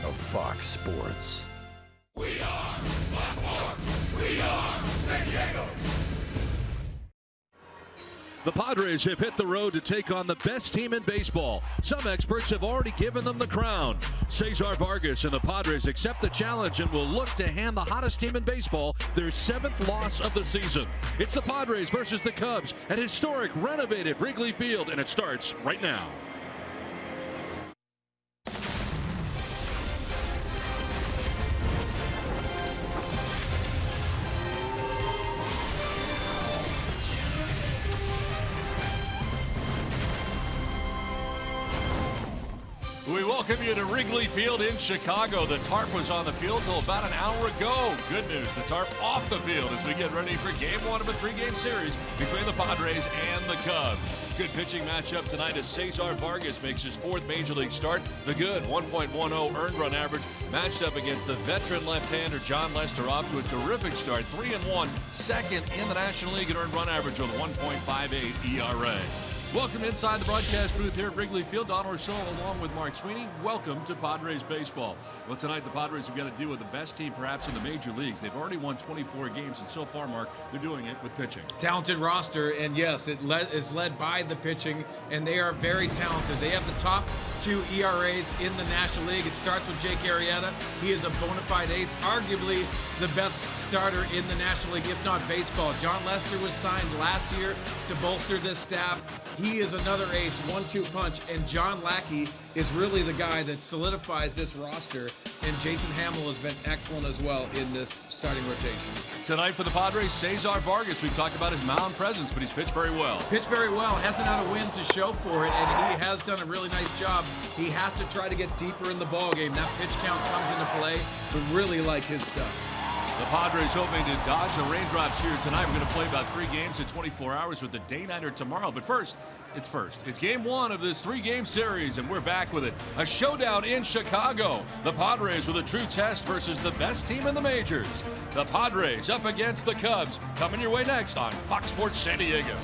of Fox Sports. We are Fox Sports. We are San Diego. The Padres have hit the road to take on the best team in baseball. Some experts have already given them the crown. Cesar Vargas and the Padres accept the challenge and will look to hand the hottest team in baseball their 7th loss of the season. It's the Padres versus the Cubs at historic renovated Wrigley Field, and it starts right now. We welcome you to Wrigley Field in Chicago. The tarp was on the field till about an hour ago. Good news, the tarp off the field as we get ready for Game 1 of a 3-game series between the Padres and the Cubs. Good pitching matchup tonight as Cesar Vargas makes his 4th Major League start. The good 1.10 earned run average matched up against the veteran left-hander Jon Lester, off to a terrific start. 3-1, second in the National League in earned run average with 1.58 ERA. Welcome inside the broadcast booth here at Wrigley Field. Don Orsillo along with Mark Sweeney. Welcome to Padres baseball. Well, tonight the Padres have got to deal with the best team perhaps in the major leagues. They've already won 24 games, and so far, Mark, they're doing it with pitching. Talented roster, and yes, it's led by the pitching, and they are very talented. They have the top 2 ERAs in the National League. It starts with Jake Arrieta. He is a bona fide ace, arguably the best starter in the National League, if not baseball. Jon Lester was signed last year to bolster this staff. He is another ace, 1-2 punch, and John Lackey is really the guy that solidifies this roster, and Jason Hamill has been excellent as well in this starting rotation. Tonight for the Padres, Cesar Vargas. We've talked about his mound presence, but he's pitched very well. Pitched very well, hasn't had a win to show for it, and he has done a really nice job. He has to try to get deeper in the ballgame. That pitch count comes into play, but really like his stuff. The Padres hoping to dodge the raindrops here tonight. We're going to play about 3 games in 24 hours with the day-nighter tomorrow. But first. It's Game 1 of this 3-game series, and we're back with it. A showdown in Chicago. The Padres with a true test versus the best team in the majors. The Padres up against the Cubs. Coming your way next on Fox Sports San Diego.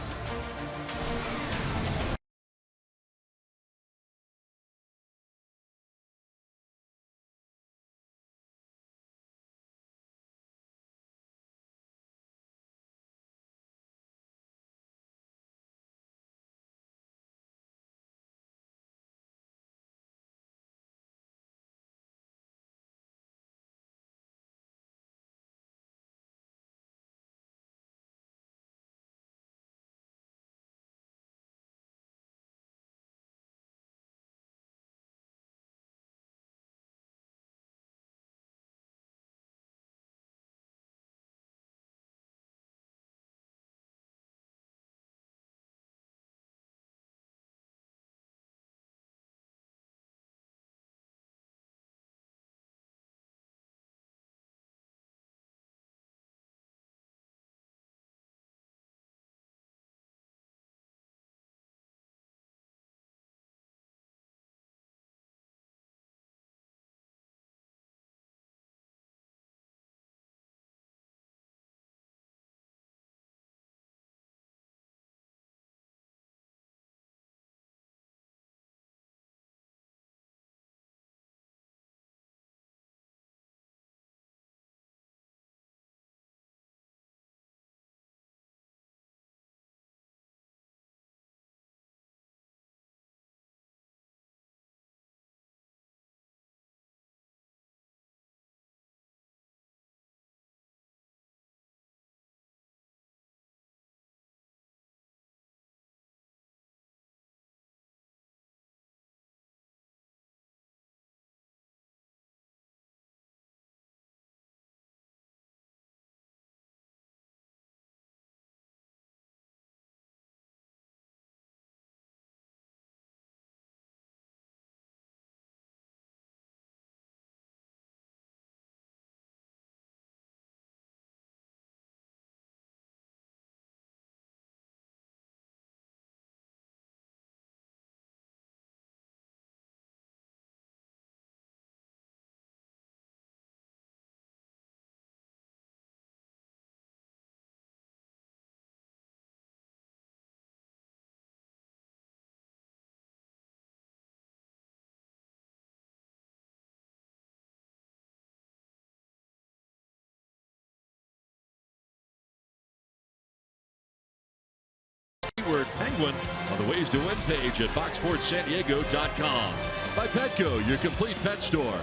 keyword Penguin on the Ways to Win page at foxsportssandiego.com. By Petco, your complete pet store.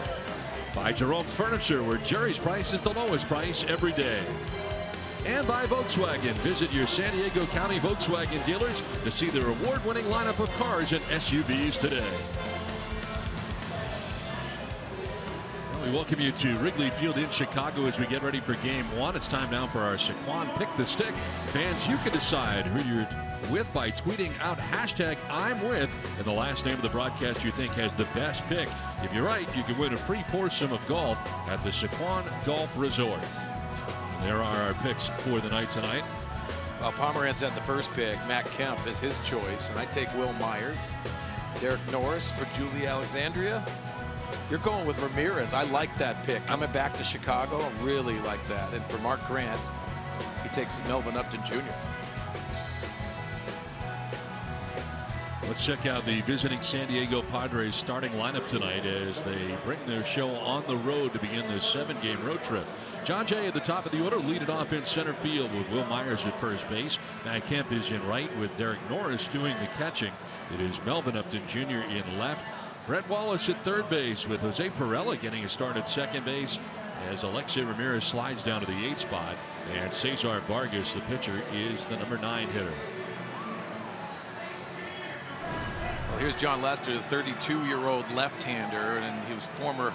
By Jerome's Furniture, where Jerry's price is the lowest price every day. And by Volkswagen. Visit your San Diego County Volkswagen dealers to see their award-winning lineup of cars and SUVs today. We welcome you to Wrigley Field in Chicago as we get ready for Game 1. It's time now for our Saquon Pick the Stick. Fans, you can decide who you're with by tweeting out hashtag I'm with and the last name of the broadcast you think has the best pick. If you're right, you can win a free foursome of golf at the Saquon Golf Resort. And there are our picks for the night tonight. Well, Pomeranz had the first pick. Matt Kemp is his choice, and I take Will Myers. Derek Norris for Julie Alexandria. You're going with Ramirez. I like that pick. Coming back to Chicago, I really like that. And for Mark Grant, he takes Melvin Upton Jr. Let's check out the visiting San Diego Padres starting lineup tonight as they bring their show on the road to begin this 7-game road trip. John Jay at the top of the order, lead it off in center field with Will Myers at first base. Matt Kemp is in right with Derek Norris doing the catching. It is Melvin Upton Jr. in left. Brett Wallace at third base with Jose Pirela getting a start at second base as Alexei Ramirez slides down to the 8th spot. And Cesar Vargas, the pitcher, is the number 9 hitter. Well, here's John Lester, the 32-year-old left-hander, and he was former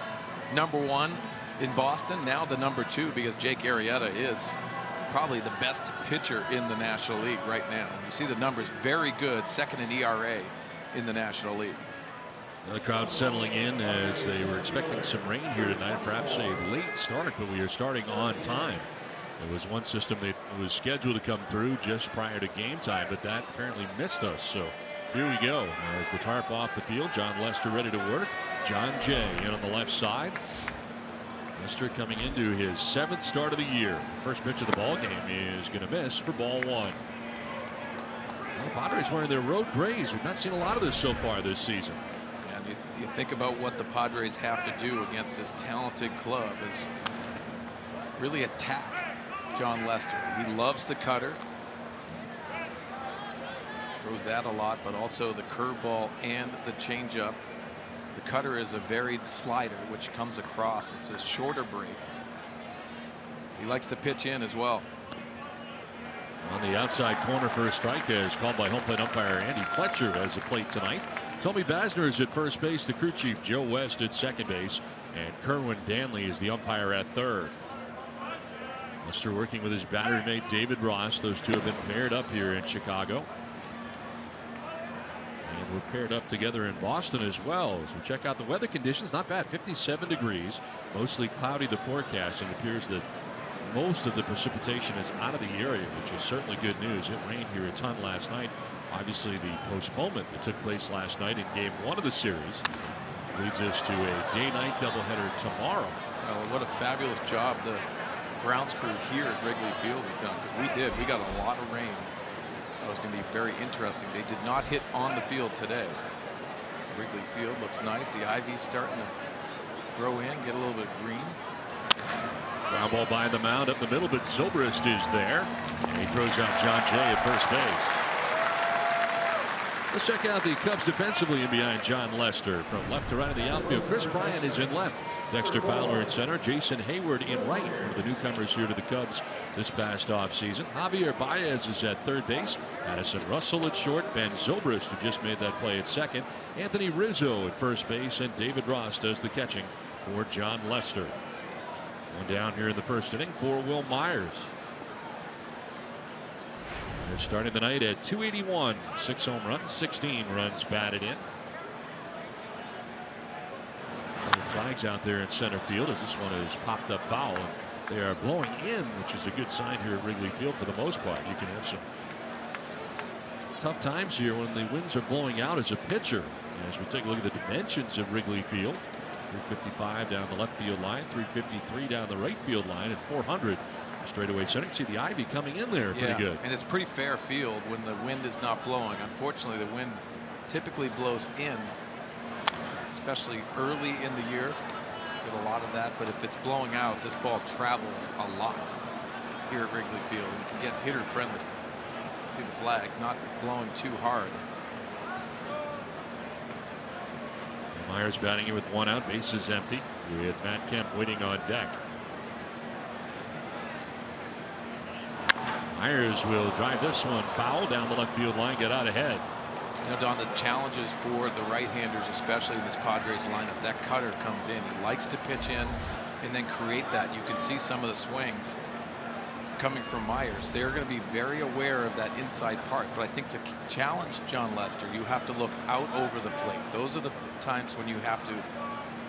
#1 in Boston, now the number 2 because Jake Arrieta is probably the best pitcher in the National League right now. You see the numbers, very good, second in ERA in the National League. The crowd settling in as they were expecting some rain here tonight, perhaps a late start, but we are starting on time. There was one system that was scheduled to come through just prior to game time, but that apparently missed us. So here we go as the tarp off the field. John Lester ready to work. John Jay in on the left side. Lester coming into his 7th start of the year. First pitch of the ball game is going to miss for ball 1. Well, the Padres wearing their road grays. We've not seen a lot of this so far this season. You think about what the Padres have to do against this talented club is really attack John Lester. He loves the cutter. Throws that a lot, but also the curveball and the changeup. The cutter is a varied slider which comes across. It's a shorter break. He likes to pitch in as well. On the outside corner for a strike is called by home plate umpire Andy Fletcher as the plate tonight. Tommy Basner is at first base, the crew chief Joe West at second base, and Kerwin Danley is the umpire at third. Lester working with his battery mate David Ross. Those two have been paired up here in Chicago. And we're paired up together in Boston as well. As we check out the weather conditions, not bad, 57 degrees, mostly cloudy the forecast, and it appears that most of the precipitation is out of the area, which is certainly good news. It rained here a ton last night. Obviously, the postponement that took place last night in Game 1 of the series leads us to a day-night doubleheader tomorrow. Well, what a fabulous job the grounds crew here at Wrigley Field has done. We got a lot of rain. That was going to be very interesting. They did not hit on the field today. Wrigley Field looks nice. The ivy's starting to grow in, get a little bit of green. Ground ball by the mound up the middle, but Zobrist is there. And he throws out John Jay at first base. Let's check out the Cubs defensively in behind John Lester. From left to right of the outfield, Chris Bryant is in left. Dexter Fowler in center. Jason Hayward in right. One of the newcomers here to the Cubs this past offseason. Javier Baez is at third base. Addison Russell at short. Ben Zobrist, who just made that play at second. Anthony Rizzo at first base. And David Ross does the catching for John Lester. One down here in the first inning for Will Myers. They're starting the night at 281. 6 home runs, 16 runs batted in. Some flags out there in center field as this one is popped up foul. And they are blowing in, which is a good sign here at Wrigley Field for the most part. You can have some tough times here when the winds are blowing out as a pitcher. As we take a look at the dimensions of Wrigley Field, 355 down the left field line, 353 down the right field line, and 400 straightaway center. You can see the ivy coming in there pretty good. And it's pretty fair field when the wind is not blowing. Unfortunately, the wind typically blows in, especially early in the year. Get a lot of that, but if it's blowing out, this ball travels a lot here at Wrigley Field. You can get hitter friendly. See the flag's not blowing too hard. Myers batting in with 1 out, bases empty, with Matt Kemp waiting on deck. Myers will drive this one foul down the left field line, get out ahead. You know, Don, the challenges for the right-handers, especially in this Padres lineup, that cutter comes in. He likes to pitch in and then create that. You can see some of the swings coming from Myers. They're going to be very aware of that inside part. But I think to challenge John Lester, you have to look out over the plate. Those are the times when you have to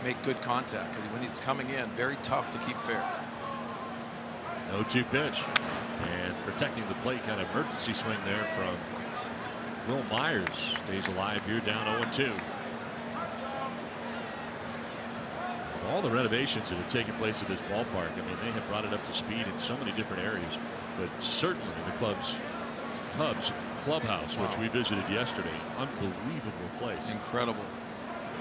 make good contact, because when he's coming in, very tough to keep fair. 0-2 pitch. And protecting the plate, kind of emergency swing there from Will Myers. Stays alive here, down 0-2. All the renovations that have taken place at this ballpark, I mean, they have brought it up to speed in so many different areas, but certainly the Cubs clubhouse, which we visited yesterday, unbelievable place. Incredible.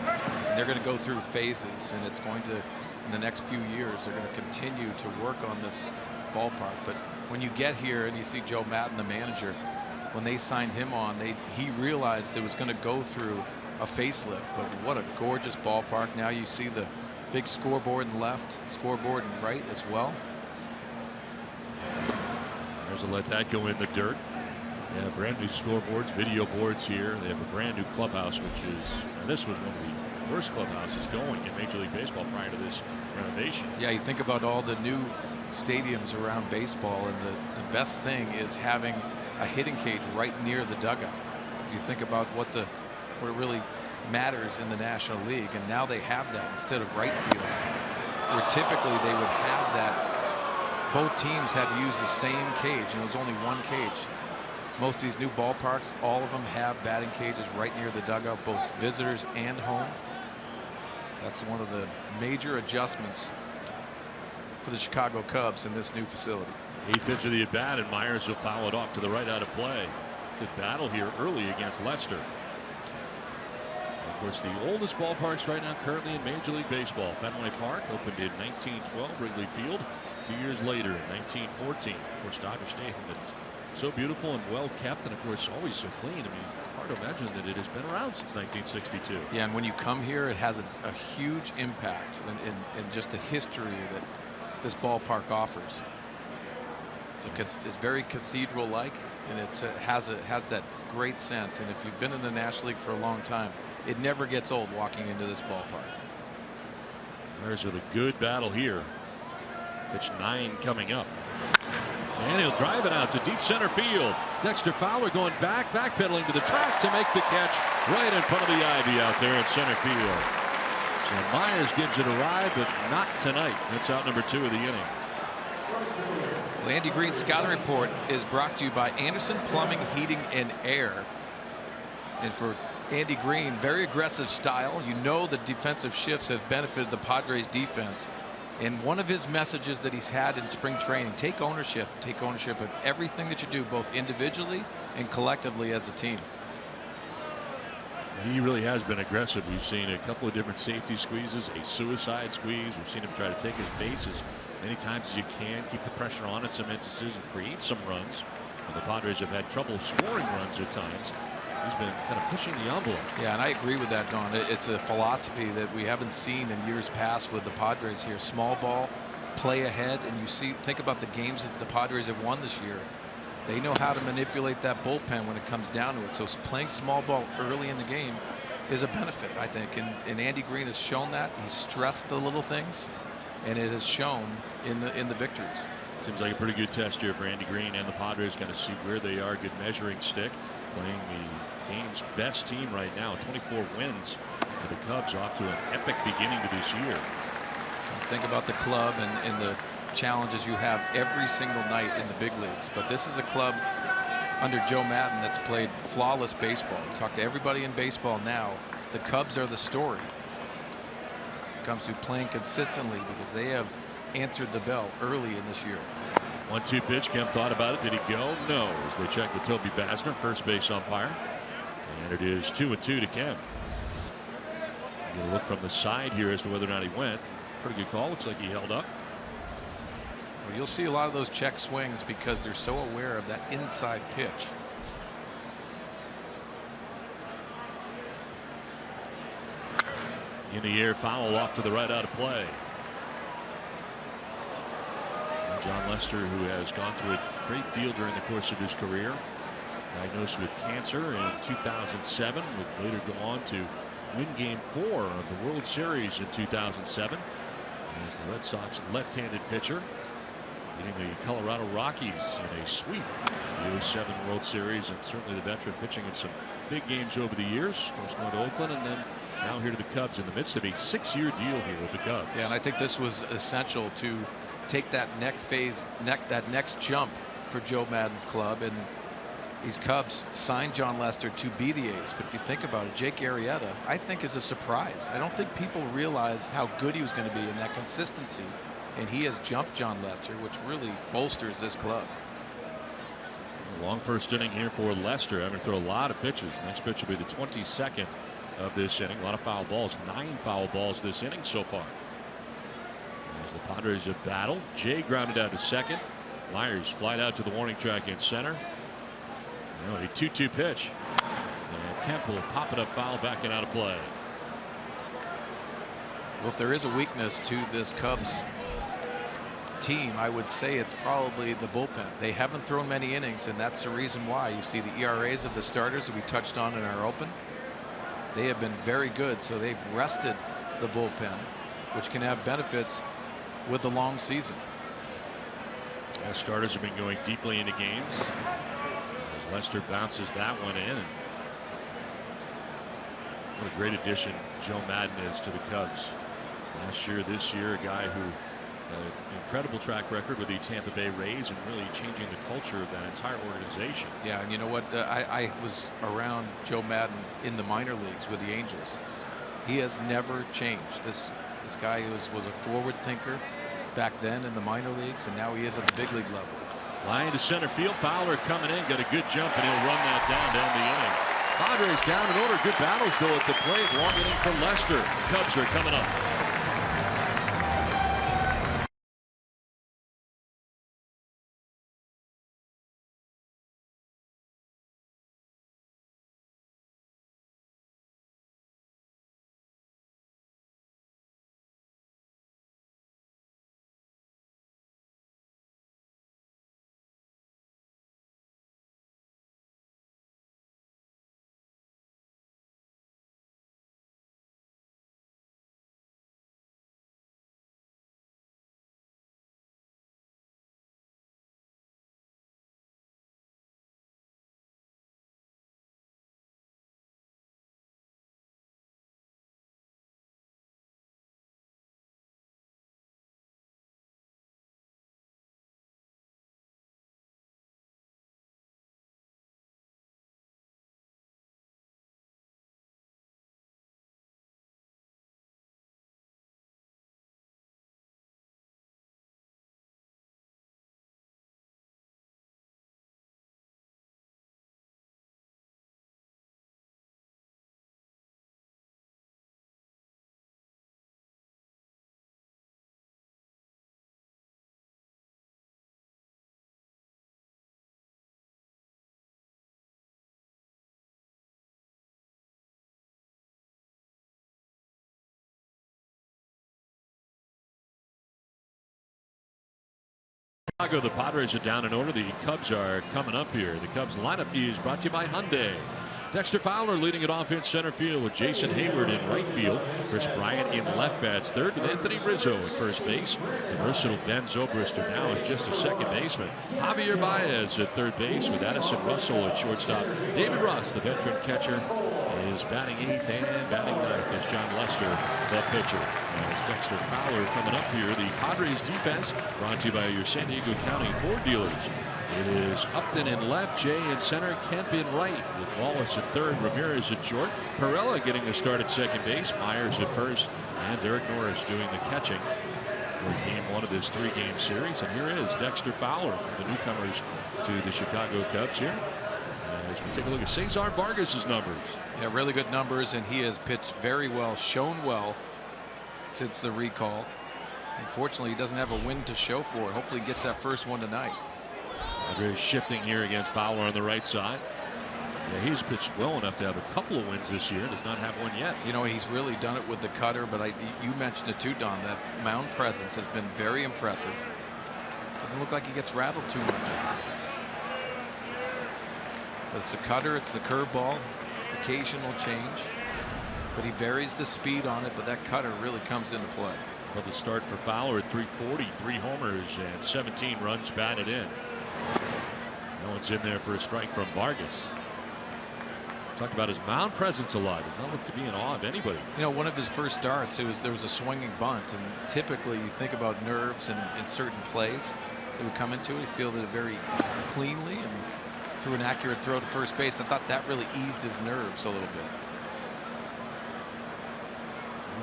And they're going to go through phases, and it's going to, in the next few years, they're going to continue to work on this ballpark. But when you get here and you see Joe Maddon, the manager, when they signed him on, he realized it was going to go through a facelift. But what a gorgeous ballpark. Now you see the big scoreboard in left, scoreboard in right as well. There's a let that go in the dirt. They have brand new scoreboards, video boards here. They have a brand new clubhouse, which is, and this was one of the worst clubhouses going in Major League Baseball prior to this renovation. Yeah, you think about all the new stadiums around baseball, and the best thing is having a hitting cage right near the dugout. If you think about what it really matters in the National League, and now they have that instead of right field, where typically they would have that. Both teams had to use the same cage, and it was only one cage. Most of these new ballparks, all of them have batting cages right near the dugout, both visitors and home. That's one of the major adjustments for the Chicago Cubs in this new facility. 8th pitch of the at bat, and Myers will foul it off to the right out of play. Good battle here early against Lester. Of course, the oldest ballparks right now currently in Major League Baseball. Fenway Park opened in 1912. Wrigley Field 2 years later in 1914. Of course, Dodger Stadium is so beautiful and well kept, and of course always so clean. I mean, hard to imagine that it has been around since 1962. Yeah, and when you come here, it has a huge impact in just the history that this ballpark offers. It's very cathedral-like, and it has that great sense. And if you've been in the National League for a long time, it never gets old walking into this ballpark. There's with a good battle here. Pitch 9 coming up. And he'll drive it out to deep center field. Dexter Fowler going backpedaling to the track to make the catch right in front of the ivy out there in center field. So Myers gives it a ride, but not tonight. That's out number 2 of the inning. Well, Andy Green's scouting report is brought to you by Anderson Plumbing, Heating, and Air. And for Andy Green, very aggressive style. You know the defensive shifts have benefited the Padres defense. And one of his messages that he's had in spring training, take ownership of everything that you do, both individually and collectively as a team. He really has been aggressive. We've seen a couple of different safety squeezes, a suicide squeeze. We've seen him try to take his bases many times as you can, keep the pressure on at cement decision, create some runs. And the Padres have had trouble scoring runs at times. He's been kind of pushing the envelope. Yeah, and I agree with that, Don. It's a philosophy that we haven't seen in years past with the Padres here. Small ball, play ahead, and think about the games that the Padres have won this year. They know how to manipulate that bullpen when it comes down to it. So playing small ball early in the game is a benefit, I think. And Andy Green has shown that. He's stressed the little things, and it has shown in the victories. Seems like a pretty good test here for Andy Green and the Padres. Going to see where they are. Good measuring stick. Playing the game's best team right now. 24 wins for the Cubs, off to an epic beginning to this year. Think about the club and the challenges you have every single night in the big leagues. But this is a club under Joe Maddon that's played flawless baseball. You talk to everybody in baseball now. The Cubs are the story. It comes to playing consistently because they have answered the bell early in this year. 1-2 pitch. Kemp thought about it. Did he go? No. As they check with Toby Basner, first base umpire. And it is 2-2 to Kemp. Get a look from the side here as to whether or not he went. Pretty good call. Looks like he held up. Well, you'll see a lot of those check swings because they're so aware of that inside pitch. In the air, foul off to the right, out of play. And John Lester, who has gone through a great deal during the course of his career, diagnosed with cancer in 2007, would later go on to win Game 4 of the World Series in 2007 as the Red Sox left-handed pitcher, beating the Colorado Rockies in a sweep in the 07 World Series, and certainly the veteran pitching in some big games over the years. Of course, going to Oakland and then now here to the Cubs in the midst of a 6-year deal here with the Cubs. Yeah, and I think this was essential to take that that next jump for Joe Maddon's club. And these Cubs signed John Lester to be the ace. But if you think about it, Jake Arrieta, I think, is a surprise. I don't think people realized how good he was going to be in that consistency. And he has jumped John Lester, which really bolsters this club. Long first inning here for Lester. I'm going to throw a lot of pitches. Next pitch will be the 22nd of this inning. A lot of foul balls. 9 foul balls this inning so far. As the Padres have battled. Jay grounded out to second. Myers flied out to the warning track in center. A 2-2 pitch. And Kemp will pop it up foul, backing out of play. Well, if there is a weakness to this Cubs team, I would say it's probably the bullpen. They haven't thrown many innings, and that's the reason why. You see the ERAs of the starters that we touched on in our open. They have been very good, so they've rested the bullpen, which can have benefits with the long season. As starters have been going deeply into games. As Lester bounces that one in. And what a great addition Joe Maddon is to the Cubs. Last year, this year, a guy who had an incredible track record with the Tampa Bay Rays and really changing the culture of that entire organization. Yeah, and you know what? I was around Joe Maddon in the minor leagues with the Angels. He has never changed. This guy was a forward thinker back then in the minor leagues, and now he is at the big league level. Line to center field. Fowler coming in, got a good jump, and he'll run that down the inning. Padres down in order. Good battles though at the plate. Long inning for Lester. Cubs are coming up. Chicago, the Padres are down in order. The Cubs are coming up here. The Cubs lineup is brought to you by Hyundai. Dexter Fowler leading it off in center field with Jason Hayward in right field. Chris Bryant in left bats third with Anthony Rizzo at first base. The versatile Ben Zobrister now is just a second baseman. Javier Baez at third base with Addison Russell at shortstop. David Ross, the veteran catcher, is batting 8th and batting 9th as John Lester, the pitcher. As Dexter Fowler coming up here. The Padres defense brought to you by your San Diego County Ford dealers. It is Upton in left, Jay in center, Kemp in right, with Wallace at third, Ramirez at short, Perella getting the start at second base, Myers at first, and Derek Norris doing the catching for game 1 of this 3-game series. And here is Dexter Fowler, the newcomers to the Chicago Cubs here. As we take a look at Cesar Vargas's numbers. Yeah, really good numbers, and he has pitched very well, shown well since the recall. Unfortunately, he doesn't have a win to show for it. Hopefully he gets that first one tonight. Padres shifting here against Fowler on the right side. Yeah, he's pitched well enough to have a couple of wins this year. Does not have one yet. You know, he's really done it with the cutter, but you mentioned it too, Don. That mound presence has been very impressive. Doesn't look like he gets rattled too much. But it's a cutter, it's the curveball, occasional change. But he varies the speed on it, but that cutter really comes into play. Well, the start for Fowler at 340, 3 homers and 17 runs batted in. No one's in there for a strike from Vargas. Talked about his mound presence a lot. Does not look to be in awe of anybody. You know, one of his first starts, there was a swinging bunt, and typically you think about nerves in certain plays that would come into it. He fielded it very cleanly and threw an accurate throw to first base. I thought that really eased his nerves a little bit.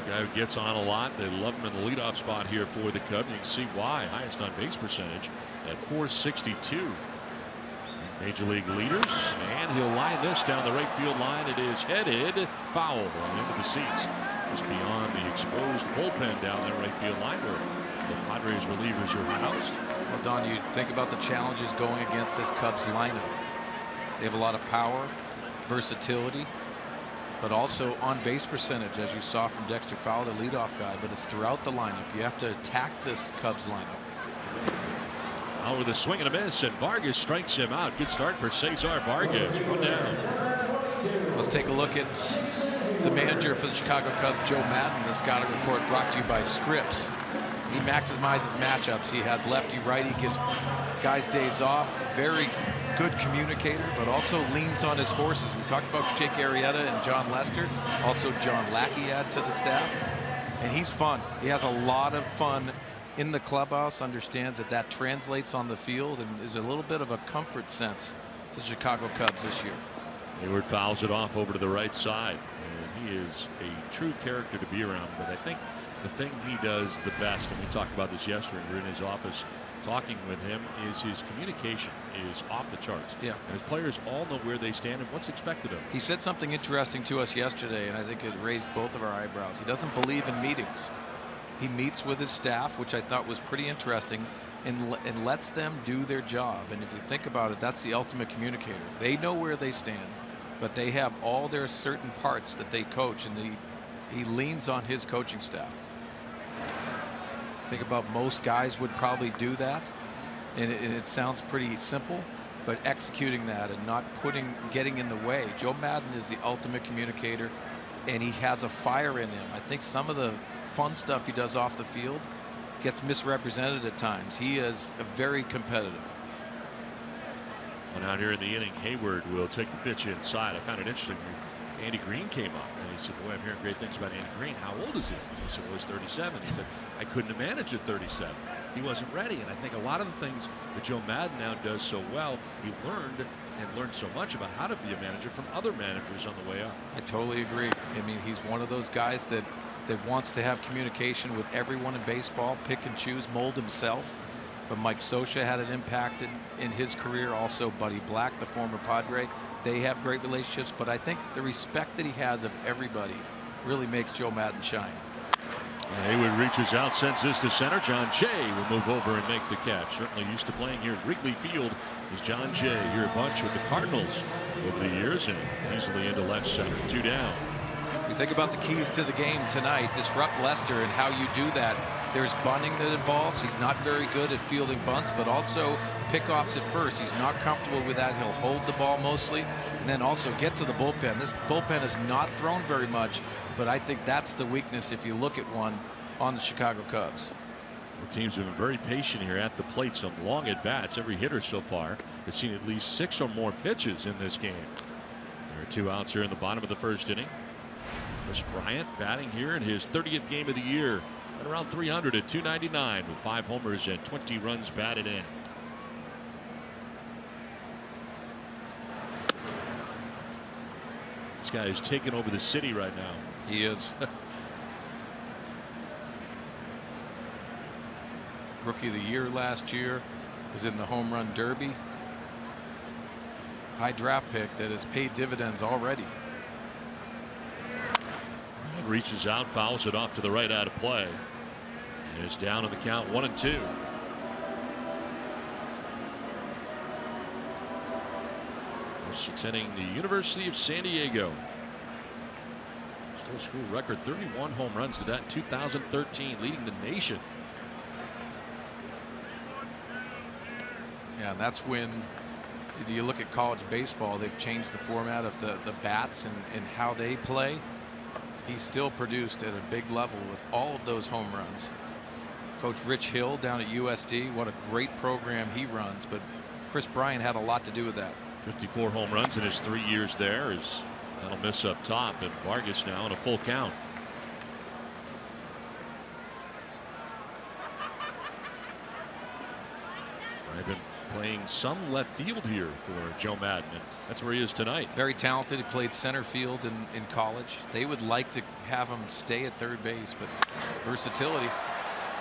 A guy who gets on a lot. They love him in the leadoff spot here for the Cubs. You can see why. Highest on base percentage at 462. Major league leaders, and he'll line this down the right field line. It is headed foul into the seats, just beyond the exposed bullpen down that right field line where the Padres relievers are housed. Well, Don, you think about the challenges going against this Cubs lineup. They have a lot of power, versatility, but also on base percentage, as you saw from Dexter Fowler, the leadoff guy. But it's throughout the lineup. You have to attack this Cubs lineup. Now with a swing and a miss, and Vargas strikes him out. Good start for Cesar Vargas. One down. Let's take a look at the manager for the Chicago Cubs, Joe Maddon. The scouting report brought to you by Scripps. He maximizes matchups. He has lefty righty, gives guys days off. Very good communicator, but also leans on his horses. We talked about Jake Arrieta and John Lester. Also John Lackey add to the staff. And he's fun. He has a lot of fun in the clubhouse, understands that translates on the field, and is a little bit of a comfort sense to the Chicago Cubs this year. Hayward fouls it off over to the right side, and he is a true character to be around. But I think the thing he does the best, and we talked about this yesterday, we were in his office talking with him, is his communication is off the charts. Yeah. And his players all know where they stand and what's expected of them. He said something interesting to us yesterday, and I think it raised both of our eyebrows. He doesn't believe in meetings. He meets with his staff, which I thought was pretty interesting, and lets them do their job. And if you think about it, that's the ultimate communicator. They know where they stand, but they have all their certain parts that they coach, and he leans on his coaching staff. Think about most guys would probably do that, and it sounds pretty simple, but executing that and not getting in the way. Joe Maddon is the ultimate communicator, and he has a fire in him. I think some of the fun stuff he does off the field gets misrepresented at times. He is very competitive. Well, out here in the inning, Hayward will take the pitch inside. I found it interesting. Andy Green came up and he said, boy, I'm hearing great things about Andy Green. How old is he? He said, well, he's 37. He said, I couldn't have managed at 37. He wasn't ready. And I think a lot of the things that Joe Maddon now does so well, he learned so much about how to be a manager from other managers on the way up. I totally agree. I mean, he's one of those guys that wants to have communication with everyone in baseball, pick and choose, mold himself. But Mike Scioscia had an impact in his career. Also Buddy Black, the former Padre. They have great relationships, but I think the respect that he has of everybody really makes Joe Maddon shine. Hayward reaches out, sends this to center. John Jay will move over and make the catch. Certainly used to playing here at Wrigley Field is John Jay, here a bunch with the Cardinals over the years and easily into left center. 2 down. You think about the keys to the game tonight, disrupt Lester, and how you do that. There's bunting that involves. He's not very good at fielding bunts, but also pickoffs at first. He's not comfortable with that. He'll hold the ball mostly, and then also get to the bullpen. This bullpen is not thrown very much, but I think that's the weakness if you look at one on the Chicago Cubs. The teams have been very patient here at the plate. Some long at bats. Every hitter so far has seen at least 6 or more pitches in this game. There are 2 outs here in the bottom of the first inning. Chris Bryant batting here in his 30th game of the year at around 300 at 299 with 5 homers and 20 runs batted in. This guy is taking over the city right now. He is. Rookie of the Year last year, was in the home run derby. High draft pick that has paid dividends already. Reaches out, fouls it off to the right out of play, and is down on the count 1-2. First attending the University of San Diego. Still school record 31 home runs to that in 2013, leading the nation. Yeah, that's when you look at college baseball, they've changed the format of the bats and how they play. He still produced at a big level with all of those home runs. Coach Rich Hill down at USD, what a great program he runs, but Chris Bryant had a lot to do with that. 54 home runs in his 3 years there. That'll miss up top, and Vargas now in a full count. I've been playing some left field here for Joe Maddon, and that's where he is tonight. Very talented. He played center field in college. They would like to have him stay at third base, but versatility.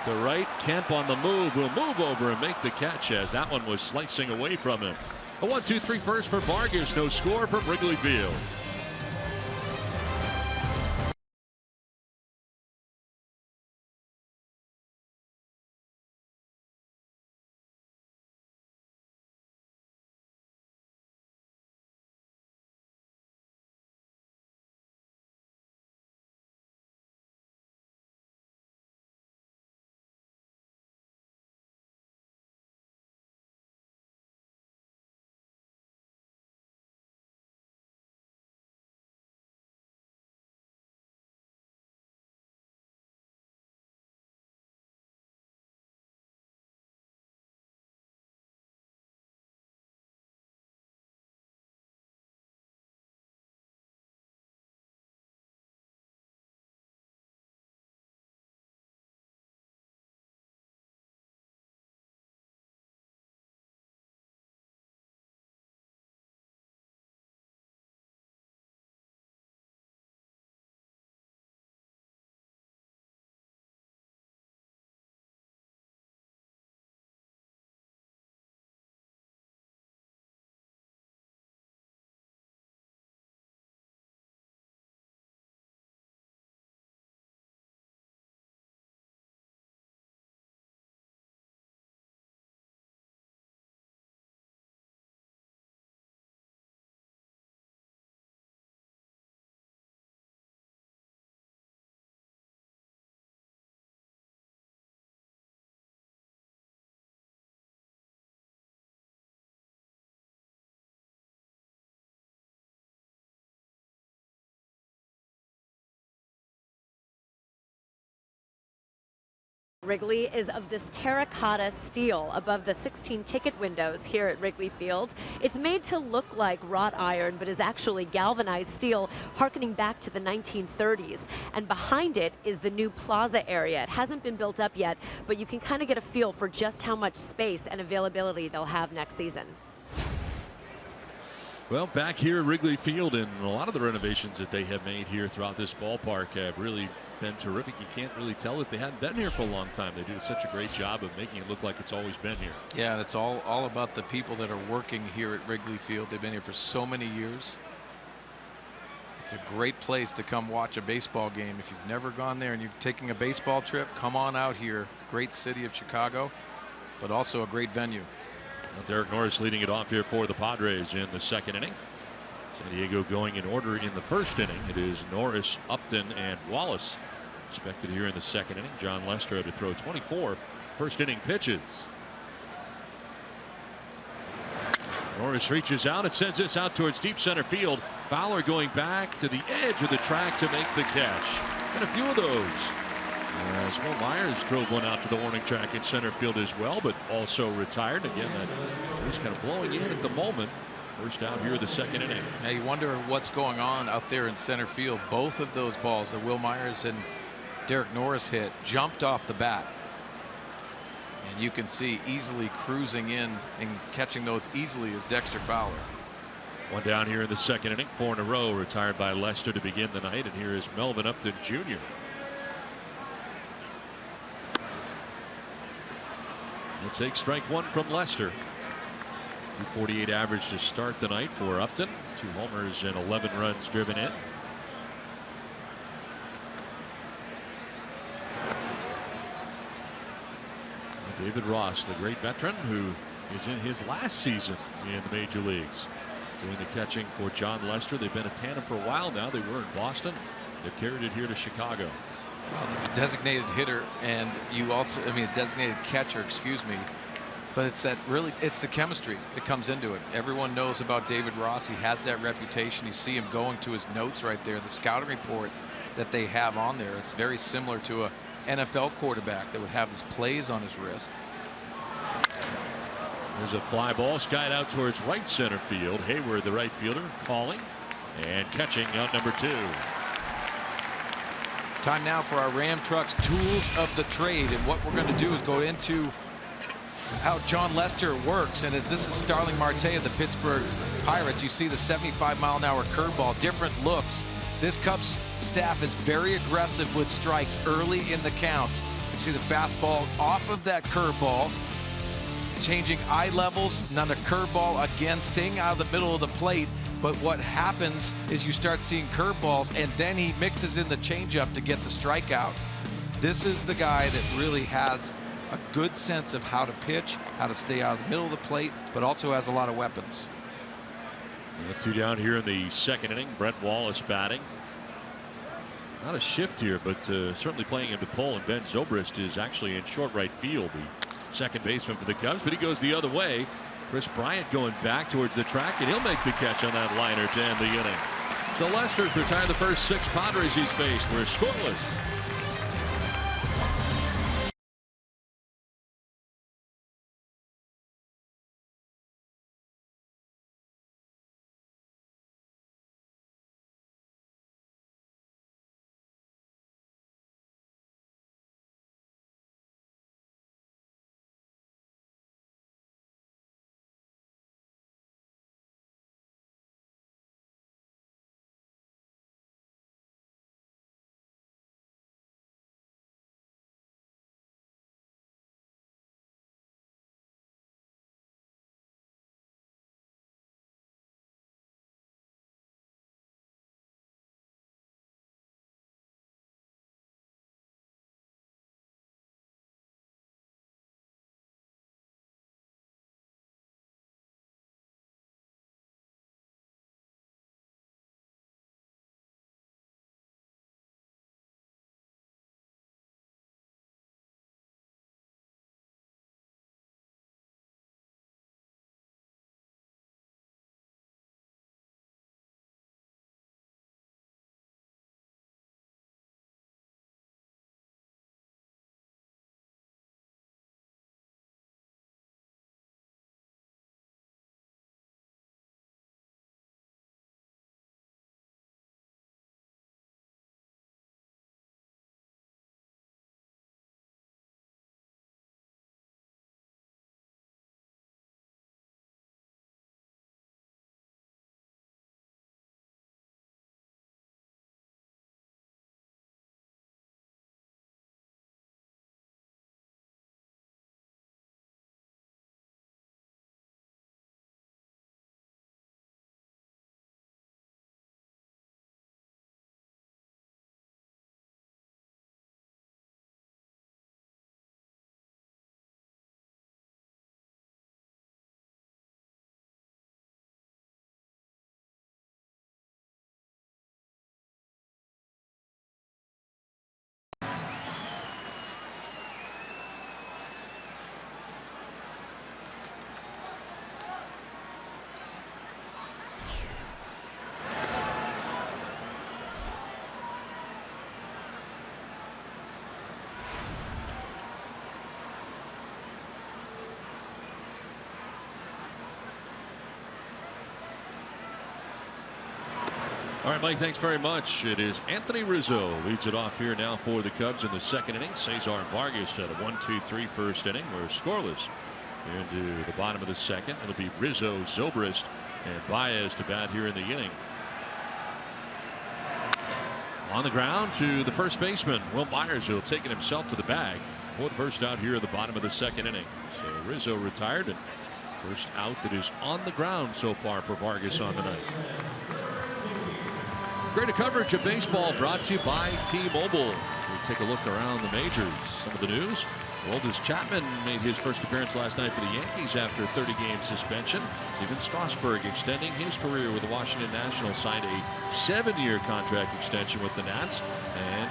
To right, Kemp on the move will move over and make the catch as that one was slicing away from him. A 1-2-3 first for Vargas. No score from Wrigley Field. Wrigley is of this terracotta steel above the 16 ticket windows here at Wrigley Field. It's made to look like wrought iron, but is actually galvanized steel, harkening back to the 1930s. And behind it is the new plaza area. It hasn't been built up yet, but you can kind of get a feel for just how much space and availability they'll have next season. Well, back here at Wrigley Field, and a lot of the renovations that they have made here throughout this ballpark have really been terrific. You can't really tell that they hadn't been here for a long time. They do such a great job of making it look like it's always been here. Yeah, and it's all about the people that are working here at Wrigley Field. They've been here for so many years. It's a great place to come watch a baseball game. If you've never gone there and you're taking a baseball trip, come on out here. Great city of Chicago, but also a great venue. Well, Derek Norris leading it off here for the Padres in the second inning. San Diego going in order in the first inning. It is Norris, Upton, and Wallace expected here in the second inning. John Lester had to throw 24 first inning pitches. Norris reaches out and sends this out towards deep center field. Fowler going back to the edge of the track to make the catch. And a few of those. As Will Myers drove one out to the warning track in center field as well, but also retired. Again, that is kind of blowing in at the moment. First out here, the second inning. Now you wonder what's going on out there in center field. Both of those balls that Will Myers and Derek Norris hit jumped off the bat. And you can see easily cruising in and catching those easily is Dexter Fowler. One down here in the second inning, 4 in a row, retired by Lester to begin the night. And here is Melvin Upton Jr. He'll take strike one from Lester. 248 average to start the night for Upton. 2 homers and 11 runs driven in. David Ross, the great veteran who is in his last season in the major leagues. doing the catching for John Lester. They've been a tandem for a while now. They were in Boston. They've carried it here to Chicago. Well, the designated hitter, and you also, I mean, a designated catcher, excuse me. But it's that really, it's the chemistry that comes into it. Everyone knows about David Ross. He has that reputation. You see him going to his notes right there. The scouting report that they have on there, it's very similar to a NFL quarterback that would have his plays on his wrist. There's a fly ball skied out towards right center field. Hayward, the right fielder, calling and catching out number 2. Time now for our Ram Trucks Tools of the Trade. And what we're going to do is go into how John Lester works. And this is Starling Marte of the Pittsburgh Pirates. You see the 75-mile-an-hour curveball, different looks. This Cubs staff is very aggressive with strikes early in the count. You see the fastball off of that curveball, changing eye levels. Now the curveball again staying out of the middle of the plate. But what happens is you start seeing curveballs, and then he mixes in the changeup to get the strikeout. This is the guy that really has a good sense of how to pitch, how to stay out of the middle of the plate, but also has a lot of weapons. 2 down here in the second inning. Brett Wallace batting. Not a shift here, but certainly playing him to pull. And Ben Zobrist is actually in short right field, the second baseman for the Cubs, but he goes the other way. Chris Bryant going back towards the track, and he'll make the catch on that liner to end the inning. So Lester's retired the first 6 Padres he's faced. We're scoreless. All right, Mike, thanks very much. It is Anthony Rizzo leads it off here now for the Cubs in the second inning. Cesar Vargas at a 1-2-3 first inning. We're scoreless into the bottom of the second. It'll be Rizzo, Zobrist, and Baez to bat here in the inning. On the ground to the first baseman, Will Myers, who will take it himself to the bag for the first out here at the bottom of the second inning. So Rizzo retired, and first out that is on the ground so far for Vargas on the night. Greater coverage of baseball brought to you by T-Mobile. We'll take a look around the majors. Some of the news. Aroldis Chapman made his first appearance last night for the Yankees after a 30-game suspension. Steven Strasburg extending his career with the Washington Nationals, signed a 7-year contract extension with the Nats. And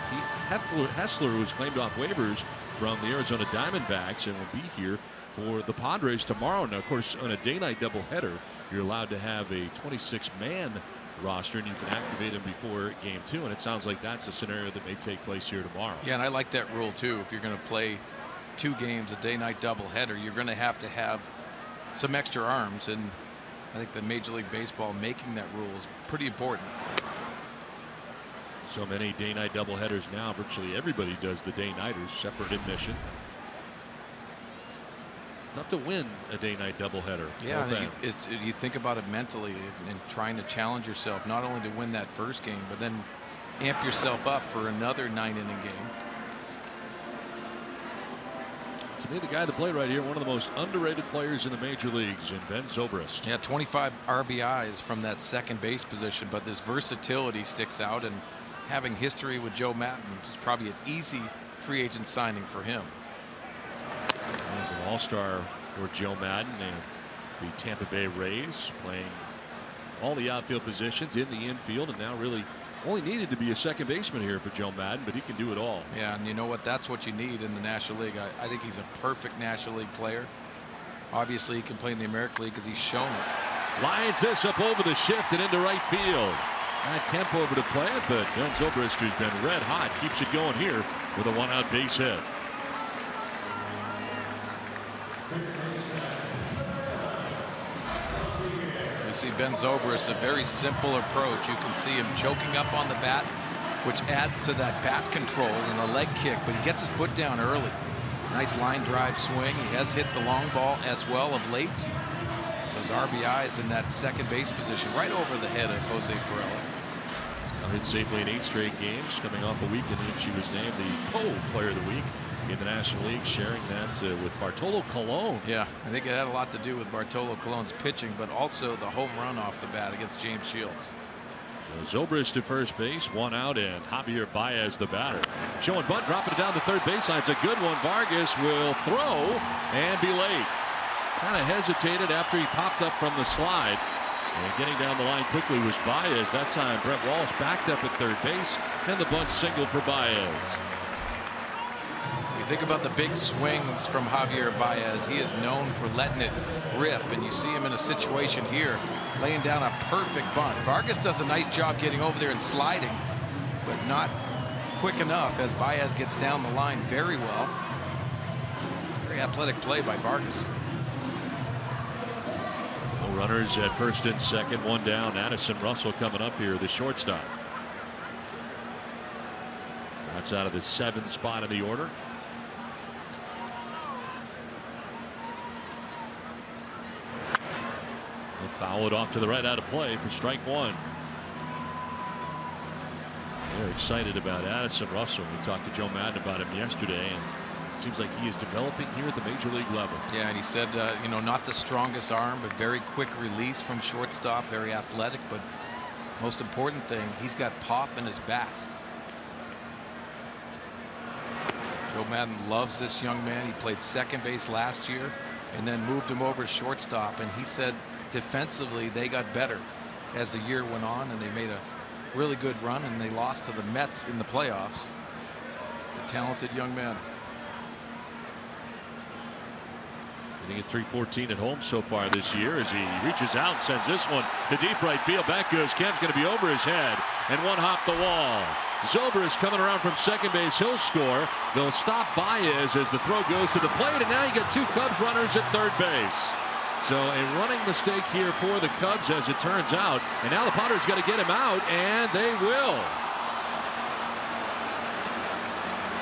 Hessler was claimed off waivers from the Arizona Diamondbacks and will be here for the Padres tomorrow. Now, of course, on a day-night doubleheader, you're allowed to have a 26-man roster, and you can activate him before game 2. And it sounds like that's a scenario that may take place here tomorrow. Yeah, and I like that rule too. If you're going to play 2 games, a day-night doubleheader, you're going to have some extra arms, and I think the Major League Baseball making that rule is pretty important. So many day-night doubleheaders now. Virtually everybody does the day-nighters, separate admission. Tough to win a day-night doubleheader. Yeah, you think about it mentally and trying to challenge yourself not only to win that first game, but then amp yourself up for another 9-inning game. To me, the guy to play right here, one of the most underrated players in the major leagues, in Ben Zobrist. Yeah, 25 RBIs from that second base position, but this versatility sticks out, and having history with Joe Maddon is probably an easy free agent signing for him. He's an all-star for Joe Maddon and the Tampa Bay Rays, playing all the outfield positions in the infield, and now really only needed to be a second baseman here for Joe Maddon, but he can do it all. Yeah, and you know what? That's what you need in the National League. I think he's a perfect National League player. Obviously, he can play in the American League because he's shown it. Lines this up over the shift and into right field. Not Kemp over to play it, but Ben Zobrist, who's been red hot, keeps it going here with a 1-out base hit. You see Ben Zobrist, a very simple approach. You can see him choking up on the bat, which adds to that bat control and a leg kick, but he gets his foot down early. Nice line drive swing. He has hit the long ball as well of late. Those RBIs in that second base position right over the head of Jose Pirela. Now hit safely in 8 straight games, coming off a week in which he was named the co-player of the week in the National League, sharing that with Bartolo Colon. Yeah, I think it had a lot to do with Bartolo Colon's pitching, but also the home run off the bat against James Shields. So Zobrist to first base, 1 out, and Javier Baez the batter. Showing bunt, dropping it down the third baseline. It's a good one. Vargas will throw and be late. Kind of hesitated after he popped up from the slide. And getting down the line quickly was Baez. That time Brett Walsh backed up at third base, and the bunt single for Baez. You think about the big swings from Javier Baez. He is known for letting it rip, and you see him in a situation here laying down a perfect bunt. Vargas does a nice job getting over there and sliding, but not quick enough as Baez gets down the line very well. Very athletic play by Vargas. No runners at first and second, 1 down. Addison Russell coming up here, the shortstop. That's out of the 7th spot in the order. Foul it off to the right, out of play for strike 1. They're excited about Addison Russell. We talked to Joe Maddon about him yesterday, and it seems like he is developing here at the major league level. Yeah, and he said, you know, not the strongest arm, but very quick release from shortstop, very athletic, but most important thing, he's got pop in his bat. Joe Maddon loves this young man. He played second base last year and then moved him over to shortstop, and he said defensively they got better as the year went on, and they made a really good run, and they lost to the Mets in the playoffs. He's a talented young man. Hitting at .314 at home so far this year as he reaches out, sends this one to deep right field. Back goes Kemp, going to be over his head, and one hop the wall. Zobrist coming around from second base. He'll score. They'll stop Baez as the throw goes to the plate, and now you got 2 Cubs runners at third base. So a running mistake here for the Cubs, as it turns out, and now the Padres got to get him out, and they will.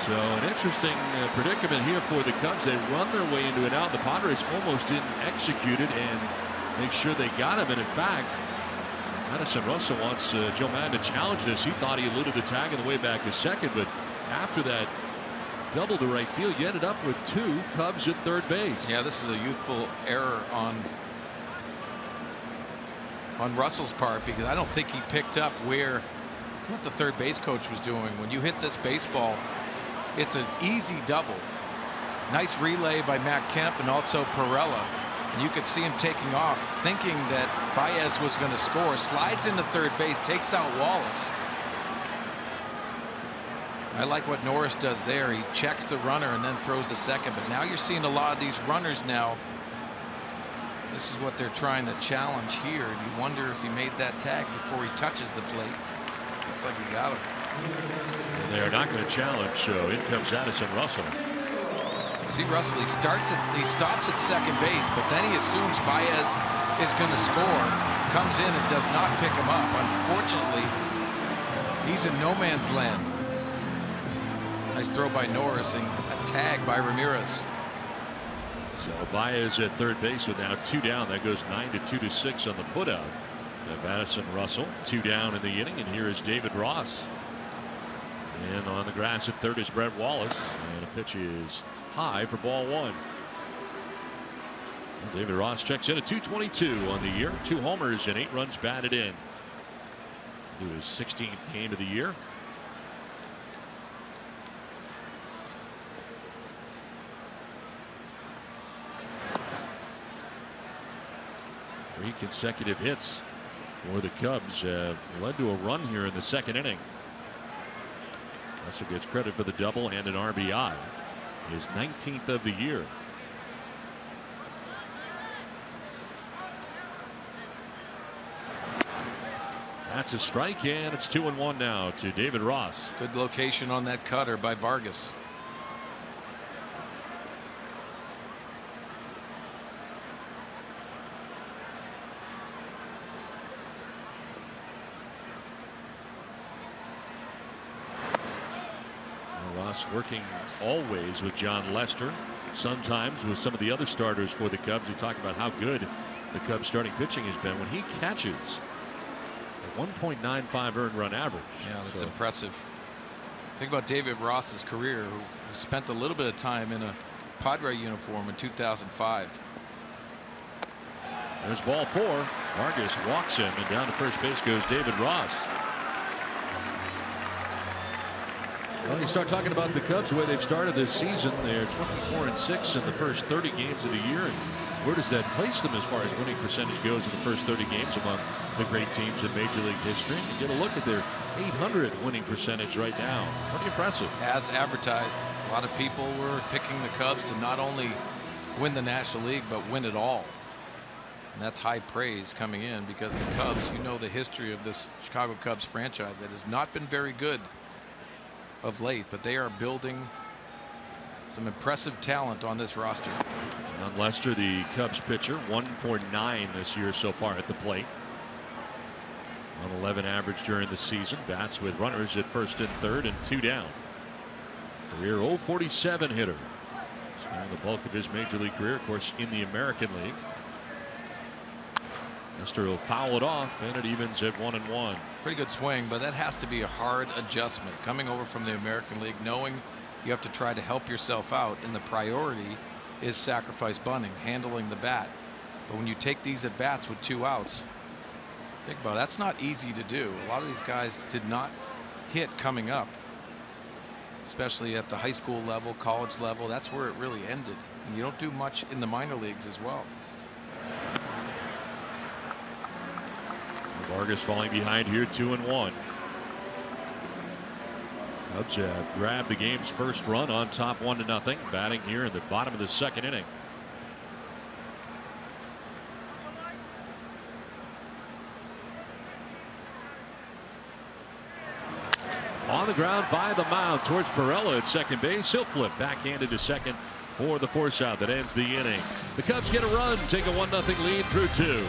So an interesting predicament here for the Cubs. They run their way into an out. The Padres almost didn't execute it and make sure they got him. And in fact, Addison Russell wants Joe Maddon to challenge this. He thought he eluded the tag on the way back to second, but after that double to right field, you ended up with 2 Cubs at third base. Yeah, this is a youthful error on Russell's part, because I don't think he picked up what the third base coach was doing. When you hit this baseball, it's an easy double, Nice relay by Matt Kemp and also Perella. And you could see him taking off, thinking that Baez was going to score. Slides into third base, takes out Wallace. I like what Norris does there. He checks the runner and then throws to second. But now you're seeing a lot of these runners now. This is what they're trying to challenge here. And you wonder if he made that tag before he touches the plate. Looks like he got it. And they are not going to challenge. So in comes Addison Russell. See Russell, he stops at second base, but then he assumes Baez is going to score, comes in and does not pick him up. Unfortunately, he's in no man's land. Nice throw by Norris and a tag by Ramirez. So Baez at third base with now 2 down. That goes 9 to 2 to 6 on the putout of Addison Russell. 2 down in the inning, and here is David Ross. And on the grass at third is Brett Wallace, and a pitch is high for ball 1. Well, David Ross checks in at 222 on the year. 2 homers and 8 runs batted in. To his 16th game of the year. Three consecutive hits for the Cubs have led to a run here in the second inning. Russell gets credit for the double and an RBI. His 19th of the year. That's a strike, and it's 2-1 now to David Ross. Good location on that cutter by Vargas. Ross working always with John Lester, sometimes with some of the other starters for the Cubs. We talked about how good the Cubs starting pitching has been. When he catches a 1.95 earned run average. Yeah, that's impressive. Think about David Ross's career, who spent a little bit of time in a Padre uniform in 2005. There's ball 4. Vargas walks him, and down to first base goes David Ross. Well, you start talking about the Cubs, the way they've started this season. They're 24-6 in the first 30 games of the year. And where does that place them as far as winning percentage goes in the first 30 games among the great teams in Major League history? And you get a look at their .800 winning percentage right now. Pretty impressive. As advertised, a lot of people were picking the Cubs to not only win the National League, but win it all. And that's high praise coming in, because the Cubs, you know the history of this Chicago Cubs franchise. It has not been very good of late, but they are building some impressive talent on this roster. John Lester, the Cubs pitcher, 1 for 9 this year so far at the plate. 111 average during the season. Bats with runners at first and third and 2 down. Career 047 hitter. Spending the bulk of his major league career, of course, in the American League. Lester will foul it off, and it evens at 1-1. Pretty good swing, but that has to be a hard adjustment coming over from the American League, knowing you have to try to help yourself out, and the priority is sacrifice bunting, handling the bat. But when you take these at bats with 2 outs, think about it, that's not easy to do. A lot of these guys did not hit coming up, especially at the high school level, college level. That's where it really ended, and you don't do much in the minor leagues as well. Vargas falling behind here, 2-1. Cubs have grabbed the game's first run on top 1-0. Batting here in the bottom of the second inning. On the ground by the mound towards Perella at second base. He'll flip backhanded to second for the force out that ends the inning. The Cubs get a run, take a 1-0 lead through 2.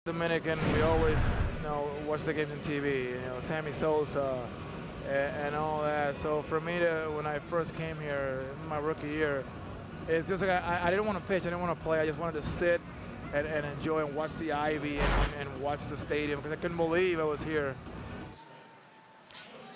Dominican, we always, watch the games on TV. Sammy Sosa and all that. So for me when I first came here in my rookie year, it's just like I didn't want to pitch. I didn't want to play. I just wanted to sit and enjoy and watch the Ivy and watch the stadium because I couldn't believe I was here.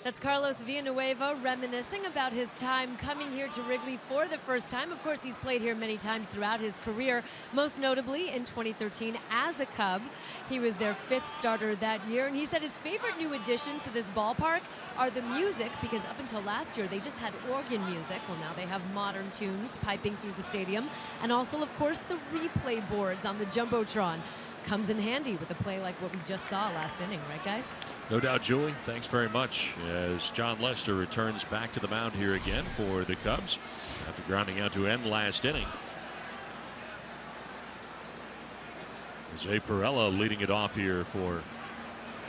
That's Carlos Villanueva reminiscing about his time coming here to Wrigley for the first time. Of course, he's played here many times throughout his career, most notably in 2013 as a Cub. He was their 5th starter that year, and he said his favorite new additions to this ballpark are the music, because up until last year, they just had organ music. Well, now they have modern tunes piping through the stadium, and also, of course, the replay boards on the Jumbotron. Comes in handy with a play like what we just saw last inning, right, guys? No doubt, Julie. Thanks very much. As John Lester returns back to the mound here again for the Cubs after grounding out to end last inning. Jose Pirela leading it off here for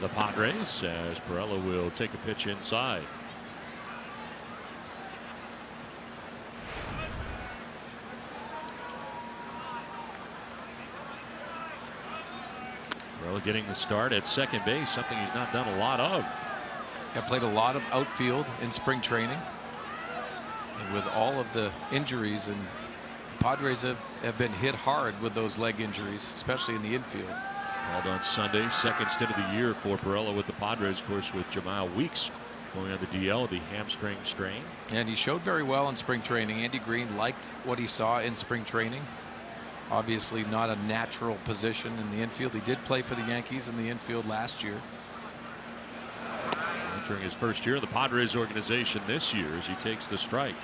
the Padres, as Pirela will take a pitch inside. Getting the start at second base, something he's not done a lot of. Played a lot of outfield in spring training, and with all of the injuries, and the Padres have been hit hard with those leg injuries, especially in the infield. Called on Sunday, second stint of the year for Pirela with the Padres, of course, with Jamal Weeks going on the DL, the hamstring strain. And he showed very well in spring training. Andy Green liked what he saw in spring training. Obviously not a natural position in the infield. He did play for the Yankees in the infield last year. Entering his first year in the Padres organization this year as he takes the strike.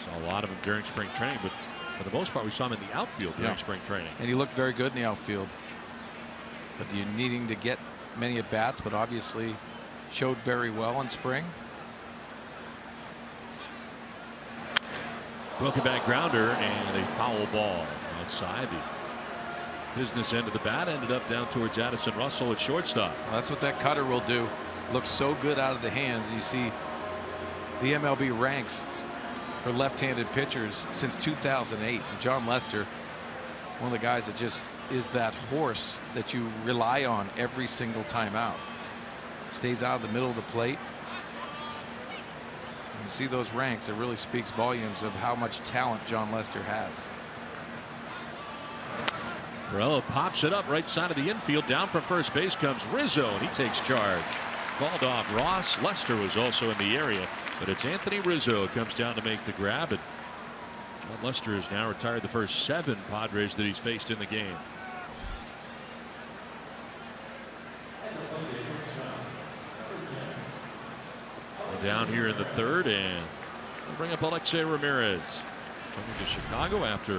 Saw a lot of him during spring training, but for the most part we saw him in the outfield during spring training. And he looked very good in the outfield. But you're needing to get many at bats, but obviously showed very well in spring. Broken back grounder and a foul ball. Outside the business end of the bat, ended up down towards Addison Russell at shortstop. Well, that's what that cutter will do. Looks so good out of the hands. You see the MLB ranks for left-handed pitchers since 2008. And John Lester, one of the guys that just is that horse that you rely on every single time out. Stays out of the middle of the plate. You see those ranks. It really speaks volumes of how much talent John Lester has. Pirela pops it up right side of the infield. Down from first base comes Rizzo, and he takes charge. Called off Ross. Lester was also in the area, but it's Anthony Rizzo comes down to make the grab. And John Lester has now retired the first 7 Padres that he's faced in the game. Down here in the 3rd, and we'll bring up Alexei Ramirez, coming to Chicago after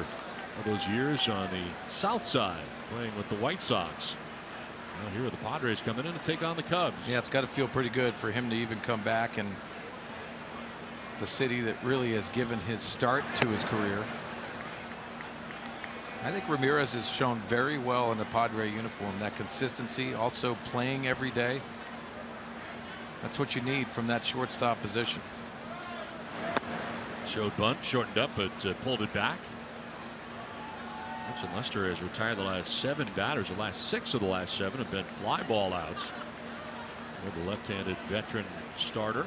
all those years on the south side playing with the White Sox. Now here are the Padres coming in to take on the Cubs. Yeah, it's got to feel pretty good for him to even come back, and the city that really has given his start to his career. I think Ramirez has shown very well in the Padre uniform. That consistency, also playing every day. That's what you need from that shortstop position. Showed bunt, shortened up, but pulled it back. Mentioned Lester has retired the last 7 batters. The last 6 of the last 7 have been fly ball outs. The left-handed veteran starter.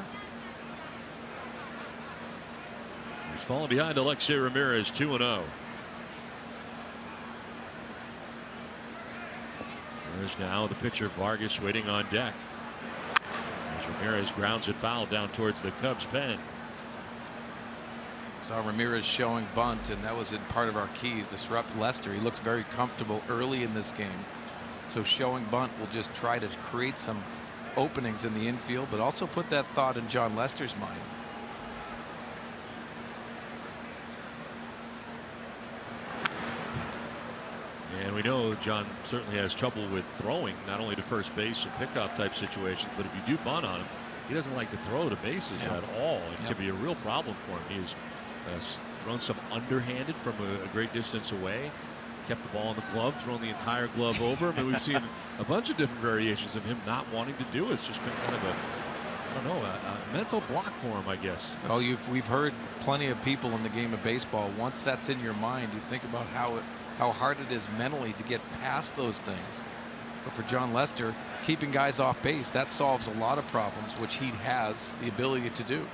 He's falling behind Alexei Ramirez, 2-0. There's now the pitcher Vargas waiting on deck. As Ramirez grounds it foul down towards the Cubs pen. Saw Ramirez showing bunt, and that was in part of our keys. Disrupt Lester. He looks very comfortable early in this game. So showing bunt will just try to create some openings in the infield, but also put that thought in John Lester's mind. And we know John certainly has trouble with throwing, not only to first base and pickoff type situations, but if you do bunt on him, he doesn't like to throw to bases at all. It can be a real problem for him. He's thrown some underhanded from a great distance away, kept the ball in the glove, thrown the entire glove over. I mean, we've seen a bunch of different variations of him not wanting to do it. It's just been kind of a mental block for him, I guess. Oh, we've heard plenty of people in the game of baseball. Once that's in your mind, you think about how hard it is mentally to get past those things. But for John Lester, keeping guys off base, that solves a lot of problems, which he has the ability to do.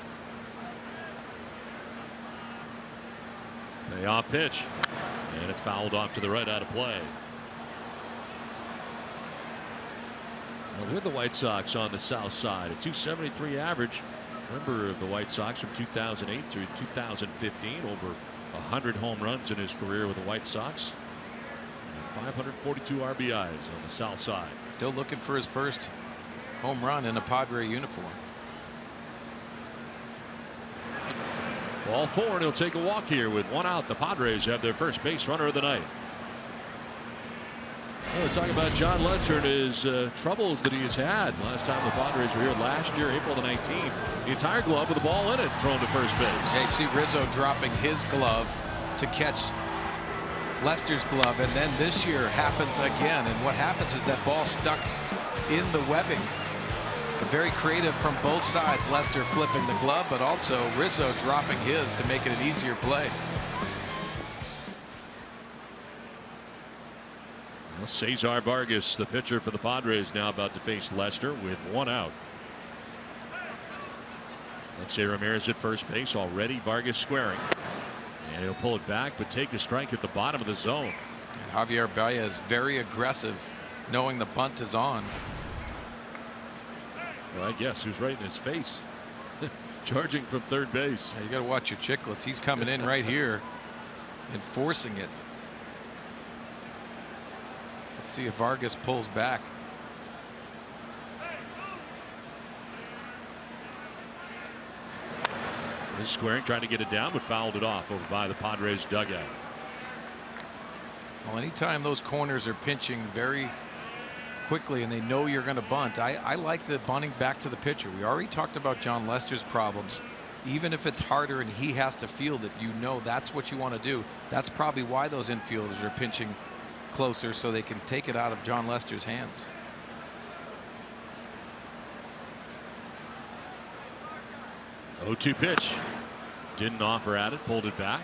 The off pitch, and it's fouled off to the right, out of play. Now with the White Sox on the south side, a .273 average. Member of the White Sox from 2008 through 2015, over 100 home runs in his career with the White Sox. 542 RBIs on the south side. Still looking for his first home run in a Padre uniform. Ball 4, and he'll take a walk here with 1 out. The Padres have their first base runner of the night. We're talking about John Lester and his troubles that he has had. Last time the Padres were here last year, April the 19th, the entire glove with the ball in it thrown to first base. Yeah, see Rizzo dropping his glove to catch Lester's glove, and then this year happens again, and what happens is that ball stuck in the webbing. Very creative from both sides. Lester flipping the glove, but also Rizzo dropping his to make it an easier play. Well, Cesar Vargas, the pitcher for the Padres, now about to face Lester with 1 out. Alexei Ramirez at first base already. Vargas squaring, and he'll pull it back but take a strike at the bottom of the zone. And Javier Baez very aggressive, knowing the bunt is on. Well, I guess who's right in his face. Charging from third base. Yeah, you got to watch your chicklets. He's coming in right here and forcing it. Let's see if Vargas pulls back. He's squaring, trying to get it down, but fouled it off over by the Padres dugout. Well, anytime those corners are pinching very quickly and they know you're going to bunt, I like the bunting back to the pitcher. We already talked about John Lester's problems. Even if it's harder and he has to field it, you know that's what you want to do. That's probably why those infielders are pinching closer, so they can take it out of John Lester's hands. Oh, 2 pitch. Didn't offer at it, pulled it back.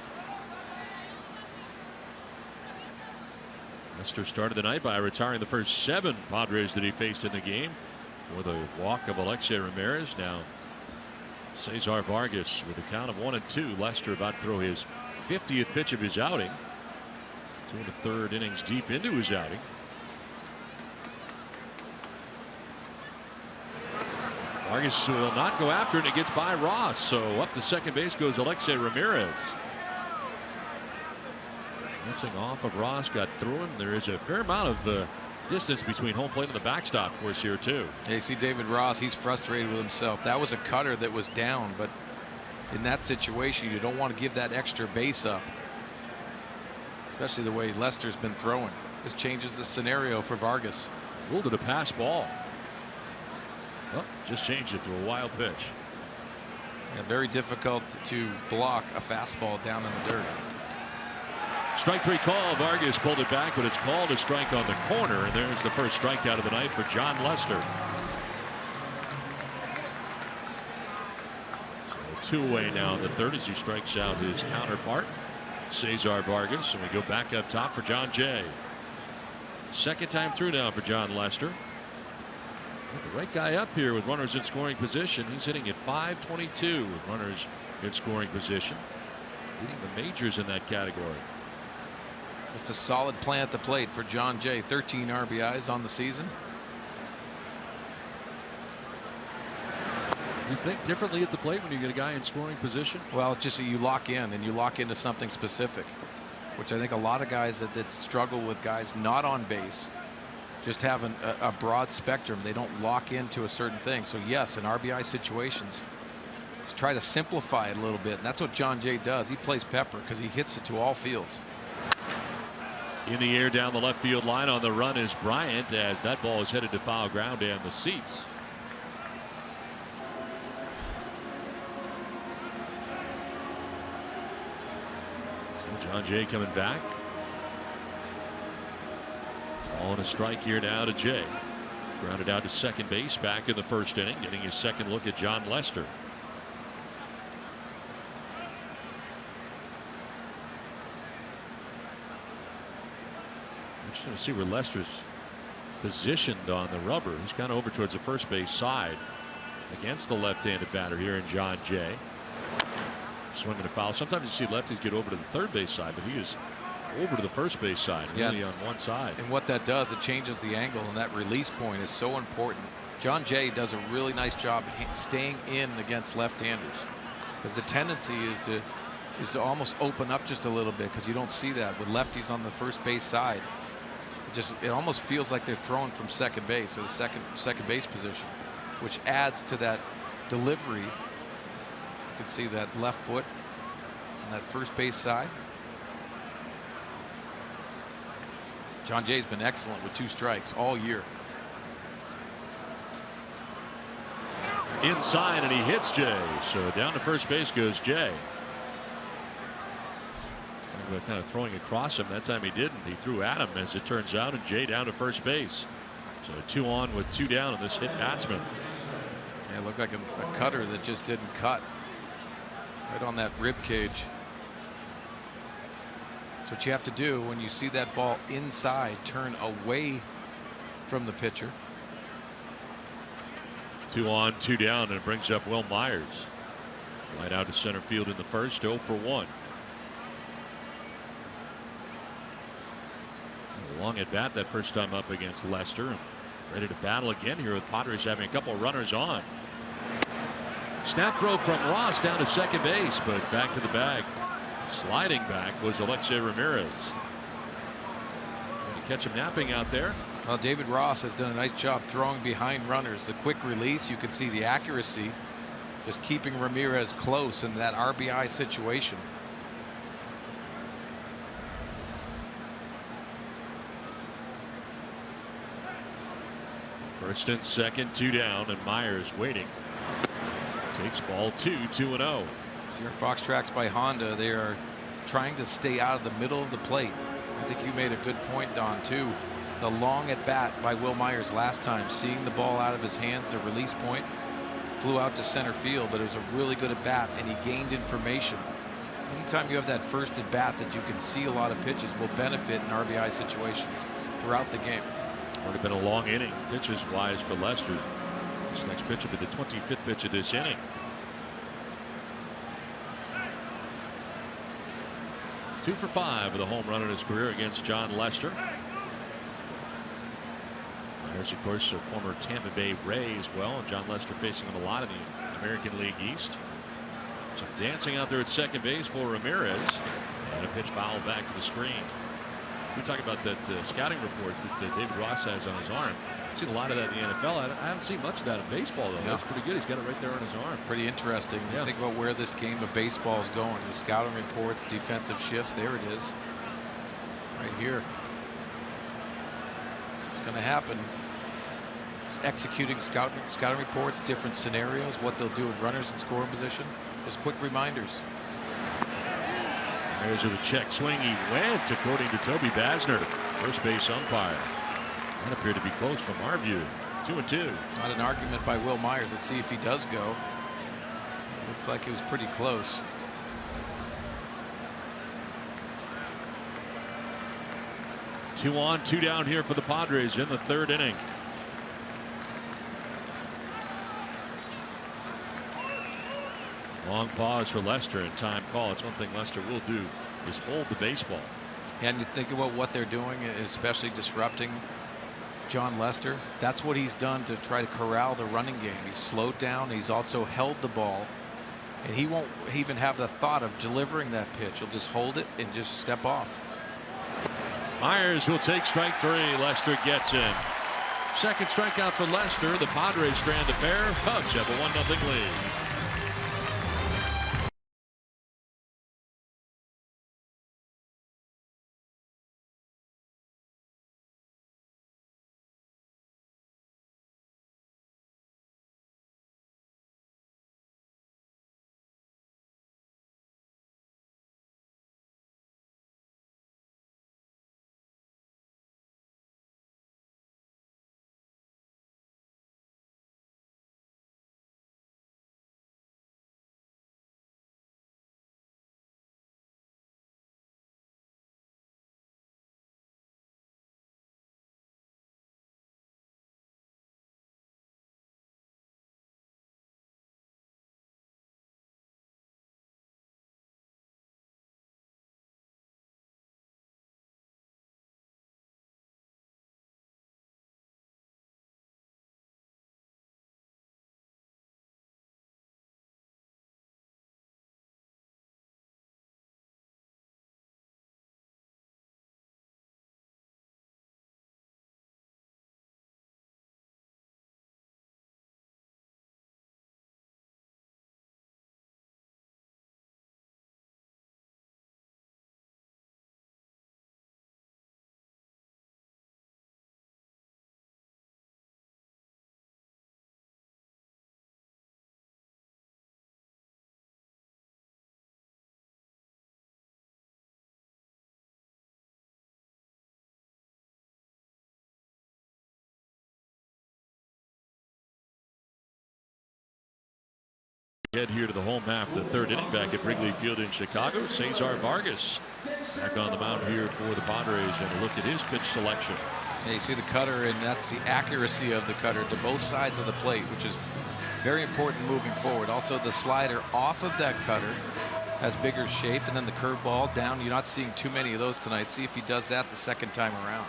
Lester started the night by retiring the first 7 Padres that he faced in the game for the walk of Alexei Ramirez. Now Cesar Vargas with a count of 1-2. Lester about to throw his 50th pitch of his outing. 2 1/3 innings deep into his outing. Vargas will not go after it, and it gets by Ross. So up to second base goes Alexei Ramirez. Dancing off of Ross, got through him. There is a fair amount of distance between home plate and the backstop, of course, here too. Yeah, you see David Ross, he's frustrated with himself. That was a cutter that was down, but in that situation, you don't want to give that extra base up. Especially the way Lester's been throwing. This changes the scenario for Vargas. Ruled it a pass ball. Oh, just changed it to a wild pitch. Yeah, very difficult to block a fastball down in the dirt. Strike 3 call. Vargas pulled it back, but it's called a strike on the corner, and there's the first strikeout of the night for John Lester. So 2 away now in the third as he strikes out his counterpart, Cesar Vargas, and we go back up top for John Jay. Second time through now for John Lester. The right guy up here with runners in scoring position. He's hitting at .522 with runners in scoring position, leading the majors in that category. It's a solid play at the plate for John Jay. 13 RBIs on the season. You think differently at the plate when you get a guy in scoring position? Well, it's just that you lock in and you lock into something specific, which I think a lot of guys that struggle with guys not on base just have a broad spectrum. They don't lock into a certain thing. So yes, in RBI situations, just try to simplify it a little bit. And that's what John Jay does. He plays pepper because he hits it to all fields. In the air down the left field line on the run is Bryant, as that ball is headed to foul ground and the seats. So John Jay coming back. On a strike here now to Jay. Grounded out to second base back in the first inning, getting his second look at John Lester. Interesting to see where Lester's positioned on the rubber. He's kind of over towards the first base side against the left-handed batter here in John Jay. Swinging a foul. Sometimes you see lefties get over to the third base side, but he is over to the first base side, really on one side. And what that does, it changes the angle, and that release point is so important. John Jay does a really nice job staying in against left-handers, because the tendency is to almost open up just a little bit, because you don't see that with lefties on the first base side. It almost feels like they're throwing from second base or the second base position, which adds to that delivery. You can see that left foot on that first base side. John Jay's been excellent with 2 strikes all year. Inside, and he hits Jay. So down to first base goes Jay. Kind of throwing across him. That time he didn't. He threw at him, as it turns out, and Jay down to first base. So 2 on with 2 down on this hit batsman. Yeah, it looked like a cutter that just didn't cut right on that rib cage. That's what you have to do when you see that ball inside. Turn away from the pitcher. 2 on, 2 down, and it brings up Will Myers. Right out to center field in the first. 0 for 1. Long at bat that first time up against Lester, and ready to battle again here with Padres having a couple of runners on. Snap throw from Ross down to second base, but back to the bag. Sliding back was Alexei Ramirez. Going to catch him napping out there. Well, David Ross has done a nice job throwing behind runners. The quick release, you can see the accuracy, just keeping Ramirez close in that RBI situation. First and second, 2 down, and Myers waiting. Takes ball 2, 2-0. See our Fox tracks by Honda. They are trying to stay out of the middle of the plate. I think you made a good point, Don, too. The long at bat by Will Myers last time, seeing the ball out of his hands, the release point, flew out to center field, but it was a really good at bat, and he gained information. Anytime you have that first at bat that you can see a lot of pitches will benefit in RBI situations throughout the game. Already been a long inning pitches wise for Lester. This next pitch will be the 25th pitch of this inning. 2 for 5 with a home run in his career against John Lester. There's, of course, a former Tampa Bay Ray as well. John Lester facing him a lot in the American League East. So dancing out there at second base for Ramirez, and a pitch fouled back to the screen. We talk about that scouting report that David Ross has on his arm. I've seen a lot of that in the NFL. I haven't seen much of that in baseball, though. Yeah. That's pretty good. He's got it right there on his arm. Pretty interesting. Yeah. You think about where this game of baseball is going. The scouting reports, defensive shifts. There it is. Right here. It's going to happen. Just executing scouting reports, different scenarios, what they'll do with runners in scoring position. Just quick reminders. There's with a check swing. He went, according to Toby Basner, first base umpire. That appeared to be close from our view. 2-2. Not an argument by Will Myers. Let's see if he does go. Looks like it was pretty close. Two on, 2 down here for the Padres in the 3rd inning. Long pause for Lester and time call. It's one thing Lester will do is hold the baseball. And you think about what they're doing, especially disrupting John Lester. That's what he's done to try to corral the running game. He's slowed down. He's also held the ball. And he won't even have the thought of delivering that pitch. He'll just hold it and just step off. Myers will take strike 3. Lester gets in. Second strikeout for Lester. The Padres strand a pair. Cubs have a 1-0 lead. Head here to the home half of the third inning back at Wrigley Field in Chicago. Cesar Vargas back on the mound here for the Padres, and a look at his pitch selection. Yeah, you see the cutter, and that's the accuracy of the cutter to both sides of the plate, which is very important moving forward. Also, the slider off of that cutter has bigger shape, and then the curveball down. You're not seeing too many of those tonight. See if he does that the second time around.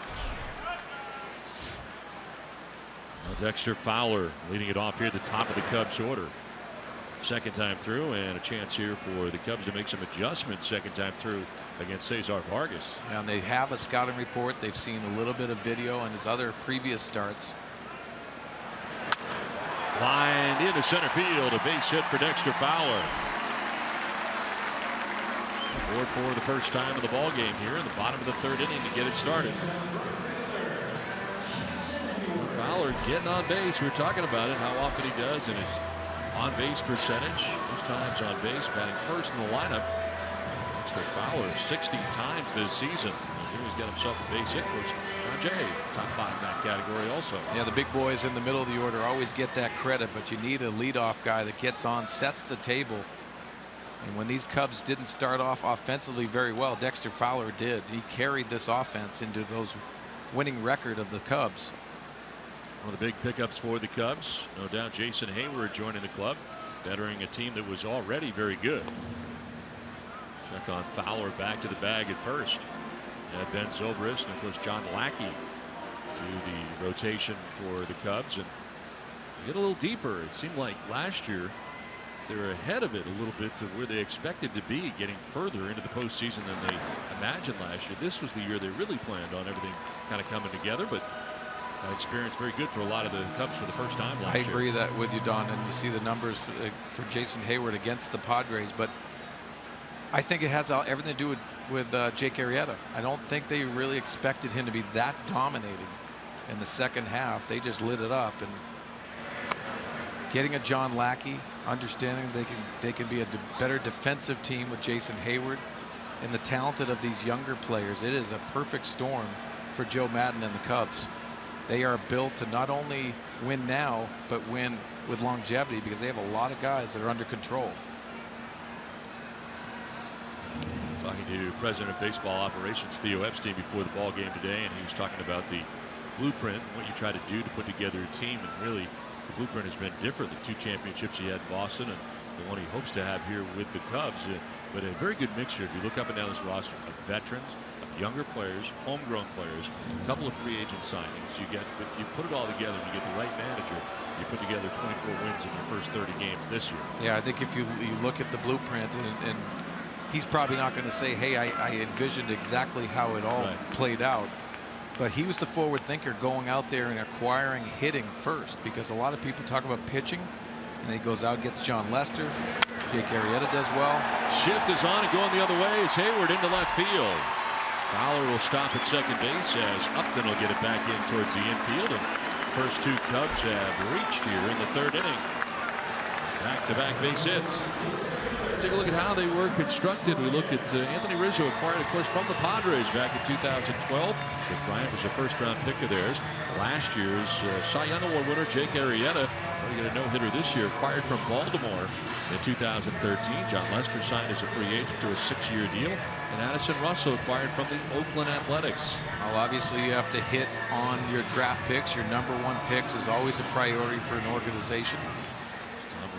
Now Dexter Fowler leading it off here at the top of the Cubs order. Second time through, and a chance here for the Cubs to make some adjustments second time through against Cesar Vargas. And they have a scouting report. They've seen a little bit of video on his other previous starts. Line into center field, a base hit for Dexter Fowler. Aboard for the first time of the ball game here in the bottom of the third inning to get it started. Fowler getting on base. We were talking about it, how often he does, and his on-base percentage. Most times on base, batting first in the lineup. Dexter Fowler 60 times this season. He's got himself a base hit, which John Jay, top 5 in that category also. Yeah, the big boys in the middle of the order always get that credit, but you need a leadoff guy that gets on, sets the table. And when these Cubs didn't start off offensively very well, Dexter Fowler did. He carried this offense into those winning record of the Cubs. One of the big pickups for the Cubs, no doubt Jason Hayward joining the club, bettering a team that was already very good. Check on Fowler back to the bag at first. Ben Zobrist and of course John Lackey to the rotation for the Cubs, and get a little deeper. It seemed like last year they were ahead of it a little bit to where they expected to be, getting further into the postseason than they imagined last year. This was the year they really planned on everything kind of coming together, but experience very good for a lot of the Cubs for the first time last year. I agree that with you, Don, and you see the numbers for Jason Hayward against the Padres, but I think it has everything to do with Jake Arrieta. I don't think they really expected him to be that dominating in the second half. They just lit it up, and getting a John Lackey, understanding they can be a better defensive team with Jason Hayward and the talented of these younger players. It is a perfect storm for Joe Maddon and the Cubs. They are built to not only win now, but win with longevity, because they have a lot of guys that are under control. Talking to President of Baseball Operations Theo Epstein before the ball game today, and he was talking about the blueprint, what you try to do to put together a team, and really the blueprint has been different. The 2 championships he had in Boston and the one he hopes to have here with the Cubs. But a very good mixture. If you look up and down this roster of veterans, of younger players, homegrown players, a couple of free agent signings. You put it all together and you get the right manager. You put together 24 wins in your first 30 games this year. Yeah, I think if you look at the blueprint, and he's probably not going to say, hey, I envisioned exactly how it all played out. But he was the forward thinker, going out there and acquiring hitting first, because a lot of people talk about pitching, and then he goes out and gets John Lester. Jake Arrieta does well. Shift is on and going the other way as Hayward into left field. Fowler will stop at second base as Upton will get it back in towards the infield. And first 2 Cubs have reached here in the third inning. Back-to-back base hits. Take a look at how they were constructed. We look at Anthony Rizzo, acquired, of course, from the Padres back in 2012. Chris Bryant was a first-round pick of theirs. Last year's Cy Young Award winner Jake Arrieta, going to get a no-hitter this year, acquired from Baltimore in 2013. John Lester signed as a free agent to a 6-year deal. And Addison Russell acquired from the Oakland Athletics. Well, obviously you have to hit on your draft picks. Your number 1 picks is always a priority for an organization.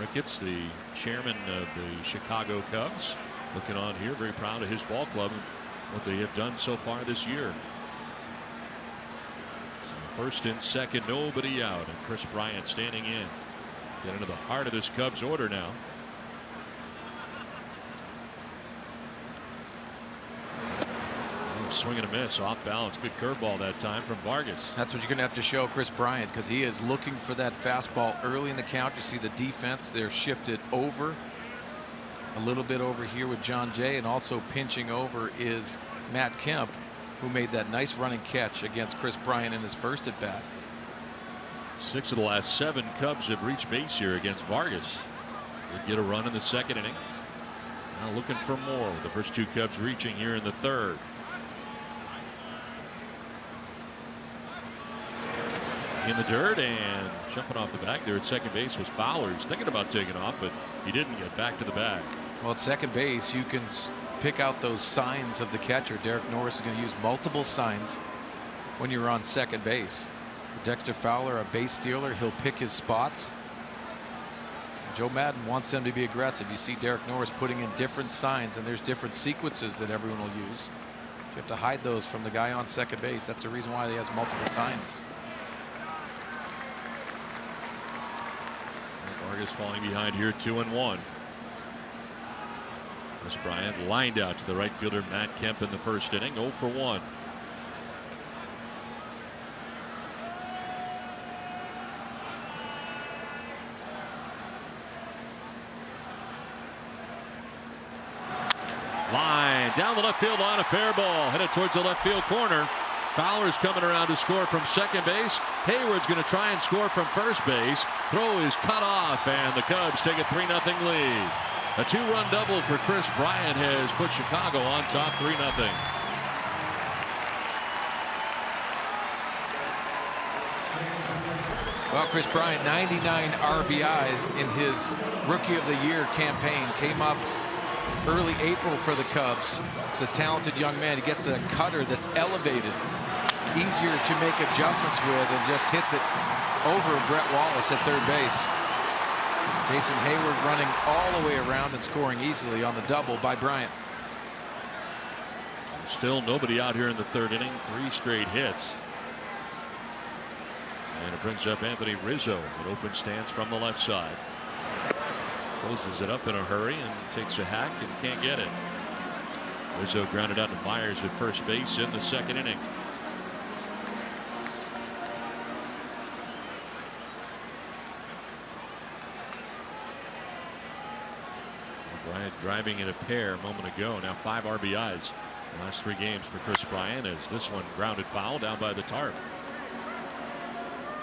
Ricketts, the chairman of the Chicago Cubs, looking on here, very proud of his ball club and what they have done so far this year. So first and second, nobody out, and Chris Bryant standing in. Get into the heart of this Cubs order now. Swing and a miss, off balance. Good curveball that time from Vargas. That's what you're going to have to show Chris Bryant, because he is looking for that fastball early in the count. You see the defense, they're shifted over a little bit over here with John Jay, and also pinching over is Matt Kemp, who made that nice running catch against Chris Bryant in his first at bat. 6 of the last 7 Cubs have reached base here against Vargas. They get a run in the second inning. Now looking for more, with the first 2 Cubs reaching here in the third. in the dirt, and jumping off the back there at second base was Fowler. He's thinking about taking off, but he didn't get back to the bag. Well, at second base, you can pick out those signs of the catcher. Derek Norris is going to use multiple signs when you're on second base. Dexter Fowler, a base stealer, he'll pick his spots. Joe Maddon wants them to be aggressive. You see Derek Norris putting in different signs, and there's different sequences that everyone will use. You have to hide those from the guy on second base. That's the reason why he has multiple signs. Vargas falling behind here, 2-1. Chris Bryant lined out to the right fielder Matt Kemp in the first inning, 0 for 1. Line down the left field line, a fair ball headed towards the left field corner. Fowler's coming around to score from second base. Hayward's going to try and score from first base. Throw is cut off, and the Cubs take a 3-0 lead. A 2-run double for Chris Bryant has put Chicago on top 3-0. Well, Chris Bryant, 99 RBIs in his Rookie of the Year campaign. Came up early April for the Cubs. He's a talented young man. He gets a cutter that's elevated, easier to make adjustments with, and just hits it over Brett Wallace at third base. Jason Hayward running all the way around and scoring easily on the double by Bryant. Still nobody out here in the third inning. 3 straight hits. And it brings up Anthony Rizzo. An open stance from the left side. Closes it up in a hurry and takes a hack and can't get it. Rizzo grounded out to Myers at first base in the second inning. Bryant driving in a pair a moment ago. Now 5 RBIs the last 3 games for Chris Bryant, as this one grounded foul down by the tarp.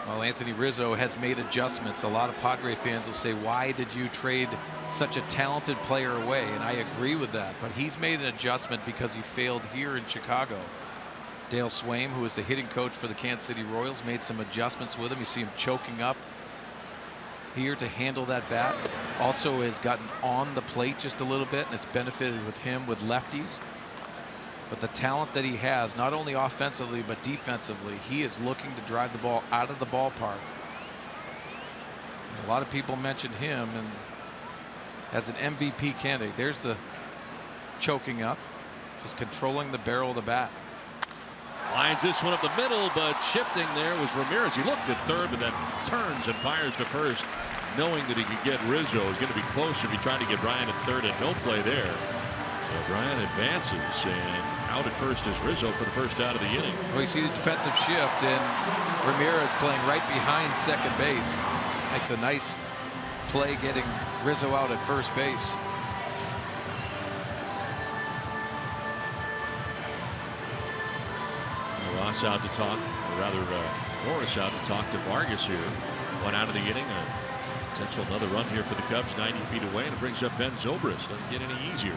Well, Anthony Rizzo has made adjustments. A lot of Padre fans will say, why did you trade such a talented player away? And I agree with that. But he's made an adjustment because he failed here in Chicago. Dale Swaim, who is the hitting coach for the Kansas City Royals, made some adjustments with him. You see him choking up here to handle that bat. Also has gotten on the plate just a little bit, and it's benefited with him with lefties. But the talent that he has, not only offensively but defensively, he is looking to drive the ball out of the ballpark. A lot of people mentioned him and as an MVP candidate. There's the choking up, just controlling the barrel of the bat. Lines this one up the middle, but shifting there was Ramirez. He looked at third, but then turns and fires to first, knowing that he could get Rizzo. Is going to be closer if he tried to get Bryant at third, and no play there. So Bryant advances, and out at first is Rizzo for the first out of the inning. Well, you see the defensive shift, and Ramirez playing right behind second base. Makes a nice play getting Rizzo out at first base. Ross out to talk, or rather Norris out to talk to Vargas here. 1 out of the inning. Potential another run here for the Cubs, 90 feet away, and it brings up Ben Zobrist. Doesn't get any easier.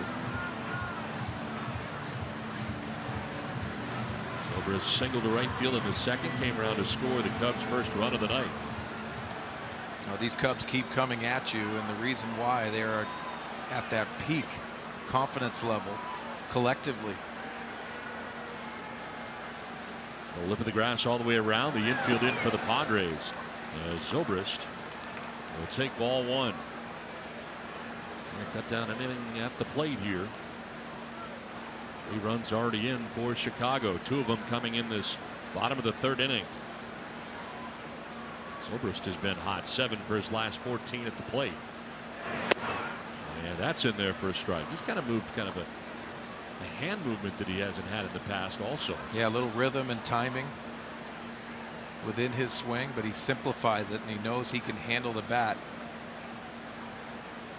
Zobrist singled to right field in the second, came around to score the Cubs' first run of the night. Now, these Cubs keep coming at you, and the reason why they are at that peak confidence level collectively. The lip of the grass all the way around. The infield in for the Padres. Zobrist will take ball 1. Cut down an inning at the plate here. 3 runs already in for Chicago. 2 of them coming in this bottom of the third inning. Zobrist has been hot. 7 for his last 14 at the plate. And that's in there for a strike. He's kind of moved kind of a hand movement that he hasn't had in the past also. Yeah, a little rhythm and timing within his swing, but he simplifies it, and he knows he can handle the bat.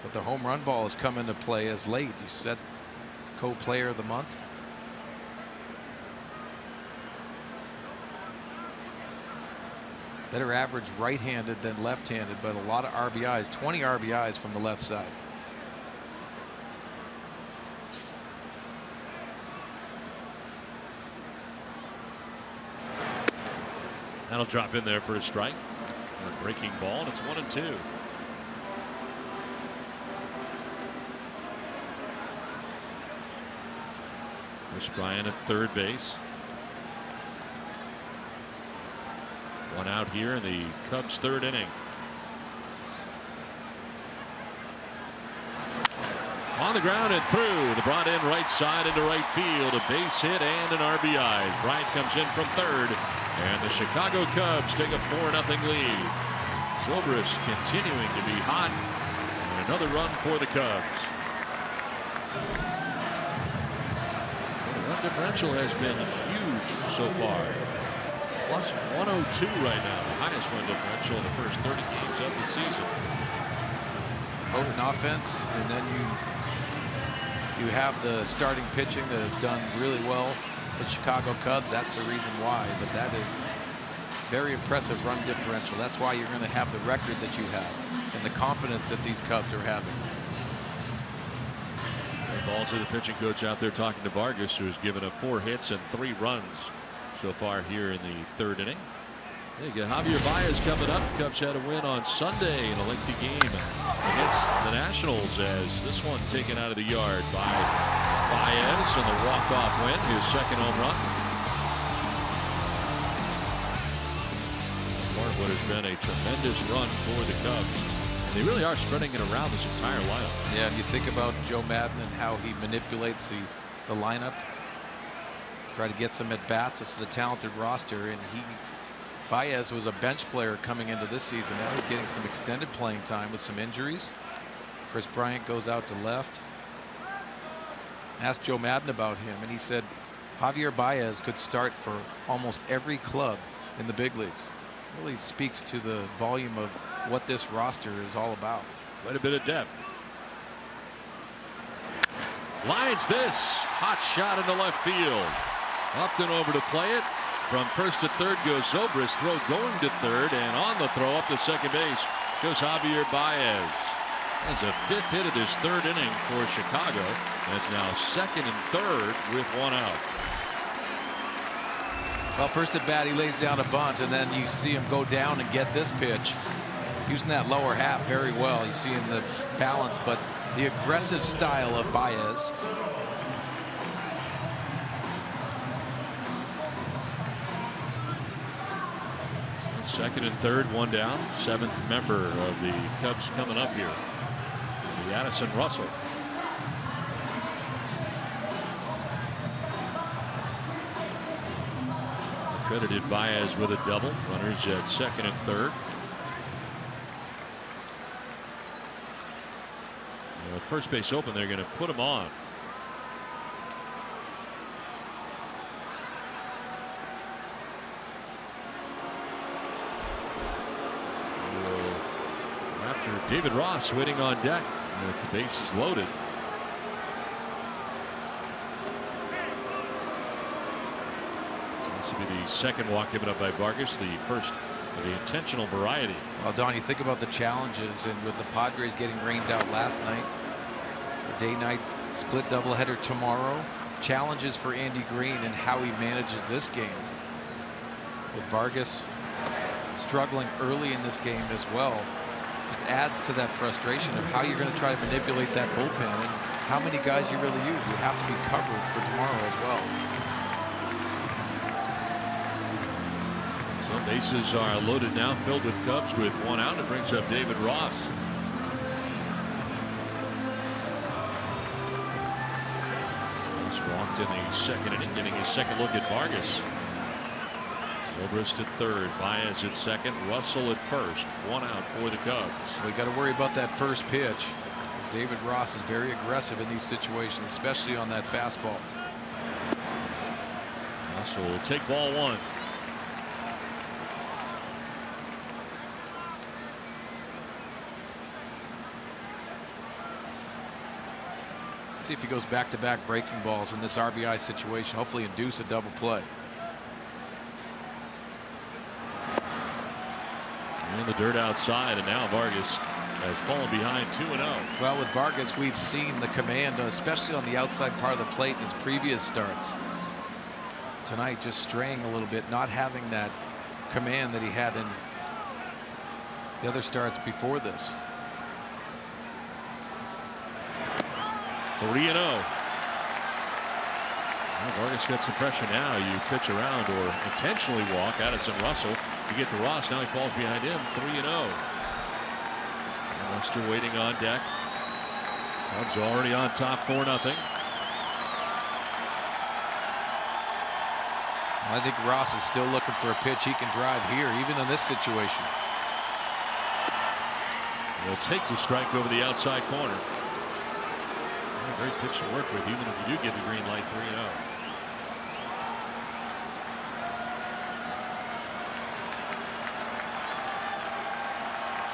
But the home run ball has come into play as late. You said co-player of the month. Better average right-handed than left-handed, but a lot of RBIs, 20 RBIs from the left side. That'll drop in there for a strike. A breaking ball, and it's 1-2. Chris Bryant at third base. One out here in the Cubs' third inning. On the ground and through. The brought in right side into right field. A base hit and an RBI. Bryant comes in from third. And the Chicago Cubs take a 4-0 lead. Zobrist continuing to be hot. And another run for the Cubs. The run differential has been huge so far. Plus 102 right now. The highest run differential in the first 30 games of the season. Potent offense, and then you have the starting pitching that has done really well for the Chicago Cubs. That's the reason why, but that is very impressive run differential. That's why you're going to have the record that you have and the confidence that these Cubs are having. Balls to the pitching coach out there talking to Vargas, who has given up 4 hits and 3 runs so far here in the third inning. You get Javier Baez coming up. Cubs had a win on Sunday in a lengthy game against the Nationals, as this one taken out of the yard by Baez and the walk-off win, his second home run. Part of what has been a tremendous run for the Cubs. And they really are spreading it around this entire lineup. Yeah, if you think about Joe Maddon and how he manipulates the lineup, try to get some at-bats. This is a talented roster, and Baez was a bench player coming into this season. Now he's getting some extended playing time with some injuries. Chris Bryant goes out to left. Asked Joe Maddon about him, and he said Javier Baez could start for almost every club in the big leagues. Really speaks to the volume of what this roster is all about. Quite a bit of depth. Lines this. Hot shot into left field. Upton over to play it. From first to third goes Zobrist. Throw going to third, and on the throw up to second base goes Javier Baez. That's a 5th hit of this third inning for Chicago. That's now second and third with 1 out. Well, first at bat he lays down a bunt, and then you see him go down and get this pitch, using that lower half very well. You see in the balance, but the aggressive style of Baez. Second and third, 1 down. 7th member of the Cubs coming up here, the Addison Russell. Credited Baez with a double. Runners at second and third. With first base open, they're going to put him on. David Ross waiting on deck with the bases loaded. So this will be the second walk given up by Vargas, the first of the intentional variety. Well, Don, you think about the challenges, and with the Padres getting rained out last night, the day-night split doubleheader tomorrow, challenges for Andy Green and how he manages this game. With Vargas struggling early in this game as well, just adds to that frustration of how you're going to try to manipulate that bullpen and how many guys you really use. You have to be covered for tomorrow as well. So bases are loaded now, filled with Cubs with 1 out. It brings up David Ross. He's walked in the second inning, getting his second look at Vargas. Zobrist at third, Baez at second, Russell at first. 1 out for the Cubs. We got to worry about that first pitch, because David Ross is very aggressive in these situations, especially on that fastball. Russell will take ball 1. See if he goes back-to-back breaking balls in this RBI situation, hopefully induce a double play. In the dirt outside, and now Vargas has fallen behind 2-0. Well, with Vargas, we've seen the command, especially on the outside part of the plate in his previous starts. Tonight, just straying a little bit, not having that command that he had in the other starts before this. 3-0. Vargas gets the pressure now. You pitch around or intentionally walk Addison Russell. You get to Ross. Now he falls behind him. 3-0. Lester waiting on deck. Cubs already on top 4-0. I think Ross is still looking for a pitch he can drive here, even in this situation. He'll take the strike over the outside corner. A great pitch to work with, even if you do get the green light. 3-0.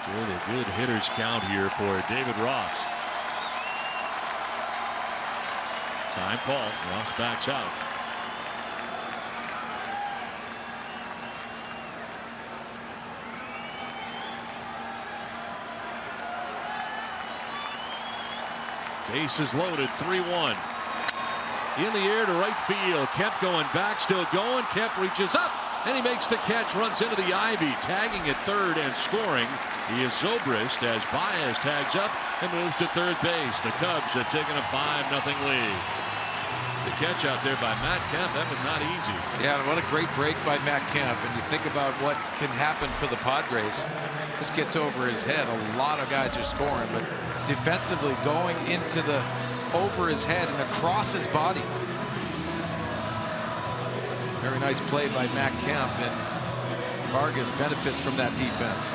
Still a good hitters count here for David Ross. Time call. Ross backs out. Bases loaded. 3-1. In the air to right field. Kemp going back, still going. Kemp reaches up and he makes the catch, runs into the ivy, tagging at third and scoring. He is Zobrist as Baez tags up and moves to third base. The Cubs have taken a 5-0 lead. The catch out there by Matt Kemp, that was not easy. Yeah, what a great break by Matt Kemp. And you think about what can happen for the Padres. This gets over his head. A lot of guys are scoring, but defensively going into the over his head and across his body. Very nice play by Matt Kemp, and Vargas benefits from that defense.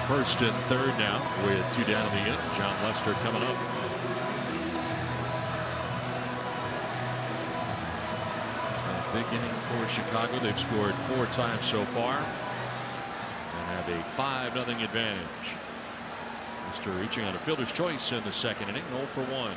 First and third now with 2 down in the inning. John Lester coming up. Big inning for Chicago. They've scored 4 times so far and have a 5-0 advantage. Lester reaching on a fielder's choice in the second inning. 0 for 1.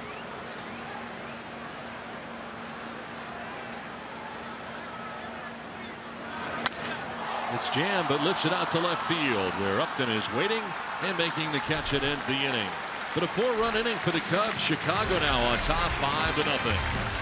It's jammed, but lifts it out to left field, where Upton is waiting and making the catch that ends the inning. But a 4-run inning for the Cubs. Chicago now on top 5-0.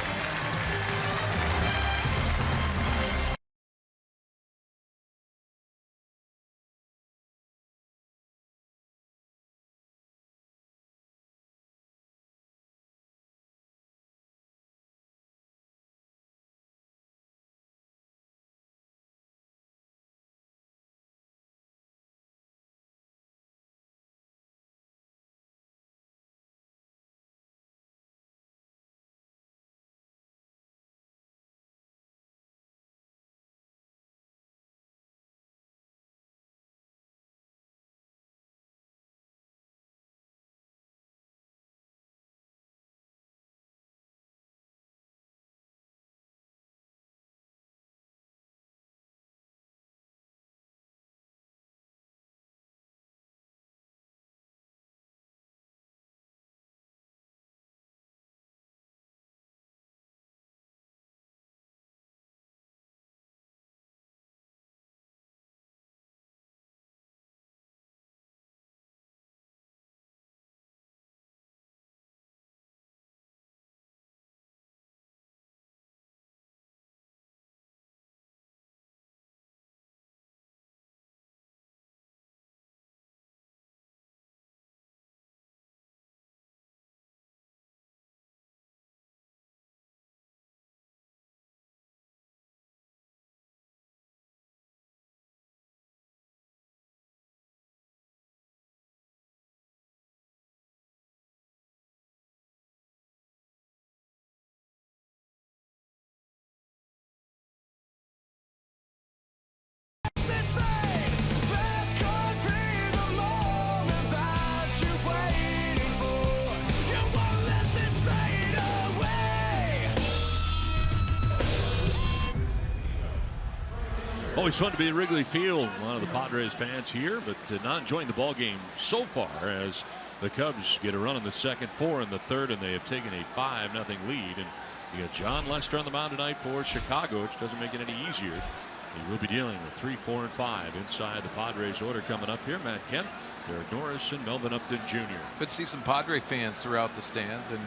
Always fun to be at Wrigley Field. A lot of the Padres fans here, but not enjoying the ball game so far as the Cubs get a run in the second, 4 in the third, and they have taken a 5-0 lead. And you got John Lester on the mound tonight for Chicago, which doesn't make it any easier. He will be dealing with 3, 4, and 5 inside the Padres order coming up here. Matt Kemp, Derek Norris, and Melvin Upton Jr. Could see some Padre fans throughout the stands and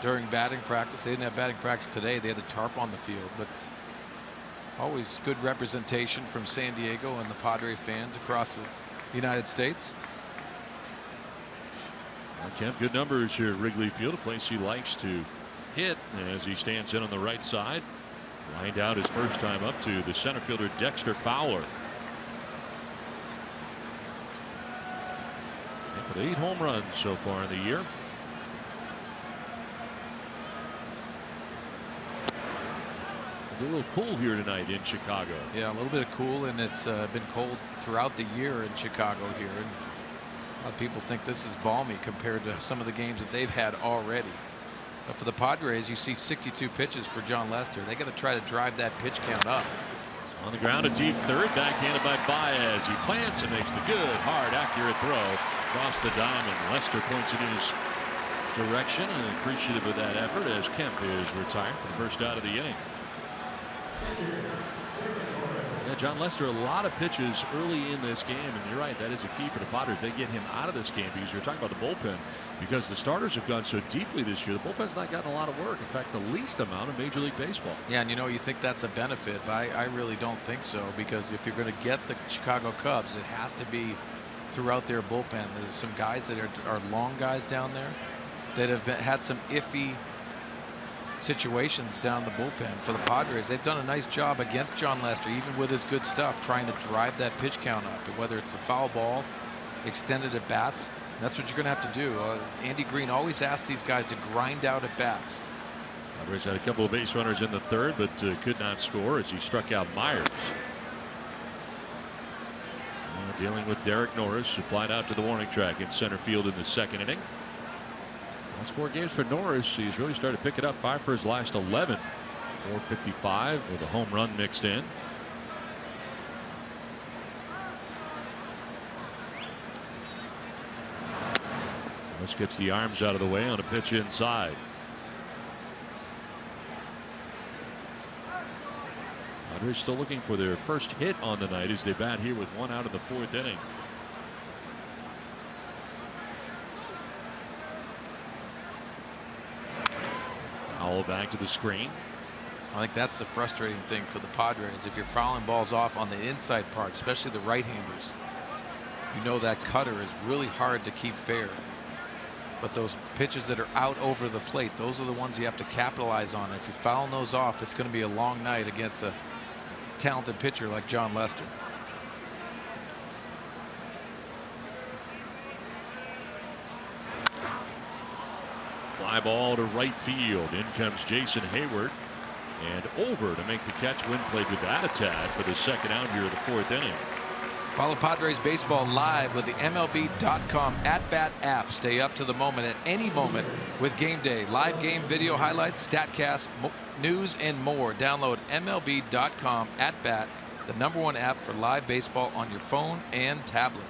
during batting practice. They didn't have batting practice today. They had a tarp on the field, but Always good representation from San Diego and the Padres fans across the United States. Well, Kemp, good numbers here at Wrigley Field, a place he likes to hit as he stands in on the right side. Lined out his first time up to the center fielder Dexter Fowler. With 8 home runs so far in the year. A little cool here tonight in Chicago. Yeah, a little bit of cool, and it's been cold throughout the year in Chicago here. And a lot of people think this is balmy compared to some of the games that they've had already. But for the Padres, you see 62 pitches for John Lester. They got to try to drive that pitch count up. On the ground, a deep third, backhanded by Baez. He plants and makes the good, hard, accurate throw across the diamond. Lester points it in his direction and appreciative of that effort as Kemp is retired for the first out of the inning. Yeah, John Lester, a lot of pitches early in this game, and you're right, that is a key for the Padres. They get him out of this game because you're talking about the bullpen. Because the starters have gone so deeply this year, the bullpen's not gotten a lot of work. In fact, the least amount of Major League Baseball. Yeah, and you think that's a benefit, but I really don't think so, because if you're going to get the Chicago Cubs, it has to be throughout their bullpen. There's some guys that are long guys down there that have had some iffy situations down the bullpen. For the Padres, they've done a nice job against John Lester, even with his good stuff, trying to drive that pitch count up. Whether it's the foul ball, extended at bats, that's what you're going to have to do. Andy Green always asks these guys to grind out at bats. Padres had a couple of base runners in the third, but could not score as he struck out Myers. Dealing with Derek Norris, who flied out to the warning track in center field in the second inning. Last 4 games for Norris, he's really started to pick it up. 5 for his last 11. 455 with a home run mixed in. Norris gets the arms out of the way on a pitch inside. Padres still looking for their first hit on the night as they bat here with 1 out of the 4th inning. Foul back to the screen. I think that's the frustrating thing for the Padres. If you're fouling balls off on the inside part, especially the right-handers, you know that cutter is really hard to keep fair. But those pitches that are out over the plate, those are the ones you have to capitalize on. If you're fouling those off, it's going to be a long night against a talented pitcher like John Lester. Fly ball to right field. In comes Jason Hayward. And over to make the catch. Wynn played with that a tad for the second out here of the 4th inning. Follow Padres baseball live with the MLB.com at-bat app. Stay up to the moment at any moment with Game Day. Live game video highlights, StatCast, news, and more. Download MLB.com at-bat, the #1 app for live baseball on your phone and tablet.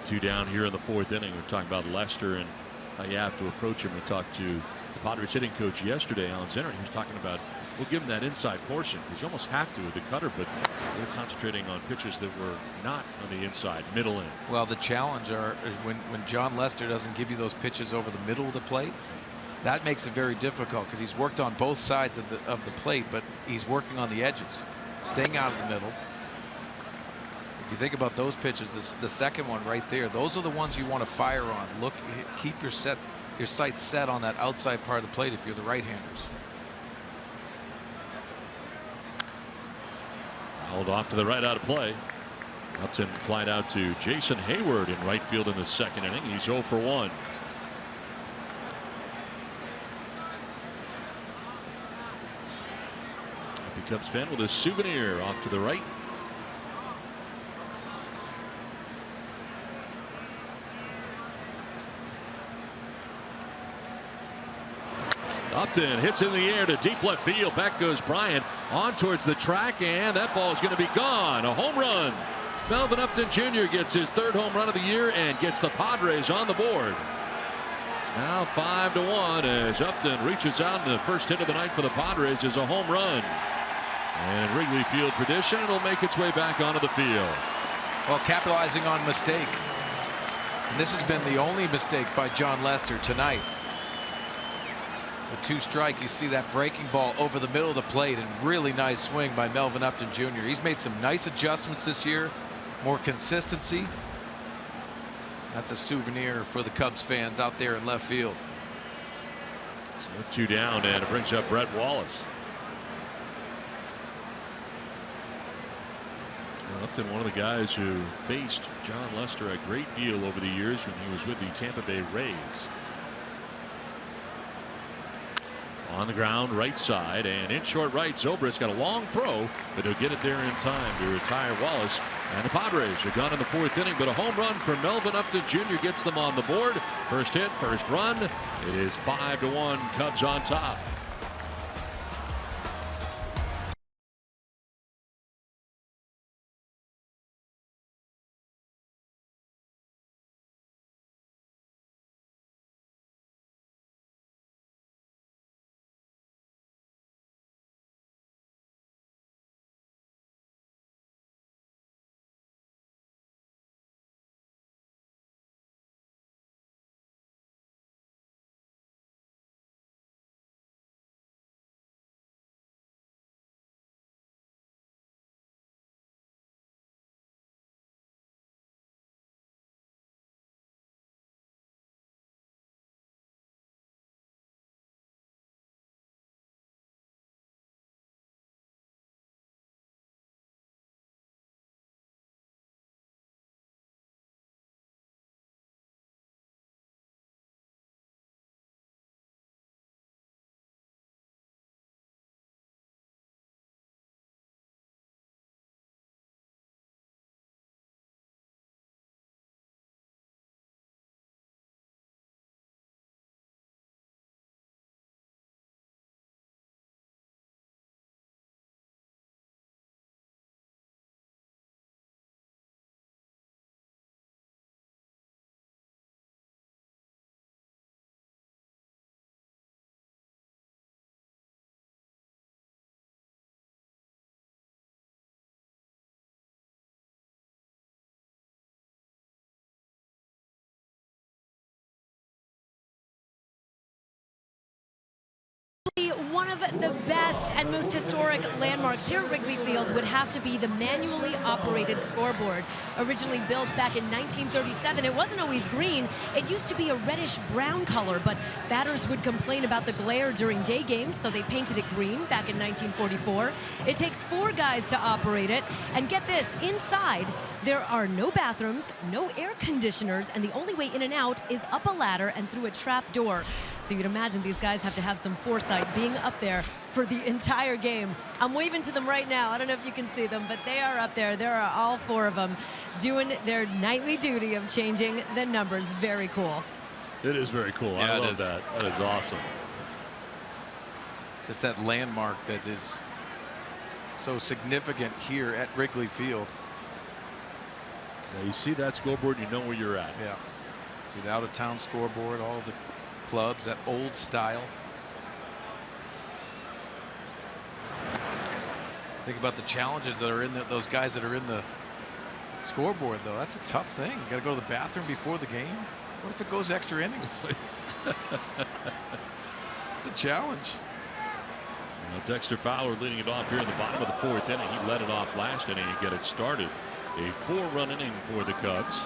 2 down here in the 4th inning. We're talking about Lester and how you have to approach him. We talked to the Padres hitting coach yesterday, Alan Zinner. He was talking about, we'll give him that inside portion because you almost have to with the cutter, but they're concentrating on pitches that were not on the inside, middle in. Well, the challenge are when John Lester doesn't give you those pitches over the middle of the plate, that makes it very difficult because he's worked on both sides of the plate, but he's working on the edges, staying out of the middle. If you think about those pitches, the second one right there, those are the ones you want to fire on. Look, keep your sights set on that outside part of the plate if you're the right-handers. Held off to the right out of play. Upton flied out to Jason Hayward in right field in the second inning. He's 0 for 1. Up comes Fenn with a souvenir off to the right. Upton hits in the air to deep left field. Back goes Bryant on towards the track, and that ball is going to be gone. A home run. Melvin Upton Jr. gets his 3rd home run of the year and gets the Padres on the board. It's now 5-1 as Upton reaches out, and the first hit of the night for the Padres is a home run. And in Wrigley Field tradition, it'll make its way back onto the field. Well, capitalizing on mistake. And this has been the only mistake by John Lester tonight. With 2 strikes, you see that breaking ball over the middle of the plate, and really nice swing by Melvin Upton Jr. He's made some nice adjustments this year, more consistency. That's a souvenir for the Cubs fans out there in left field. So 2 down, and it brings up Brett Wallace. Upton, one of the guys who faced John Lester a great deal over the years when he was with the Tampa Bay Rays. On the ground, right side, and in short right, Zobrist's got a long throw, but he'll get it there in time to retire Wallace. And the Padres are gone in the 4th inning, but a home run for Melvin Upton Jr. gets them on the board. First hit, first run. It is 5-1, Cubs on top. One of the best and most historic landmarks here at Wrigley Field would have to be the manually operated scoreboard. Originally built back in 1937, it wasn't always green. It used to be a reddish brown color, but batters would complain about the glare during day games, so they painted it green back in 1944. It takes 4 guys to operate it, and get this, inside there are no bathrooms, no air conditioners, and the only way in and out is up a ladder and through a trap door. So you'd imagine these guys have to have some foresight being up there for the entire game. I'm waving to them right now. I don't know if you can see them, but they are up there. There are all 4 of them doing their nightly duty of changing the numbers. Very cool. It is very cool. Yeah, I love that. That is awesome. Just that landmark that is so significant here at Wrigley Field. Yeah, you see that scoreboard, you know where you're at. Yeah. See the out-of-town scoreboard, all the clubs, that old style. Think about the challenges that are in those guys that are in the scoreboard, though. That's a tough thing. You got to go to the bathroom before the game. What if it goes extra innings? It's a challenge. Well, Dexter Fowler leading it off here in the bottom of the 4th inning. He led it off last inning and get it started. A 4-run inning for the Cubs.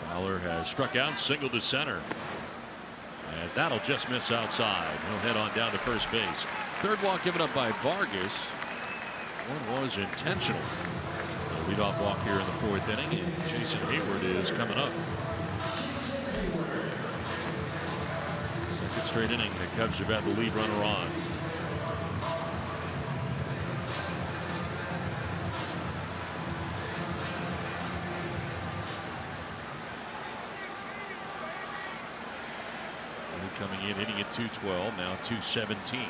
Fowler has struck out, single to center. As that'll just miss outside. He'll head on down to first base. 3rd walk given up by Vargas. One was intentional. Leadoff walk here in the 4th inning, and Jason Hayward is coming up. 2nd straight inning, the Cubs have had the lead runner on. Coming in, hitting at 212, now 217. And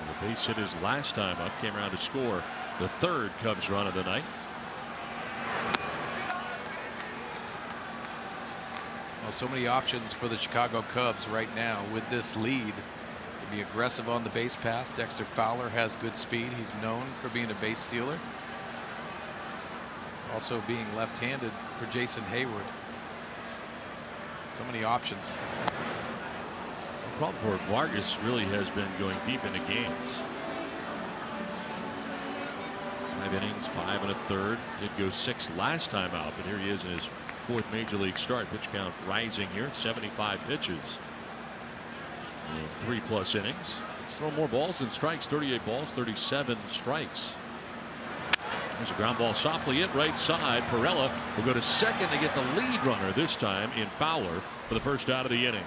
the base hit his last time up, came around to score the 3rd Cubs run of the night. Well, so many options for the Chicago Cubs right now with this lead. To be aggressive on the base pass. Dexter Fowler has good speed. He's known for being a base stealer. Also being left-handed for Jason Hayward. So many options. The problem for Vargas really has been going deep into games. 5 innings, 5 1/3. Did go 6 last time out, but here he is in his 4th major league start. Pitch count rising here at 75 pitches. 3+ innings. He's thrown more balls than strikes. 38 balls, 37 strikes. There's a ground ball softly hit right side. Pirela will go to second to get the lead runner this time in Fowler for the first out of the inning.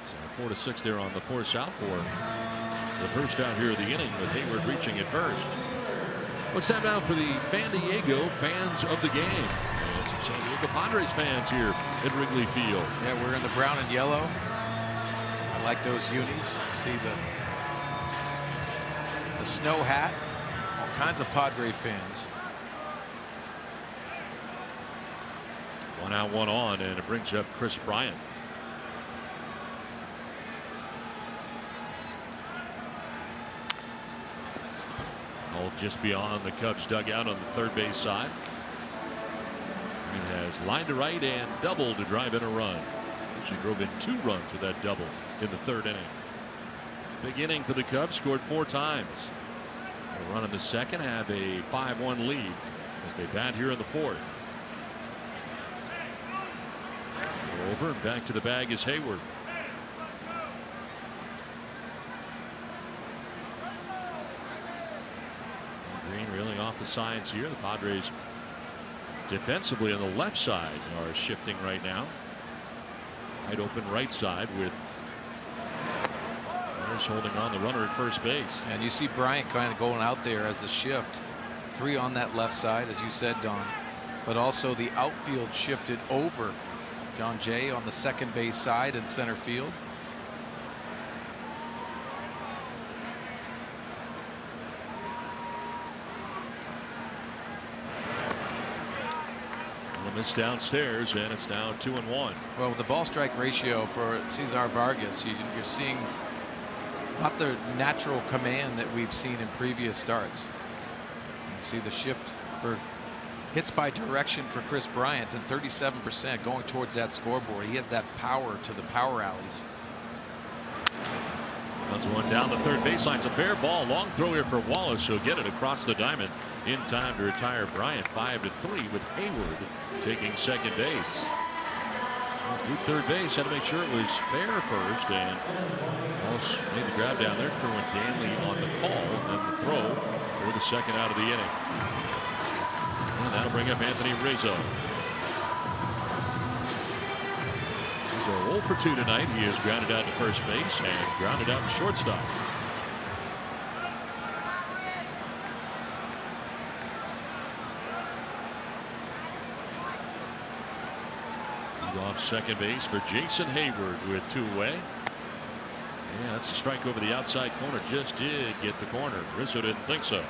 So 4-6 there on the force out for the first out here of the inning, with Hayward reaching at first. What's that now for the San Diego fans of the game? And some San Diego Padres fans here at Wrigley Field. Yeah, we're in the brown and yellow. I like those unis. See the snow hat. All kinds of Padre fans. 1 out, 1 on, and it brings up Chris Bryant. All just beyond the Cubs dugout on the third base side. He has line to right and double to drive in a run. Actually drove in 2 runs with that double in the 3rd inning. Big inning for the Cubs, scored 4 times. A run in the 2nd, have a 5-1 lead as they bat here in the 4th. Over and back to the bag is Hayward. Green reeling off the sides here. The Padres defensively on the left side are shifting right now. Wide open right side with Myers holding on the runner at first base. And you see Bryant kind of going out there as the shift. 3 on that left side, as you said, Don. But also the outfield shifted over. John Jay on the second base side in center field. Miss downstairs, and it's now 2-1. Well, with the ball strike ratio for Cesar Vargas, you're seeing not the natural command that we've seen in previous starts. You see the shift for hits by direction for Chris Bryant, and 37% going towards that scoreboard. He has that power to the power alleys. Runs one down the third baseline. It's a fair ball. Long throw here for Wallace. He'll get it across the diamond in time to retire Bryant. 5-3 with Hayward taking second base. Through third base, had to make sure it was fair first, and Wallace made the grab down there. Kerwin Danley on the call, and the throw for the second out of the inning. And that'll bring up Anthony Rizzo. Rizzo 0 for 2 tonight. He is grounded out to first base and grounded out to shortstop. Off second base for Jason Hayward with 2 away. Yeah, that's a strike over the outside corner. Just did get the corner. Rizzo didn't think so.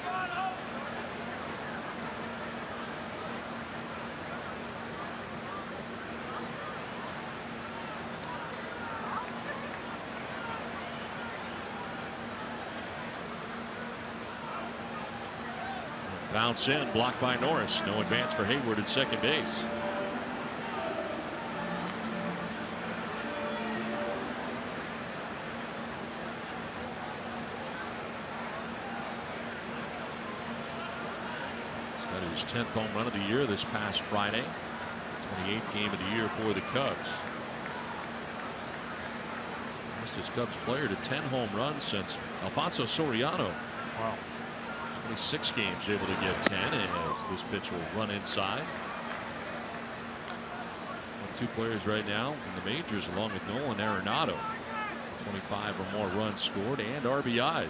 Bounce in, blocked by Norris. No advance for Hayward at second base. His 10th home run of the year this past Friday. 28th game of the year for the Cubs. Fastest Cubs player to 10 home runs since Alfonso Soriano. Wow. 26 games able to get 10 as this pitch will run inside. 2 players right now in the majors along with Nolan Arenado. 25 or more runs scored and RBIs.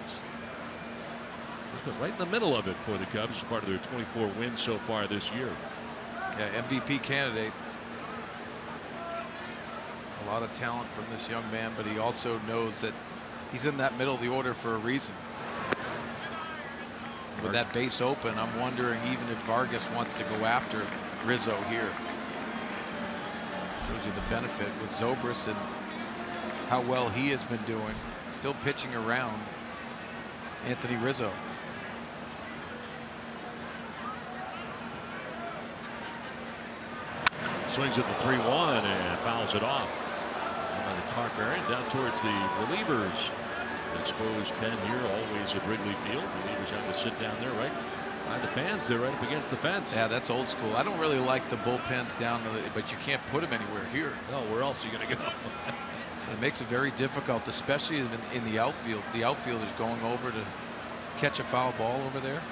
He's been right in the middle of it for the Cubs as part of their 24 wins so far this year. Yeah, MVP candidate. A lot of talent from this young man, but he also knows that he's in that middle of the order for a reason. With that base open, I'm wondering even if Vargas wants to go after Rizzo here. Shows you the benefit with Zobrist and how well he has been doing. Still pitching around Anthony Rizzo. Swings at the 3-1 and fouls it off. By the Tarp area down towards the relievers. Exposed pen here, always at Wrigley Field. Relievers have to sit down there right by the fans. They're right up against the fence. Yeah, that's old school. I don't really like the bullpens down, but you can't put them anywhere here. No, where else are you going to go? It makes it very difficult, especially in the outfield. The outfielders going over to catch a foul ball over there.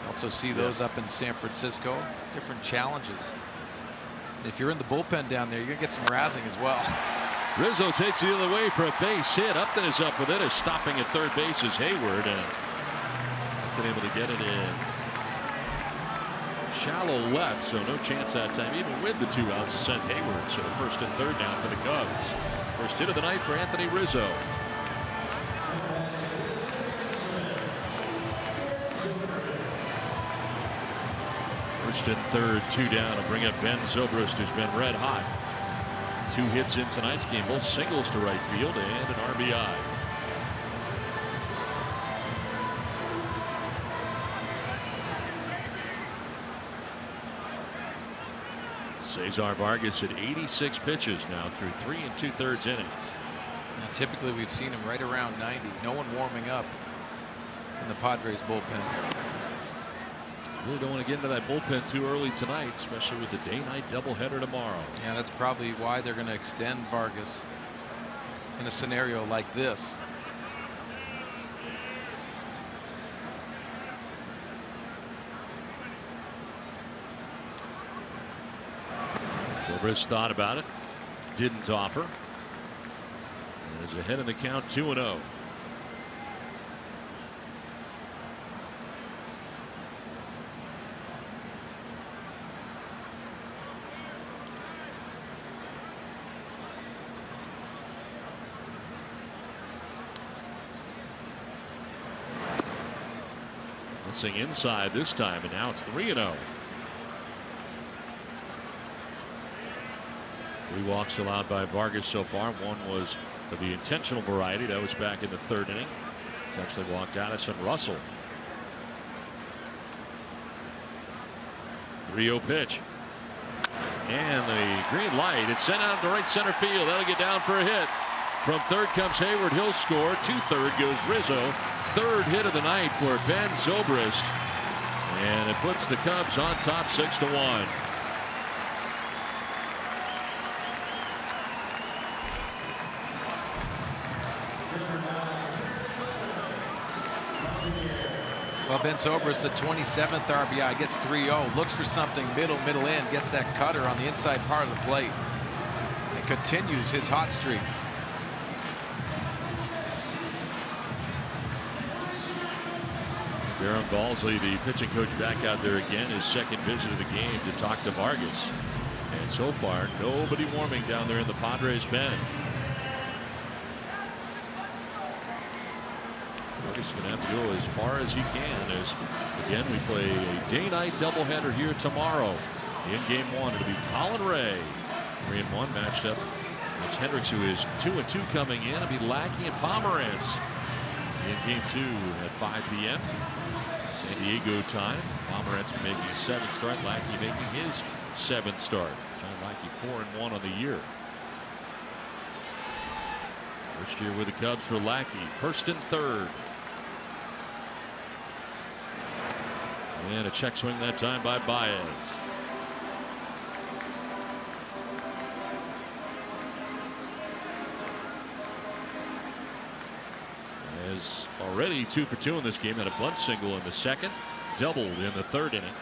Also see those up in San Francisco. Different challenges. If you're in the bullpen down there, you're going to get some razzing as well. Rizzo takes it the other way for a base hit. Upton is up with it. Is stopping at third base is Hayward, and been able to get it in shallow left, so no chance that time, even with the 2 outs, to send Hayward. So first and third down for the Cubs. First hit of the night for Anthony Rizzo. First and third, 2 down to bring up Ben Zobrist, who's been red hot. 2 hits in tonight's game, both singles to right field and an RBI. Cesar Vargas at 86 pitches now through 3 2/3 innings. Now, typically we've seen him right around 90. No one warming up in the Padres bullpen. Really don't want to get into that bullpen too early tonight, especially with the day-night doubleheader tomorrow. Yeah, that's probably why they're going to extend Vargas in a scenario like this. Zobrist thought about it, didn't offer. And is ahead in the count, 2-0. Missing inside this time, and now it's 3-0. 3 walks allowed by Vargas so far. One was of the intentional variety. That was back in the 3rd inning. It's actually walked Addison Russell. 3-0 pitch. And the green light. It's sent out to right center field. That'll get down for a hit. From third comes Hayward. He'll score. To third goes Rizzo. 3rd hit of the night for Ben Zobrist. And it puts the Cubs on top 6-1. Well, Ben Zobrist, the 27th RBI, gets 3-0, looks for something middle in, gets that cutter on the inside part of the plate, and continues his hot streak. Darren Balsley, the pitching coach, back out there again, his 2nd visit of the game to talk to Vargas. And so far, nobody warming down there in the Padres pen. Vargas is going to have to go as far as he can, as again we play a day-night doubleheader here tomorrow. In game 1, it'll be Colin Ray, 3-1 matched up. It's Hendricks, who is 2-2 coming in. It'll be Lackey and Pomerantz in game 2 at 5 p.m. San Diego time. Pomerantz making his 7th start. Lackey making his 7th start. John Lackey 4-1 on the year. First year with the Cubs for Lackey. 1st and 3rd. And a check swing that time by Baez. Is already 2 for 2 in this game. Had a bunt single in the 2nd, doubled in the 3rd inning.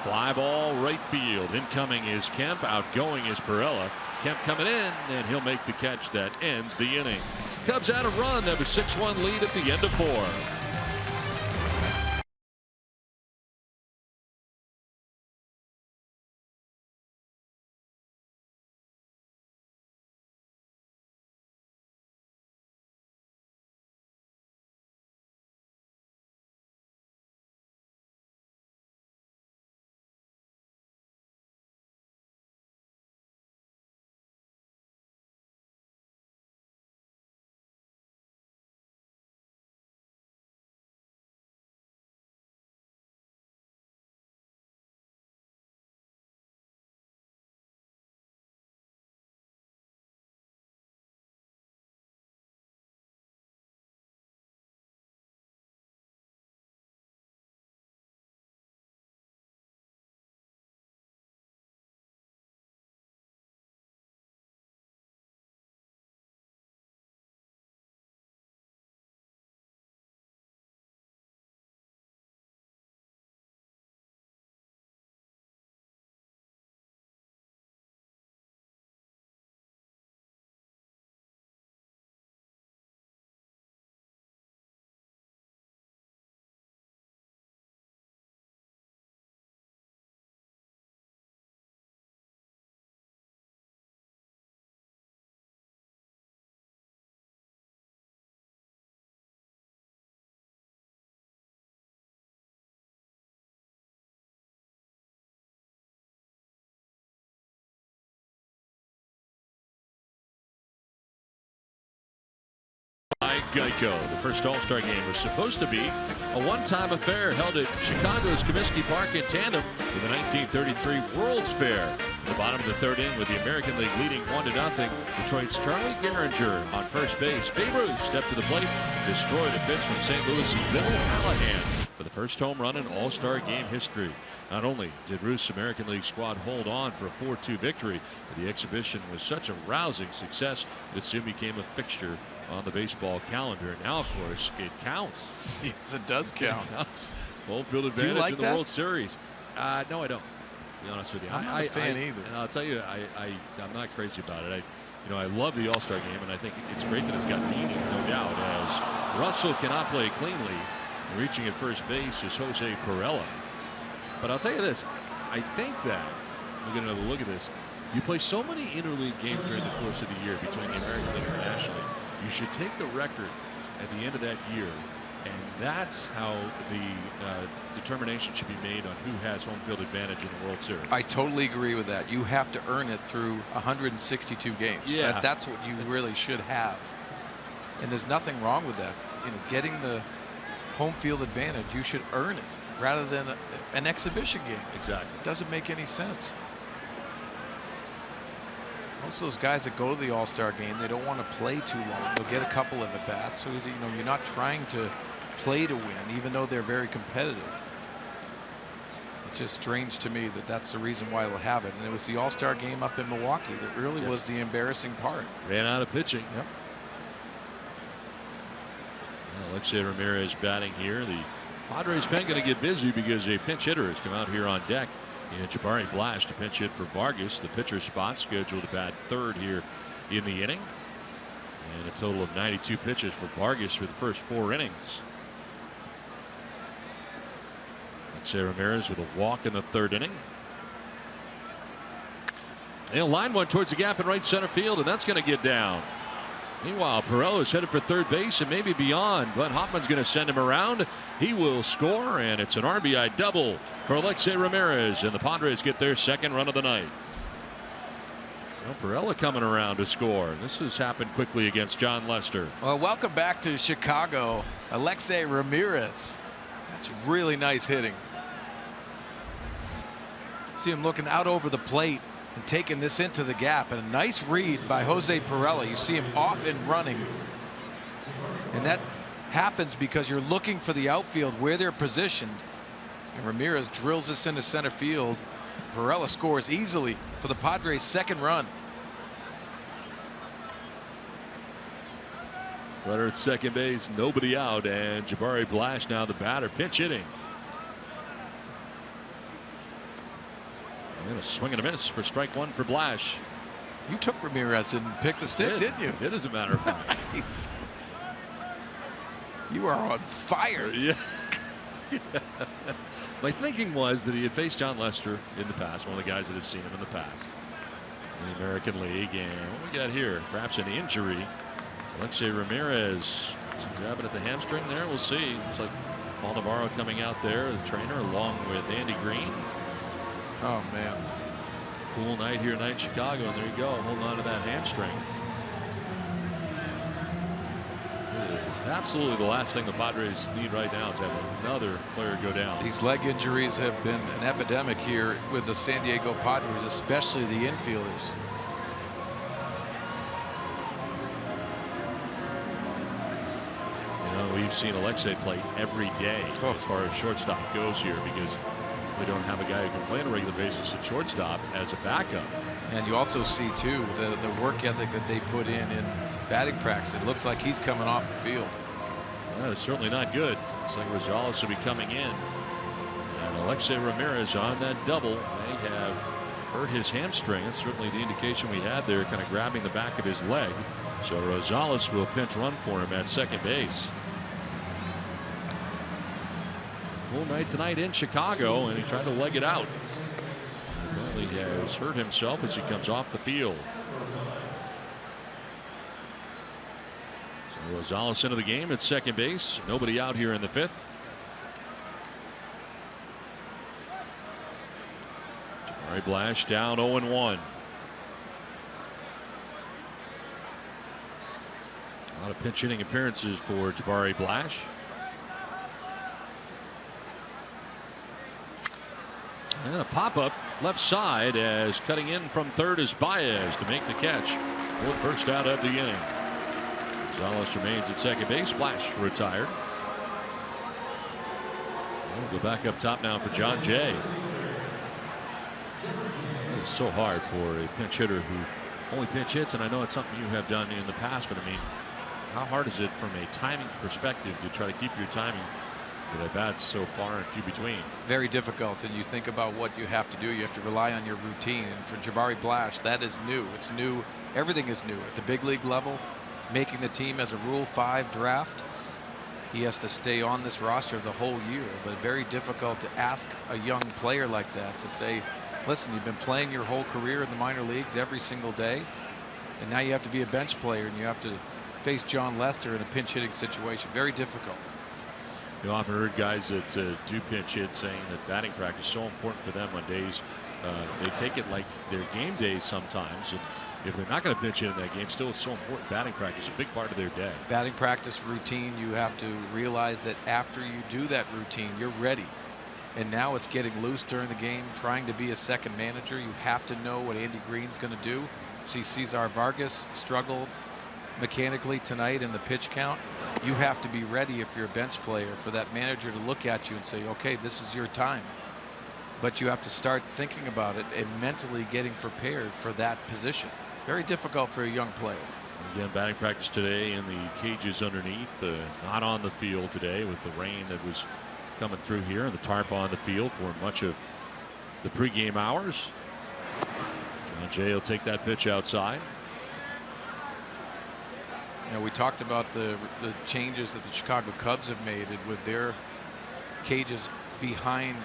Fly ball right field. Incoming is Kemp. Outgoing is Perella. Kemp coming in, and he'll make the catch that ends the inning. Cubs out a run. They have a 6-1 lead at the end of 4. by Geico. The first All-Star game was supposed to be a one-time affair held at Chicago's Comiskey Park in tandem with the 1933 World's Fair. At the bottom of the third inning with the American League leading 1-0, Detroit's Charlie Gehringer on first base. Babe Ruth stepped to the plate, destroyed a pitch from St. Louis' Bill Callahan for the first home run in All-Star game history. Not only did Ruth's American League squad hold on for a 4-2 victory, but the exhibition was such a rousing success that it soon became a fixture on the baseball calendar. Now, of course, it counts. Yes, it does count. It counts. Home field advantage in the World Series. No, I don't. To be honest with you, I'm not a fan either. And I'll tell you, I'm not crazy about it. I love the All-Star game, and I think it's great that it's got meaning, no doubt. As Russell cannot play cleanly, reaching at first base is Jose Pirela. But I'll tell you this, I think that, we're going to have a look at this, you play so many interleague games during the course of the year between the American League and National League, you should take the record at the end of that year, and that's how the determination should be made on who has home field advantage in the World Series. I totally agree with that. You have to earn it through 162 games. Yeah. That's what you really should have. And there's nothing wrong with that. Getting the home field advantage, you should earn it rather than an exhibition game. Exactly. It doesn't make any sense. Most of those guys that go to the All-Star game, they don't want to play too long. They'll get a couple of at-bats. So, you're not trying to play to win, even though they're very competitive. It's just strange to me that that's the reason why they'll have it. And it was the All-Star game up in Milwaukee that really was the embarrassing part. Ran out of pitching. Yep. Alexei Ramirez batting here. The Padres pen going to get busy because a pinch hitter has come out here on deck. And Jabari Blash to pinch hit for Vargas. The pitcher spot scheduled to bat third here in the inning. And a total of 92 pitches for Vargas for the first 4 innings. Alexei Ramirez with a walk in the third inning. They'll line one towards the gap in right center field, and that's going to get down. Meanwhile, Pirela is headed for third base and maybe beyond, but Hoffman's going to send him around. He will score, and it's an RBI double for Alexei Ramirez, and the Padres get their second run of the night. So Pirela coming around to score. This has happened quickly against John Lester. Well, welcome back to Chicago, Alexei Ramirez. That's really nice hitting. See him looking out over the plate and taking this into the gap, and a nice read by Jose Pirela. You see him off and running, and that happens because you're looking for the outfield where they're positioned, and Ramirez drills this into center field. Pirela scores easily for the Padres' second run. Runner at second base, nobody out, and Jabari Blash now the batter, pinch hitting. And a swing and a miss for strike one for Blash. You took Ramirez and picked the stick, didn't you? Did, as a matter of fact. Nice. You are on fire. Yeah. My thinking was that he had faced John Lester in the past, one of the guys that have seen him in the past in the American League. And what we got here? Perhaps an injury. Alexei Ramirez is grabbing at the hamstring there. We'll see. It's like Paul Navarro coming out there, the trainer, along with Andy Green. Oh, man. Cool night here tonight in Chicago, and there you go, holding on to that hamstring. It is absolutely the last thing the Padres need right now is have another player go down. These leg injuries have been an epidemic here with the San Diego Padres, especially the infielders. We've seen Alexei play every day as far as shortstop goes here because we don't have a guy who can play on a regular basis at shortstop as a backup. And you also see, too, the work ethic that they put in batting practice. It looks like he's coming off the field. Well, it's certainly not good. Looks like Rosales will be coming in. And Alexei Ramirez on that double may have hurt his hamstring. That's certainly the indication we had there, kind of grabbing the back of his leg. So Rosales will pinch run for him at second base. Cool night tonight in Chicago, and he tried to leg it out. Apparently he has hurt himself as he comes off the field. So Rosales into the game at second base. Nobody out here in the fifth. Jabari Blash down 0-1. lot of pinch hitting appearances for Jabari Blash. And a pop-up left side as cutting in from third is Baez to make the catch for the first out of the inning. Gonzalez remains at second base. Blash retired. We'll go back up top now for John Jay. It's so hard for a pinch hitter who only pinch hits, and I know it's something you have done in the past, but I mean, how hard is it from a timing perspective to try to keep your timing with at bats so far and few between? Very difficult, and you think about what you have to do. You have to rely on your routine, and for Jabari Blash, that is new. It's new. Everything is new at the big league level. Making the team as a Rule 5 draft, he has to stay on this roster the whole year, but very difficult to ask a young player like that to say, listen, you've been playing your whole career in the minor leagues every single day, and now you have to be a bench player and you have to face John Lester in a pinch hitting situation. Very difficult. You often heard guys that do pinch hit saying that batting practice is so important for them on days they take it like their game days sometimes. And if they're not going to pinch hit in that game, still it's so important. Batting practice is a big part of their day. Batting practice routine, you have to realize that after you do that routine, you're ready. And now it's getting loose during the game, trying to be a second manager. You have to know what Andy Green's going to do. See Cesar Vargas struggle mechanically tonight in the pitch count. You have to be ready if you're a bench player for that manager to look at you and say, okay, this is your time. But you have to start thinking about it and mentally getting prepared for that position. Very difficult for a young player. Again, batting practice today in the cages underneath, not on the field today with the rain that was coming through here and the tarp on the field for much of the pregame hours. John Jay will take that pitch outside. You know, we talked about the changes that the Chicago Cubs have made with their cages behind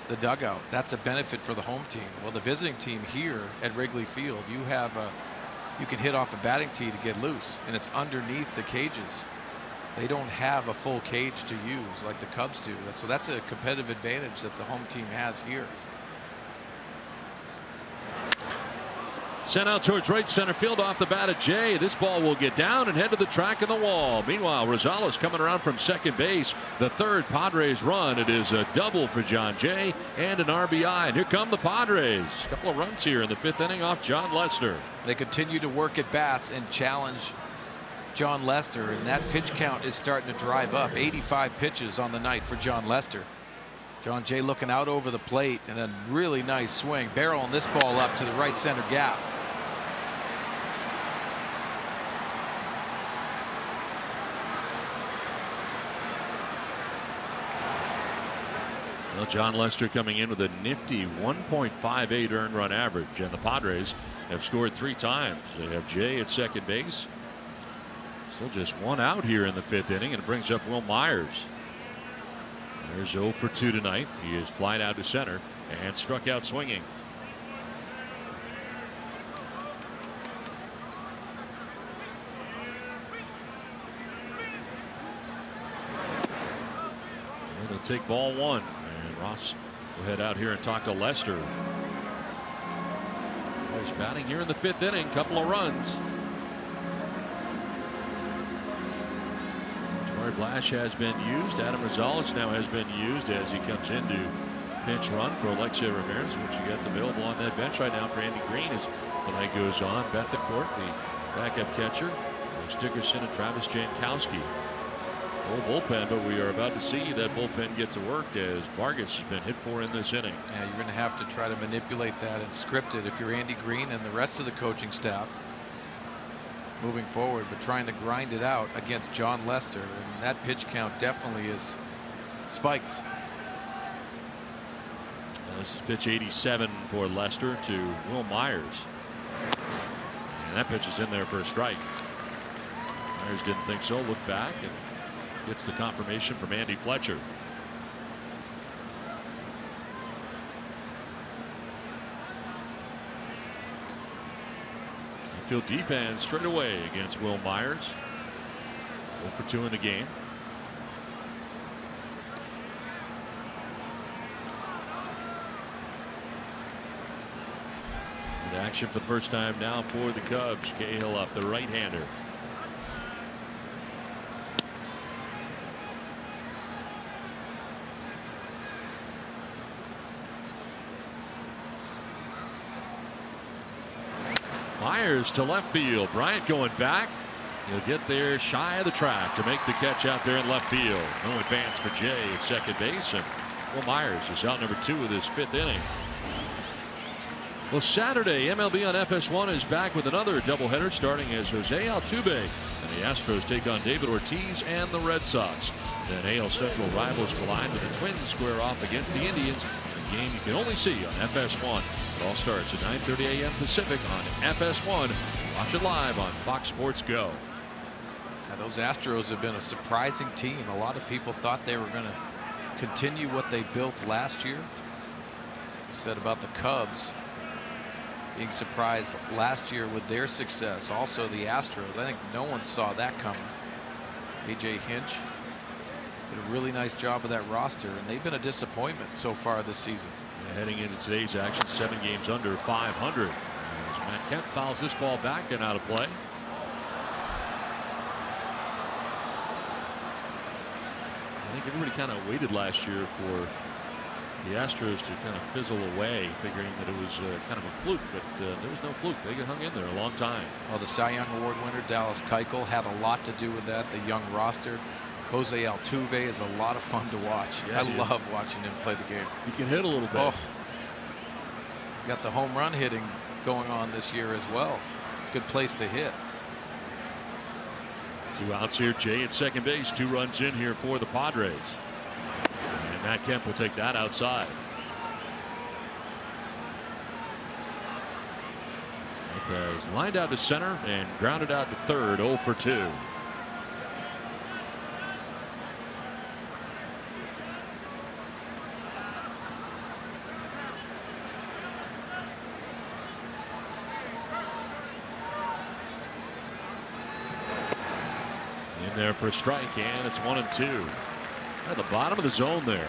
the dugout. That's a benefit for the home team. Well, the visiting team here at Wrigley Field, you can hit off a batting tee to get loose, and it's underneath the cages. They don't have a full cage to use like the Cubs do. So that's a competitive advantage that the home team has here. Sent out towards right center field off the bat of Jay. This ball will get down and head to the track in the wall. Meanwhile, Rosales coming around from second base. The third Padres run. It is a double for John Jay and an RBI. And here come the Padres. A couple of runs here in the fifth inning off John Lester. They continue to work at bats and challenge John Lester, and that pitch count is starting to drive up. 85 pitches on the night for John Lester. John Jay looking out over the plate, and a really nice swing. Barreling this ball up to the right center gap. Well, John Lester coming in with a nifty 1.58 earned run average, and the Padres have scored 3 times. They have Jay at second base. Still just one out here in the fifth inning, and it brings up Will Myers. There's 0 for 2 tonight. He is flying out to center and struck out swinging. And they'll take ball 1, and Ross will head out here and talk to Lester. He's batting here in the fifth inning. Couple of runs. Blash has been used. Adam Rosales now has been used as he comes in to pinch run for Alexei Ramirez, which you got available on that bench right now for Andy Green as the night goes on. Bethencourt, the backup catcher, Stickerson and Travis Jankowski. Full bullpen, but we are about to see that bullpen get to work as Vargas has been hit for in this inning. Yeah, you're going to have to try to manipulate that and script it if you're Andy Green and the rest of the coaching staff moving forward, but trying to grind it out against John Lester, and that pitch count definitely is spiked. This is pitch 87 for Lester to Will Myers, and that pitch is in there for a strike. Myers didn't think so, looked back and gets the confirmation from Andy Fletcher. Field deep and straight away against Will Myers. 0 for 2 in the game. And action for the first time now for the Cubs. Cahill up, the right-hander. Myers to left field. Bryant going back. He'll get there shy of the track to make the catch out there in left field. No advance for Jay at second base, and Will Myers is out number 2 of this 5th inning. Well, Saturday, MLB on FS1 is back with another doubleheader starting as Jose Altuve and the Astros take on David Ortiz and the Red Sox. Then AL Central rivals collide with the Twins square off against the Indians. A game you can only see on FS1. It all starts at 9:30 a.m. Pacific on FS1. Watch it live on Fox Sports Go. Now, those Astros have been a surprising team. A lot of people thought they were going to continue what they built last year. Said about the Cubs being surprised last year with their success. Also the Astros, I think no one saw that coming. A.J. Hinch did a really nice job of that roster, and they've been a disappointment so far this season. Heading into today's action, 7 games under 500. As Matt Kemp fouls this ball back and out of play. I think everybody kind of waited last year for the Astros to kind of fizzle away, figuring that it was kind of a fluke, but there was no fluke. They hung in there a long time. Well, the Cy Young Award winner Dallas Keuchel had a lot to do with that. The young roster. Jose Altuve is a lot of fun to watch. Yeah, I love watching him play the game. He can hit a little bit. Oh, he's got the home run hitting going on this year as well. It's a good place to hit. 2 outs here. Jay at second base. 2 runs in here for the Padres. And Matt Kemp will take that outside. Lopez lined out to center and grounded out to third. 0 for 2. There for a strike, and it's 1 and 2 at the bottom of the zone there.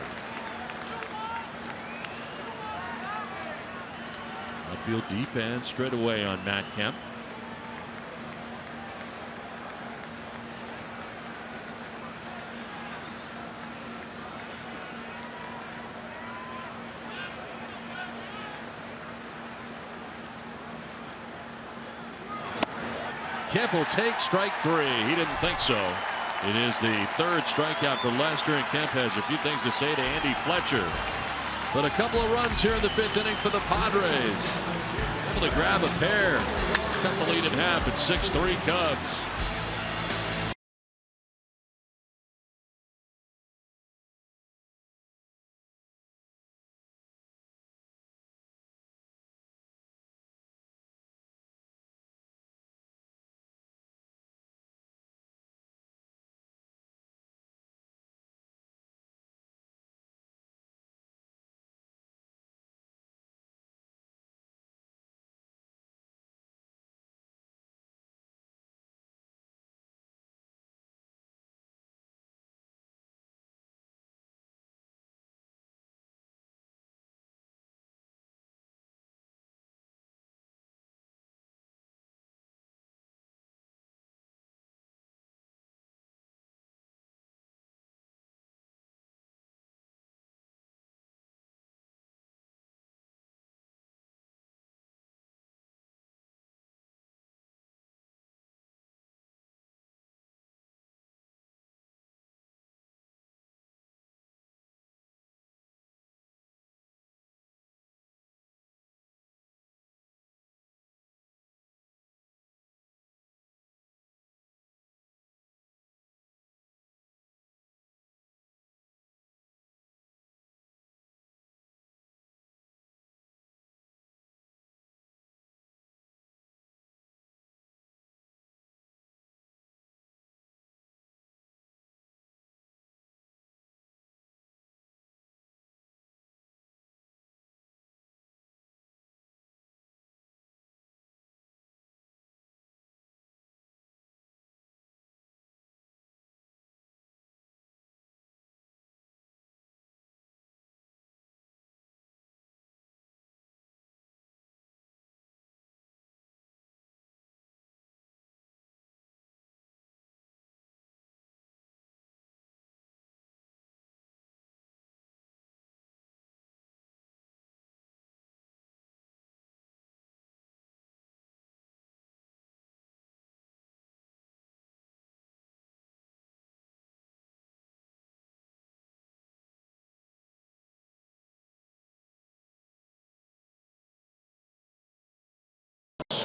Outfield deep and straight away on Matt Kemp. Kemp will take strike 3. He didn't think so. It is the 3rd strikeout for Lester, and Kemp has a few things to say to Andy Fletcher. But a couple of runs here in the 5th inning for the Padres. Able to grab a pair. Cut the lead in half at 6-3 Cubs.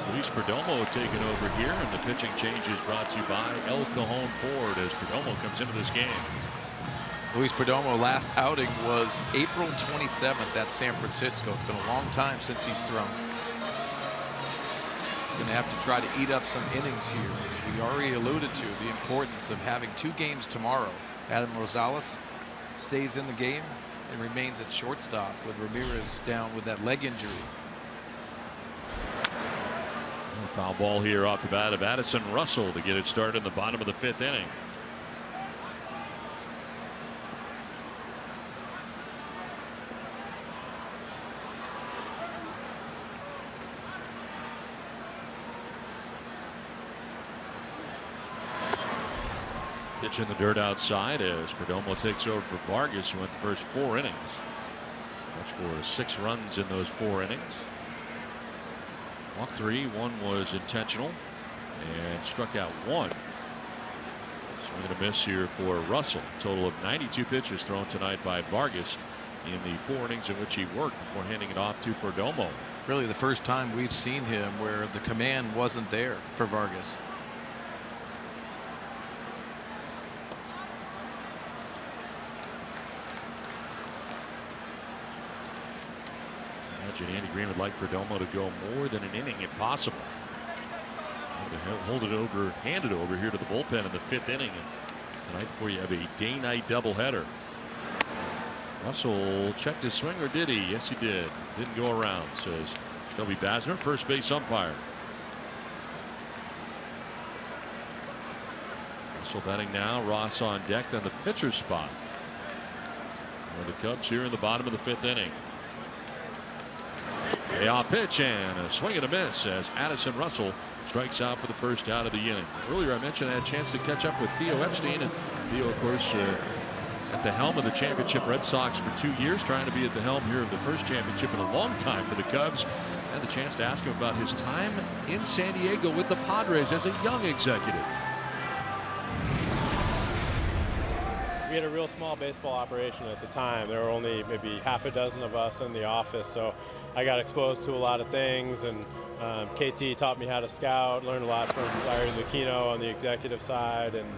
Luis Perdomo taking over here, and the pitching change is brought to you by El Cajon Ford as Perdomo comes into this game. Luis Perdomo last outing was April 27th at San Francisco. It's been a long time since he's thrown. He's going to have to try to eat up some innings here. We already alluded to the importance of having 2 games tomorrow. Adam Rosales stays in the game and remains at shortstop with Ramirez down with that leg injury. Foul ball here off the bat of Addison Russell to get it started in the bottom of the 5th inning. Pitch in the dirt outside as Perdomo takes over for Vargas, who went the first 4 innings. Much for 6 runs in those 4 innings. Walked 3, 1 was intentional, and struck out 1. Swing and a miss here for Russell. Total of 92 pitches thrown tonight by Vargas in the 4 innings in which he worked before handing it off to Perdomo. Really the first time we've seen him where the command wasn't there for Vargas. Andy Green would like Perdomo to go more than an inning if possible. Hold it over, hand it over here to the bullpen in the 5th inning. And tonight before you have a day-night doubleheader. Russell checked his swing, or did he? Yes, he did. Didn't go around, says Toby Basner, first base umpire. Russell batting now. Ross on deck, then the pitcher's spot. For the Cubs here in the bottom of the 5th inning. Payoff pitch and a swing and a miss as Addison Russell strikes out for the first out of the inning. Earlier I mentioned I had a chance to catch up with Theo Epstein, and Theo, of course, at the helm of the championship Red Sox for 2 years, trying to be at the helm here of the first championship in a long time for the Cubs. I had the chance to ask him about his time in San Diego with the Padres as a young executive. We had a real small baseball operation at the time. There were only maybe half a dozen of us in the office, so I got exposed to a lot of things, and KT taught me how to scout, learned a lot from Larry Lucchino on the executive side, and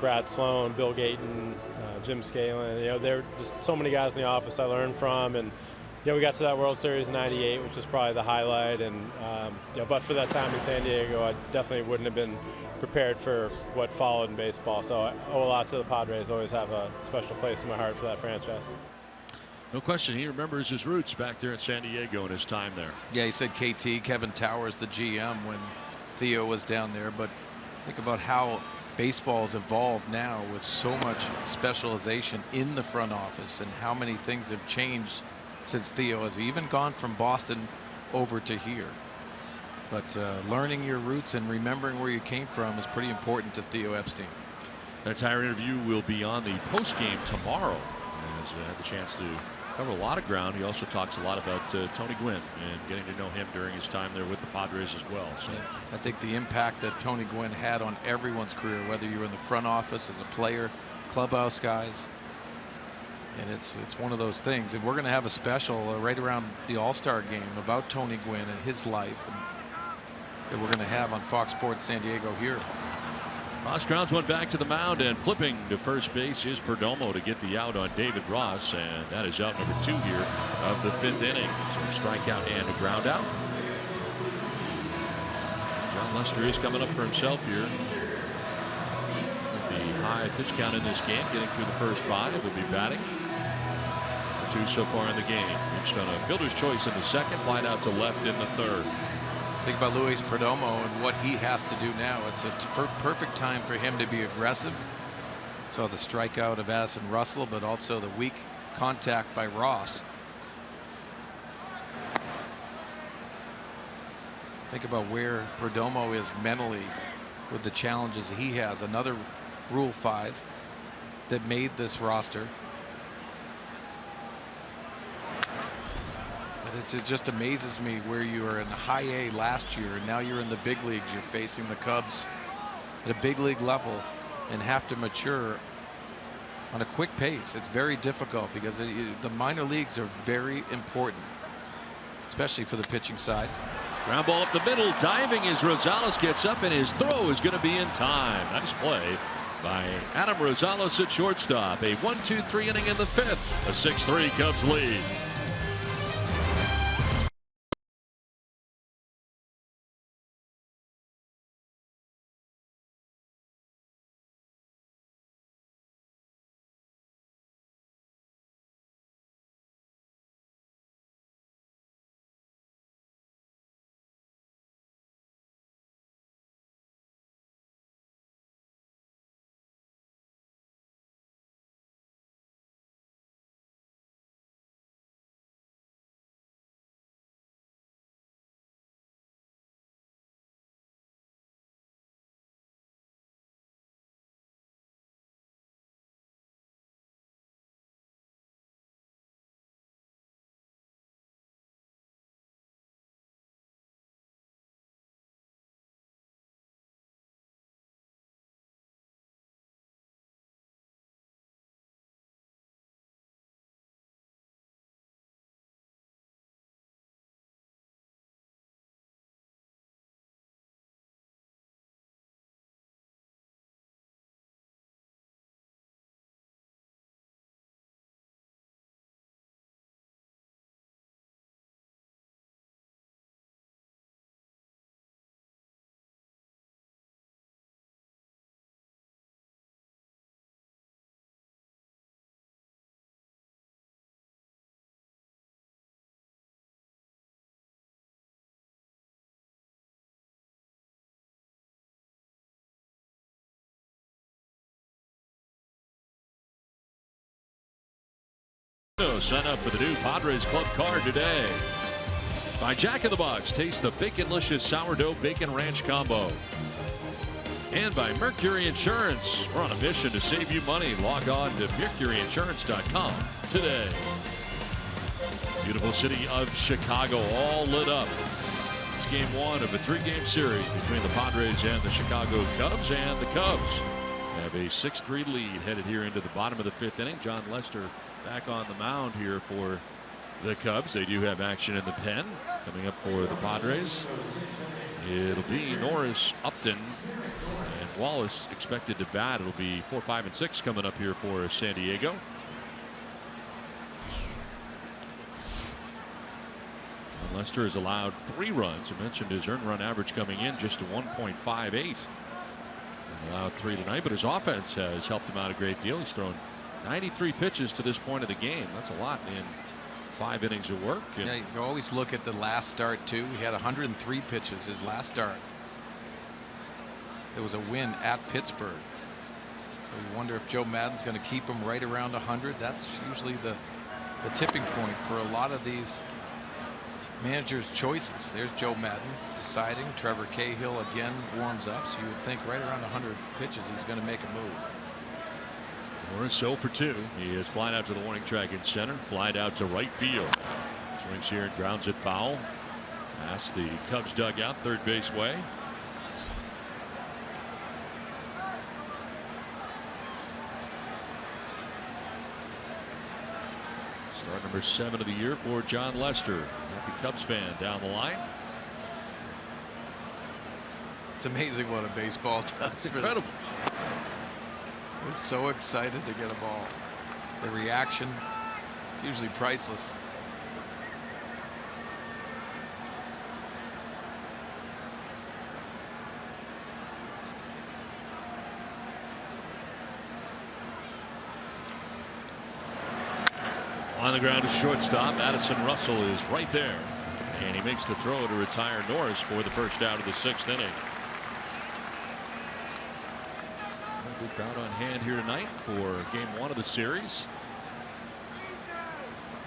Brad Sloan, Bill Gayton, Jim Scanlon. You know, there were just so many guys in the office I learned from, and you know, we got to that World Series in '98, which was probably the highlight, and you know, but for that time in San Diego, I definitely wouldn't have been prepared for what followed in baseball. So I owe a lot to the Padres. Always have a special place in my heart for that franchise. No question, he remembers his roots back there in San Diego and his time there. Yeah, he said KT, Kevin Towers, the GM, when Theo was down there. But think about how baseball's evolved now with so much specialization in the front office, and how many things have changed since Theo has even gone from Boston over to here. But learning your roots and remembering where you came from is pretty important to Theo Epstein. That entire interview will be on the post-game tomorrow. As I had the chance to cover a lot of ground. He also talks a lot about Tony Gwynn and getting to know him during his time there with the Padres as well. So yeah, I think the impact that Tony Gwynn had on everyone's career, whether you were in the front office as a player, clubhouse guys, and it's one of those things. And we're going to have a special right around the All-Star game about Tony Gwynn and his life, and that we're going to have on Fox Sports San Diego here. Ross grounds one back to the mound, and flipping to first base is Perdomo to get the out on David Ross, and that is out number 2 here of the 5th inning. So a strikeout and a ground out. John Lester is coming up for himself here. With the high pitch count in this game, getting through the first 5, he'll be batting for 2 so far in the game. Reached on a fielder's choice in the second, flied out to left in the third. Think about Luis Perdomo and what he has to do now. It's a perfect time for him to be aggressive. Saw the strikeout of Addison Russell, but also the weak contact by Ross. Think about where Perdomo is mentally with the challenges he has. Another Rule 5 that made this roster. It just amazes me where you were in high A last year, and now you're in the big leagues. You're facing the Cubs at a big league level and have to mature on a quick pace. It's very difficult because the minor leagues are very important, especially for the pitching side. Ground ball up the middle. Diving as Rosales gets up, and his throw is going to be in time. Nice play by Adam Rosales at shortstop. A 1-2-3 inning in the 5th. A 6-3 Cubs lead. Sign up for the new Padres Club card today. By Jack in the Box, taste the Baconlicious Sourdough Bacon Ranch Combo. And by Mercury Insurance. We're on a mission to save you money. Log on to mercuryinsurance.com today. Beautiful city of Chicago, all lit up. It's game 1 of a 3-game series between the Padres and the Chicago Cubs. And the Cubs have a 6-3 lead headed here into the bottom of the 5th inning. John Lester back on the mound here for the Cubs. They do have action in the pen coming up for the Padres. It'll be Norris, Upton, and Wallace expected to bat. It'll be 4, 5, and 6 coming up here for San Diego. And Lester has allowed 3 runs. I mentioned his earned run average coming in just to 1.58. Allowed 3 tonight, but his offense has helped him out a great deal. He's thrown 93 pitches to this point of the game. That's a lot in 5 innings of work. Yeah, you always look at the last start too. He had 103 pitches his last start. It was a win at Pittsburgh. So you wonder if Joe Maddon's going to keep him right around 100. That's usually the tipping point for a lot of these managers' choices. There's Joe Maddon deciding. Trevor Cahill again warms up, so you would think right around 100 pitches he's going to make a move. Morris 0 for 2. He is flying out to the warning track in center, flied out to right field. Swings here and grounds it foul. Past the Cubs dugout, third base way. Start number 7 of the year for John Lester. Happy Cubs fan down the line. It's amazing what a baseball does. It's incredible. We're so excited to get a ball. The reaction is usually priceless. On the ground to shortstop. Addison Russell is right there, and he makes the throw to retire Norris for the first out of the 6th inning. Good crowd on hand here tonight for game 1 of the series.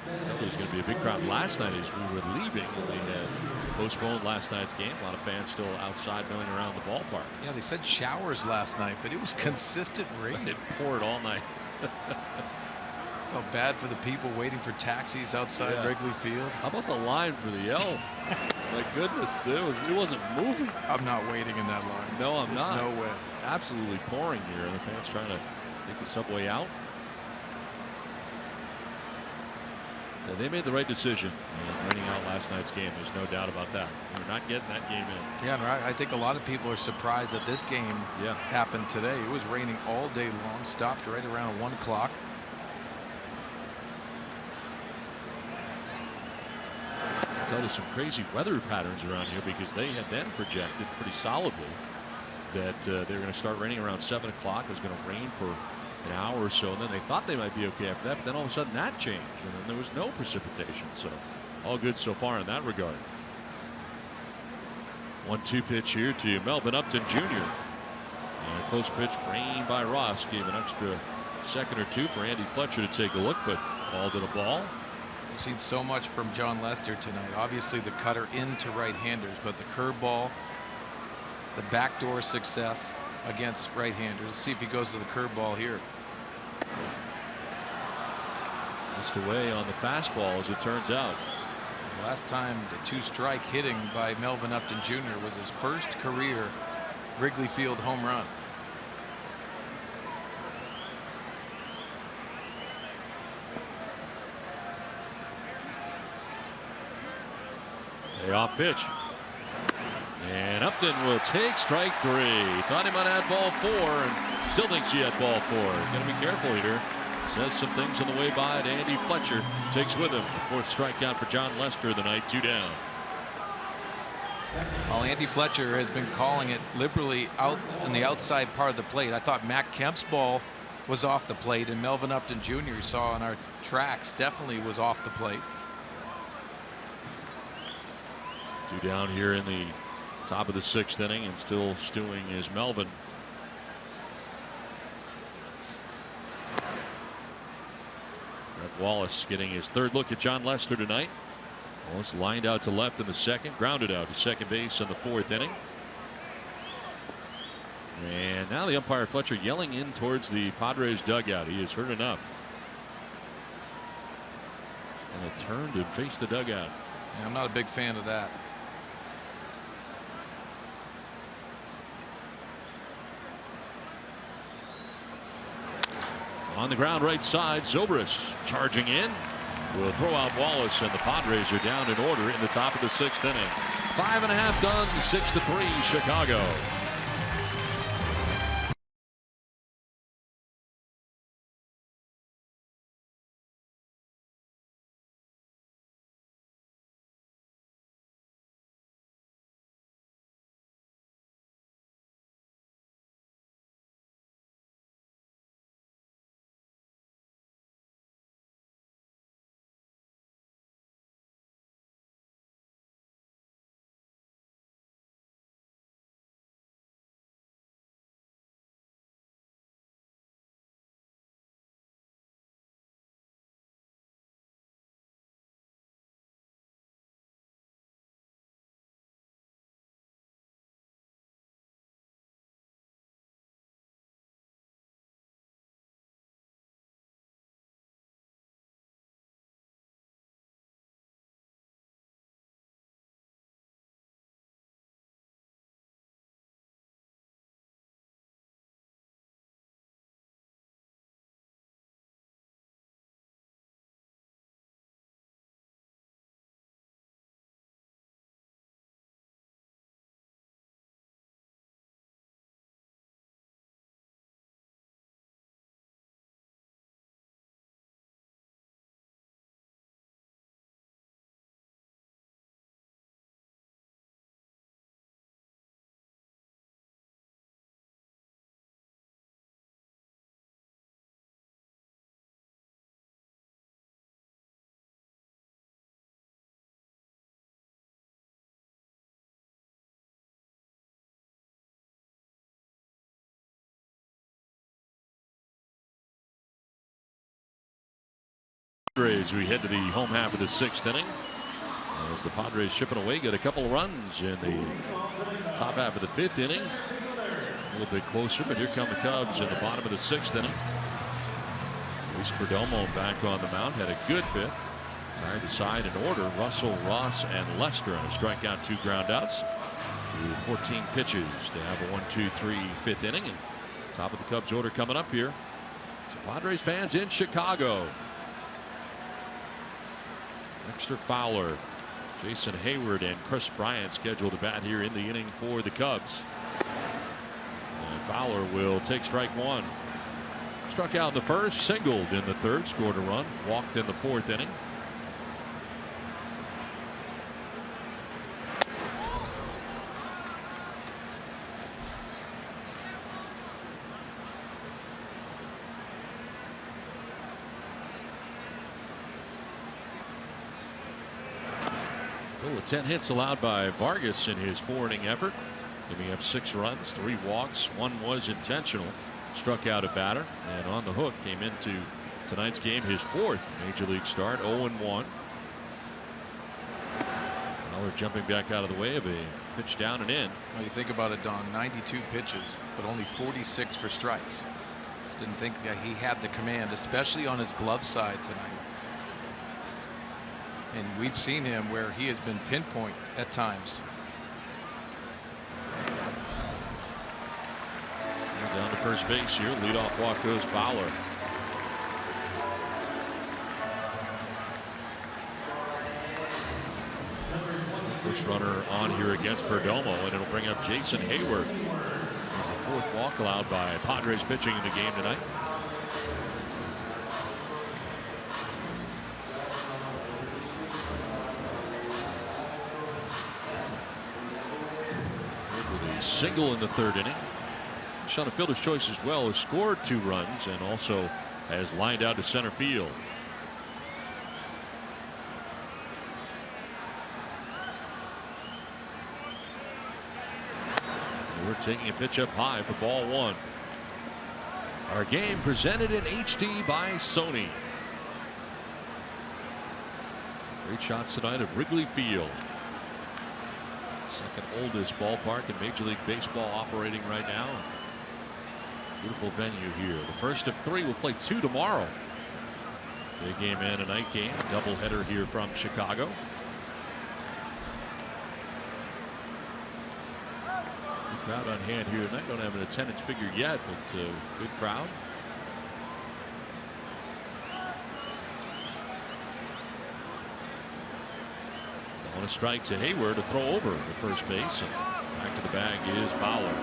I thought there was going to be a big crowd last night as we were leaving. They had postponed last night's game. A lot of fans still outside milling around the ballpark. Yeah, they said showers last night, but it was consistent rain. It poured all night. So bad for the people waiting for taxis outside Wrigley Field. How about the line for the yell? My goodness, it wasn't moving. I'm not waiting in that line. No, I'm not. There's no way. Absolutely pouring here, and the fans trying to take the subway out. Yeah, they made the right decision running out last night's game. There's no doubt about that. We're not getting that game in. Yeah, and I think a lot of people are surprised that this game happened today. It was raining all day long, stopped right around 1 o'clock. I'll tell you some crazy weather patterns around here, because they had then projected pretty solidly that they were going to start raining around 7 o'clock. It was going to rain for an hour or so, and then they thought they might be okay after that, but then all of a sudden that changed, and then there was no precipitation. So all good so far in that regard. 1-2 pitch here to Melvin Upton Jr. And a close pitch framed by Ross gave an extra second or two for Andy Fletcher to take a look, but called it a ball. We've seen so much from John Lester tonight. Obviously the cutter into right-handers, but the curveball, the backdoor success against right-handers. Let's see if he goes to the curveball here. Missed away on the fastball, as it turns out. Last time the 2-strike hitting by Melvin Upton Jr. was his first career Wrigley Field home run. A off pitch. And Upton will take strike 3. Thought he might have had ball 4, and still thinks he had ball 4. Got to be careful here. Says some things on the way by to Andy Fletcher. Takes with him the 4th strikeout for John Lester of the night. 2 down. Well, Andy Fletcher has been calling it liberally out on the outside part of the plate. I thought Matt Kemp's ball was off the plate, and Melvin Upton Jr. saw on our tracks definitely was off the plate. 2 down here in the top of the 6th inning, and still stewing is Melvin. Brett Wallace getting his 3rd look at John Lester tonight. Wallace lined out to left in the 2nd, grounded out to second base in the 4th inning. And now the umpire Fletcher yelling in towards the Padres dugout. He has heard enough. And it turned and faced the dugout. Yeah, I'm not a big fan of that. On the ground right side, Zobrist charging in. Will throw out Wallace, and the Padres are down in order in the top of the 6th inning. 5.5 done, 6-3 Chicago. Padres, we head to the home half of the 6th inning. As the Padres chipping away, get a couple runs in the top half of the 5th inning. A little bit closer, but here come the Cubs in the bottom of the 6th inning. Luis Perdomo back on the mound, had a good 5th. Side to side in order, Russell, Ross, and Lester on a strikeout, 2 groundouts. 14 pitches to have a 1-2-3 5th inning. And top of the Cubs order coming up here. So Padres fans in Chicago. Dexter Fowler, Jason Hayward, and Chris Bryant scheduled to bat here in the inning for the Cubs. And Fowler will take strike one. Struck out in the first, singled in the third, scored a run, walked in the fourth inning. Total of 10 hits allowed by Vargas in his 4-inning effort, giving up 6 runs, 3 walks, 1 was intentional. Struck out a batter, and on the hook came into tonight's game his 4th major league start, 0-1. Fowler jumping back out of the way of a pitch down and in. Well, you think about it, Don, 92 pitches, but only 46 for strikes. Just didn't think that he had the command, especially on his glove side tonight. And we've seen him where he has been pinpoint at times. Down to first base here. Leadoff walk goes Fowler. First runner on here against Perdomo, and it'll bring up Jason Hayward. He's the 4th walk allowed by Padres pitching in the game tonight. Single in the 3rd inning. Shot a fielder's choice as well, has scored 2 runs and also has lined out to center field. We're taking a pitch up high for ball 1. Our game presented in HD by Sony. Great shots tonight at Wrigley Field. Second oldest ballpark in Major League Baseball operating right now. Beautiful venue here. The first of 3. We'll play 2 tomorrow. Day game and a night game. Doubleheader here from Chicago. Good crowd on hand here tonight. Don't have an attendance figure yet, but good crowd. On a strike to Hayward to throw over the first base, and back to the bag is Fowler.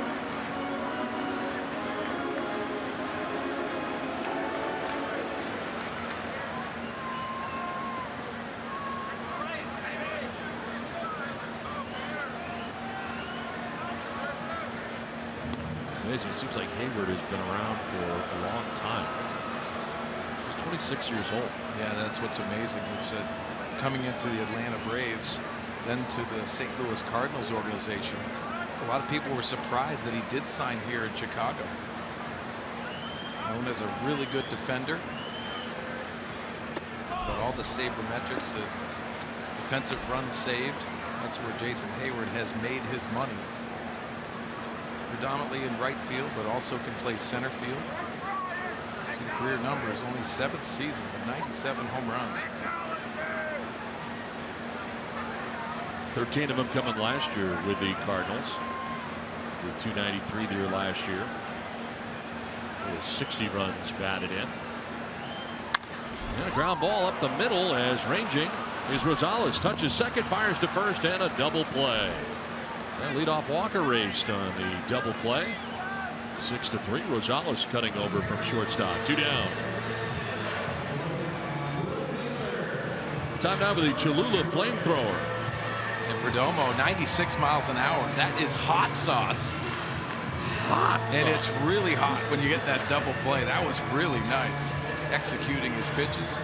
It's amazing. It seems like Hayward has been around for a long time. He's 26 years old. Yeah, that's what's amazing is that coming into the Atlanta Braves, then to the St. Louis Cardinals organization. A lot of people were surprised that he did sign here in Chicago. Known as a really good defender. But all the sabermetrics, the defensive runs saved, that's where Jason Hayward has made his money. He's predominantly in right field, but also can play center field. See the career numbers, only 7th season, but 97 home runs. 13 of them coming last year with the Cardinals. With 293 there last year. With 60 runs batted in. And a ground ball up the middle as ranging is Rosales. Touches second, fires to first, and a double play. That leadoff Walker raced on the double play. 6-3. Rosales cutting over from shortstop. 2 down. Time now for the Cholula flamethrower. And Perdomo, 96 miles an hour. That is hot sauce. Hot sauce. And it's really hot when you get that double play. That was really nice. Executing his pitches.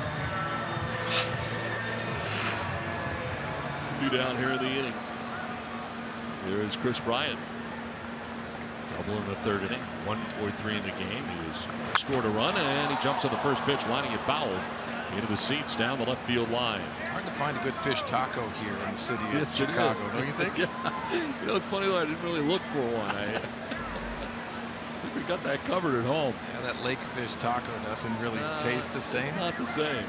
2 down here in the inning. Here is Chris Bryant. Double in the 3rd inning. 1-4-3 in the game. He has scored a run, and he jumps on the first pitch, lining it foul into the seats down the left field line. Hard to find a good fish taco here in the city of Chicago, don't you think? Yeah. You know, it's funny though, I didn't really look for one. I think we got that covered at home. Yeah, that lake fish taco doesn't really taste the same. Not the same.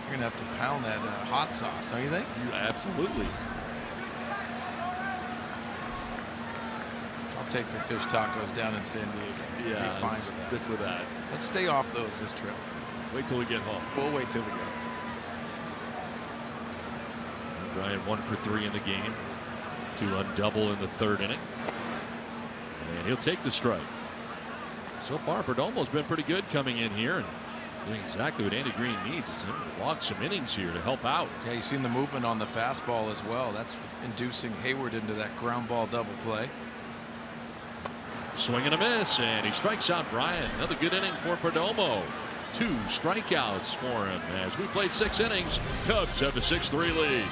You're gonna have to pound that hot sauce, don't you think? Absolutely. I'll take the fish tacos down in San Diego. Yeah, be fine with that. Stick with that. Let's stay off those this trip. Wait till we get home. We'll wait till we get home. Bryant 1 for 3 in the game. 2-run double in the third inning. And he'll take the strike. So far, Perdomo's been pretty good coming in here and doing exactly what Andy Green needs. Is him to log some innings here to help out. Yeah, you've seen the movement on the fastball as well. That's inducing Hayward into that ground ball double play. Swing and a miss, and he strikes out Bryant. Another good inning for Perdomo. 2 strikeouts for him as we played 6 innings. Cubs have a 6-3 lead.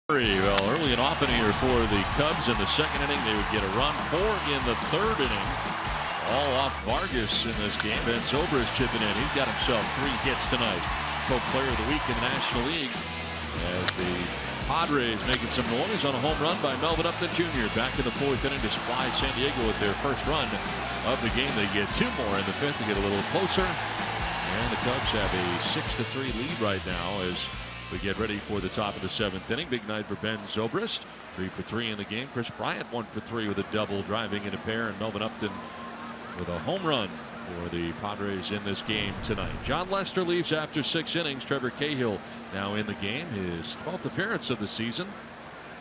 Well, early and often here for the Cubs in the second inning. They would get a run. 4 in the third inning. All off Vargas in this game. Ben Zobrist chipping in. He's got himself 3 hits tonight. Co-player of the week in the National League. As the Padres making some noise on a home run by Melvin Upton Jr. Back in the 4th inning to supply San Diego with their first run of the game. They get 2 more in the 5th to get a little closer. And the Cubs have a 6-3 lead right now as we get ready for the top of the 7th inning. Big night for Ben Zobrist. 3 for 3 in the game. Chris Bryant 1 for 3 with a double, driving in a pair, and Melvin Upton with a home run for the Padres in this game tonight. John Lester leaves after 6 innings. Trevor Cahill now in the game, his 12th appearance of the season.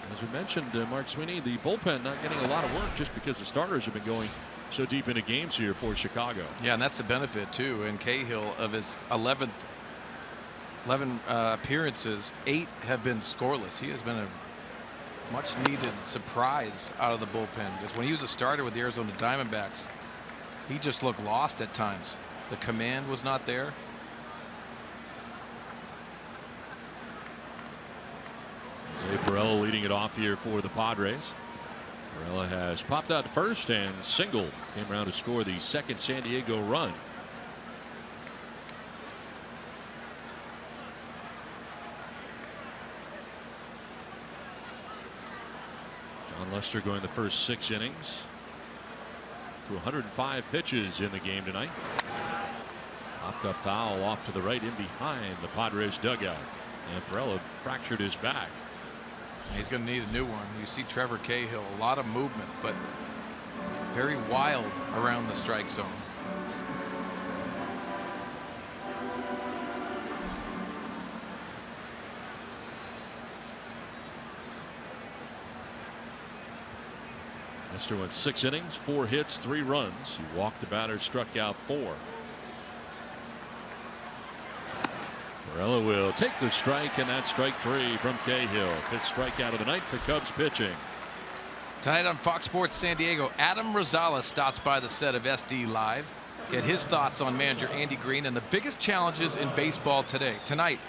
As we mentioned, Mark Sweeney, the bullpen not getting a lot of work just because the starters have been going so deep into games here for Chicago. Yeah, and that's the benefit too. And Cahill, of his 11 appearances, 8 have been scoreless. He has been a much needed surprise out of the bullpen, because when he was a starter with the Arizona Diamondbacks, he just looked lost at times. The command was not there. Jose Barela leading it off here for the Padres. Barela has popped out first and single. Came around to score the second San Diego run. John Lester going the first 6 innings to 105 pitches in the game tonight. Popped up foul off to the right in behind the Padres dugout. And Barela fractured his back. He's going to need a new one. You see Trevor Cahill, a lot of movement, but very wild around the strike zone. Lester went 6 innings, 4 hits, 3 runs. He walked the batter, struck out 4. Barela will take the strike, and that's strike 3 from Cahill. 5th strikeout of the night for Cubs pitching. Tonight on Fox Sports San Diego, Adam Rosales stops by the set of SD Live. Get his thoughts on manager Andy Green and the biggest challenges in baseball today. Tonight,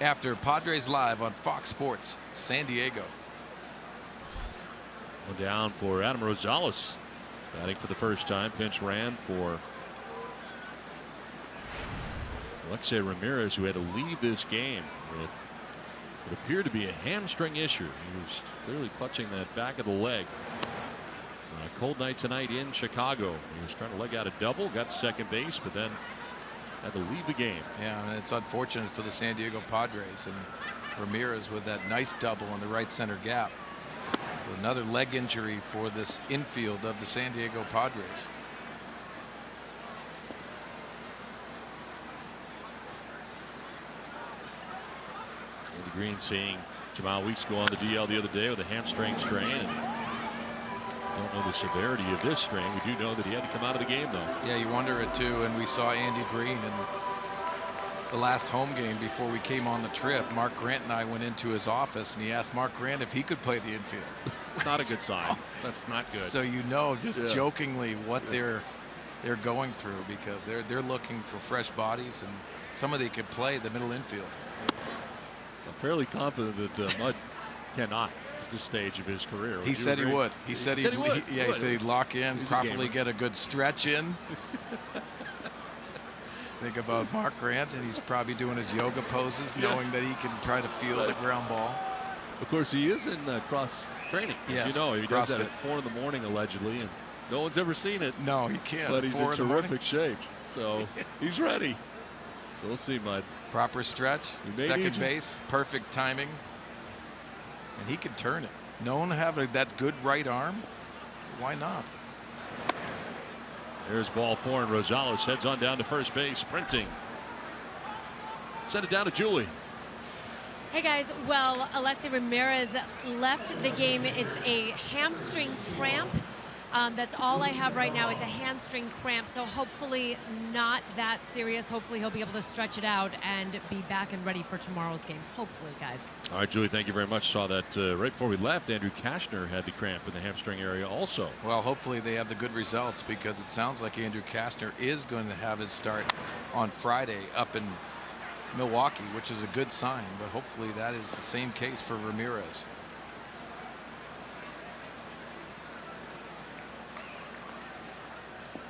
after Padres Live on Fox Sports San Diego. One down for Adam Rosales. Batting for the first time. Pinch ran for Alexei Ramirez, who had to leave this game with what appeared to be a hamstring issue. He was clearly clutching that back of the leg. A cold night tonight in Chicago. He was trying to leg out a double, got to second base, but then had to leave the game. Yeah, and it's unfortunate for the San Diego Padres, and Ramirez with that nice double in the right center gap. Another leg injury for this infield of the San Diego Padres. Andy Green seeing Jamal Weeks go on the DL the other day with a hamstring strain. And don't know the severity of this strain. We do know that he had to come out of the game, though. Yeah, you wonder it too. And we saw Andy Green in the last home game before we came on the trip. Mark Grant and I went into his office, and he asked Mark Grant if he could play the infield. It's not a good sign. That's not good. So you know, just jokingly, what they're going through, because they're looking for fresh bodies and somebody could play the middle infield. I'm fairly confident that Mudd cannot at this stage of his career. He said he would. He said he'd lock in, properly get a good stretch in. Think about Mark Grant, and he's probably doing his yoga poses, knowing that he can try to feel the ground ball. Of course, he is in cross training. Yes, you know, he does that CrossFit. at 4 in the morning, allegedly, and no one's ever seen it. No, he can't. But he's 4 in in the morning. terrific shape, so he's ready. So we'll see, Mudd. Proper stretch, may need second you. base, perfect timing, and he can turn it. Known to have that good right arm, so why not? There's ball 4, and Rosales heads on down to first base, sprinting. Send it down to Julie. Hey guys, well, Alexei Ramirez left the game. It's a hamstring cramp. That's all I have right now. It's a hamstring cramp, so hopefully not that serious. Hopefully he'll be able to stretch it out and be back and ready for tomorrow's game. Hopefully, guys. All right, Julie, thank you very much. Saw that right before we left. Andrew Kashner had the cramp in the hamstring area also. Well, hopefully they have the good results, because it sounds like Andrew Kashner is going to have his start on Friday up in Milwaukee, which is a good sign, but hopefully that is the same case for Ramirez.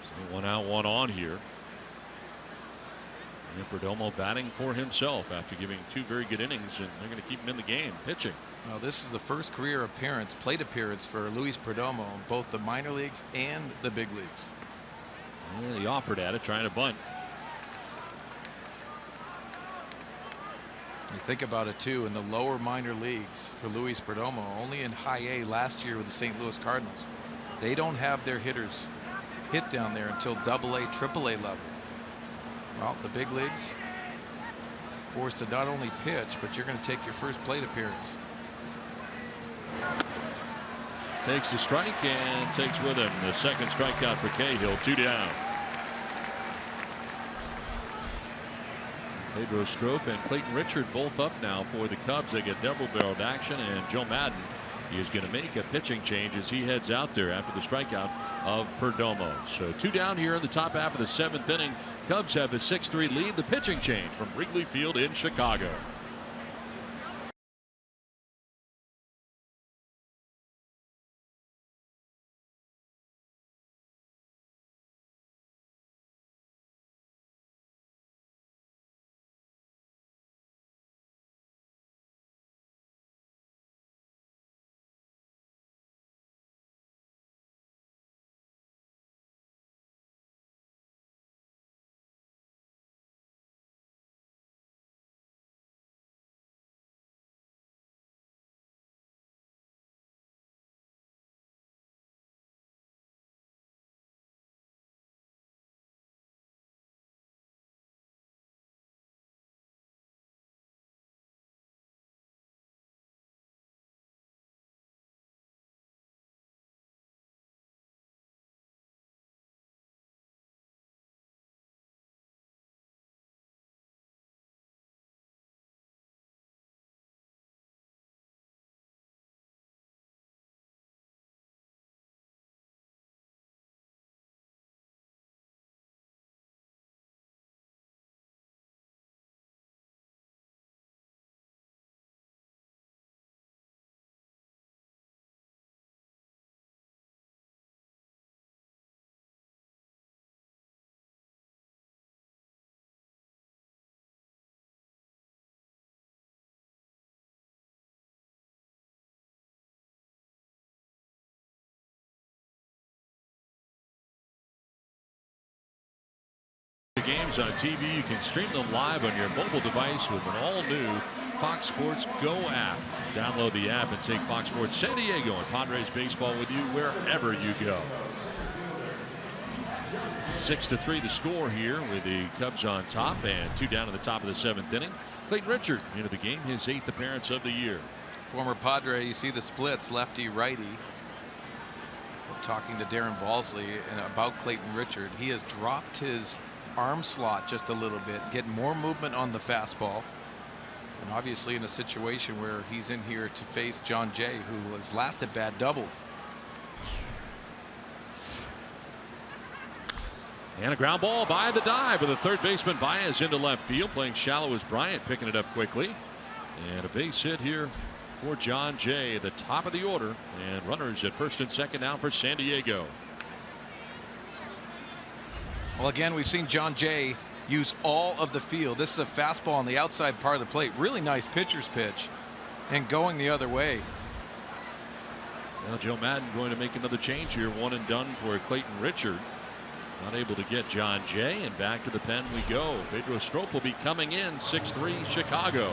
So 1 out, 1 on here. And Perdomo batting for himself after giving 2 very good innings, and they're going to keep him in the game pitching. Well, this is the first career plate appearance for Luis Perdomo in both the minor leagues and the big leagues. And he offered at it, trying to bunt. You think about it too, in the lower minor leagues for Luis Perdomo, only in high A last year with the St. Louis Cardinals. They don't have their hitters hit down there until AA, AAA level. Well, the big leagues forced to not only pitch, but you're going to take your first plate appearance. Takes the strike and takes with him the second strikeout for Cahill. 2 down. Pedro Strop and Clayton Richard both up now for the Cubs. They get double-barreled action, and Joe Madden is going to make a pitching change as he heads out there after the strikeout of Perdomo. So 2 down here in the top half of the 7th inning. Cubs have a 6-3 lead. The pitching change from Wrigley Field in Chicago. games on TV, you can stream them live on your mobile device with an all-new Fox Sports Go app. Download the app and take Fox Sports San Diego and Padres baseball with you wherever you go. 6-3 the score here with the Cubs on top and 2 down in the top of the 7th inning. Clayton Richard into the game, his 8th appearance of the year. Former Padre, you see the splits, lefty righty. Talking to Darren Balsley about Clayton Richard, he has dropped his arm slot just a little bit, getting more movement on the fastball, and obviously in a situation where he's in here to face John Jay, who was last at bat doubled. And a ground ball by the dive with a third baseman Baez into left field, playing shallow as Bryant, picking it up quickly. And a base hit here for John Jay at the top of the order, and runners at first and second now for San Diego. Well, again, we've seen John Jay use all of the field. This is a fastball on the outside part of the plate. Really nice pitcher's pitch and going the other way. Well, Joe Madden going to make another change here. 1 and done for Clayton Richard. Not able to get John Jay, and back to the pen we go. Pedro Strop will be coming in. 6-3 Chicago.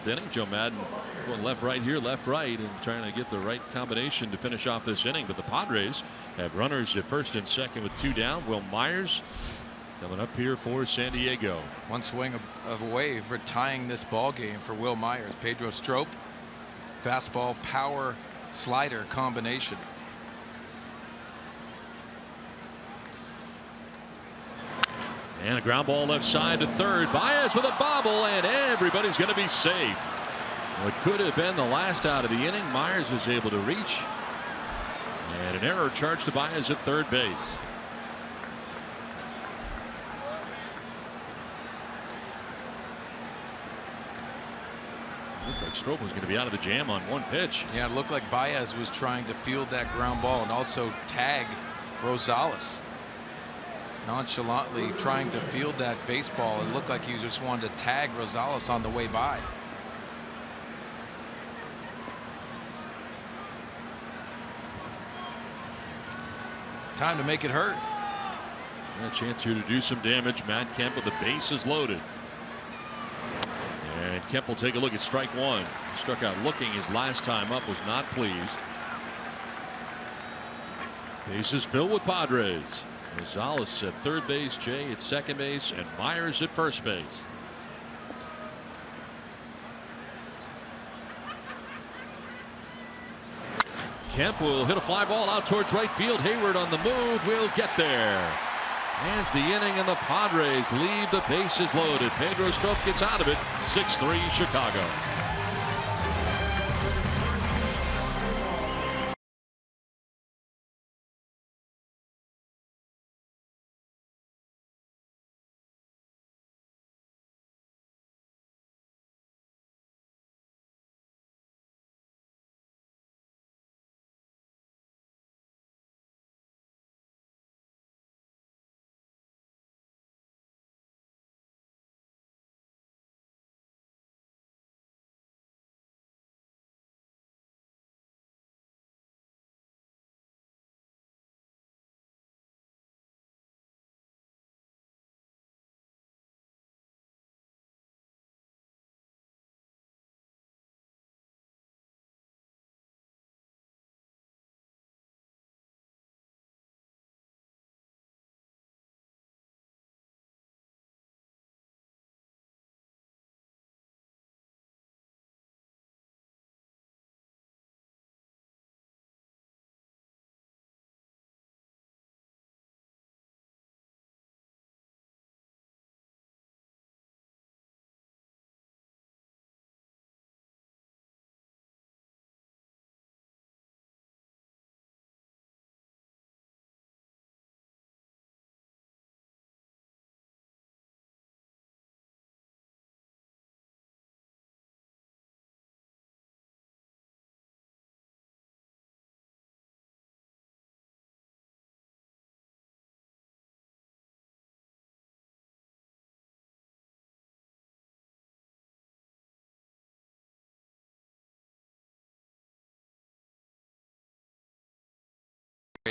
Inning. Joe Madden going left right here, left right, and trying to get the right combination to finish off this inning. But the Padres have runners at first and second with 2 down. Will Myers coming up here for San Diego. One swing away for tying this ball game for Will Myers. Pedro Strop, fastball, power, slider combination. And a ground ball left side to third. Baez with a bobble, and everybody's going to be safe. What could have been the last out of the inning, Myers is able to reach. And an error charged to Baez at third base. Looked like Strop was going to be out of the jam on one pitch. Yeah, it looked like Baez was trying to field that ground ball and also tag Rosales. Nonchalantly trying to field that baseball. It looked like he just wanted to tag Rosales on the way by. Time to make it hurt. A chance here to do some damage. Matt Kemp with the bases loaded. And Kemp will take a look at strike one. Struck out looking his last time up, was not pleased. Bases filled with Padres. Rosales at third base, Jay at second base, and Myers at first base. Kemp will hit a fly ball out towards right field. Hayward on the move will get there. Ends the inning, and the Padres leave the bases loaded. Pedro Strop gets out of it. 6-3 Chicago.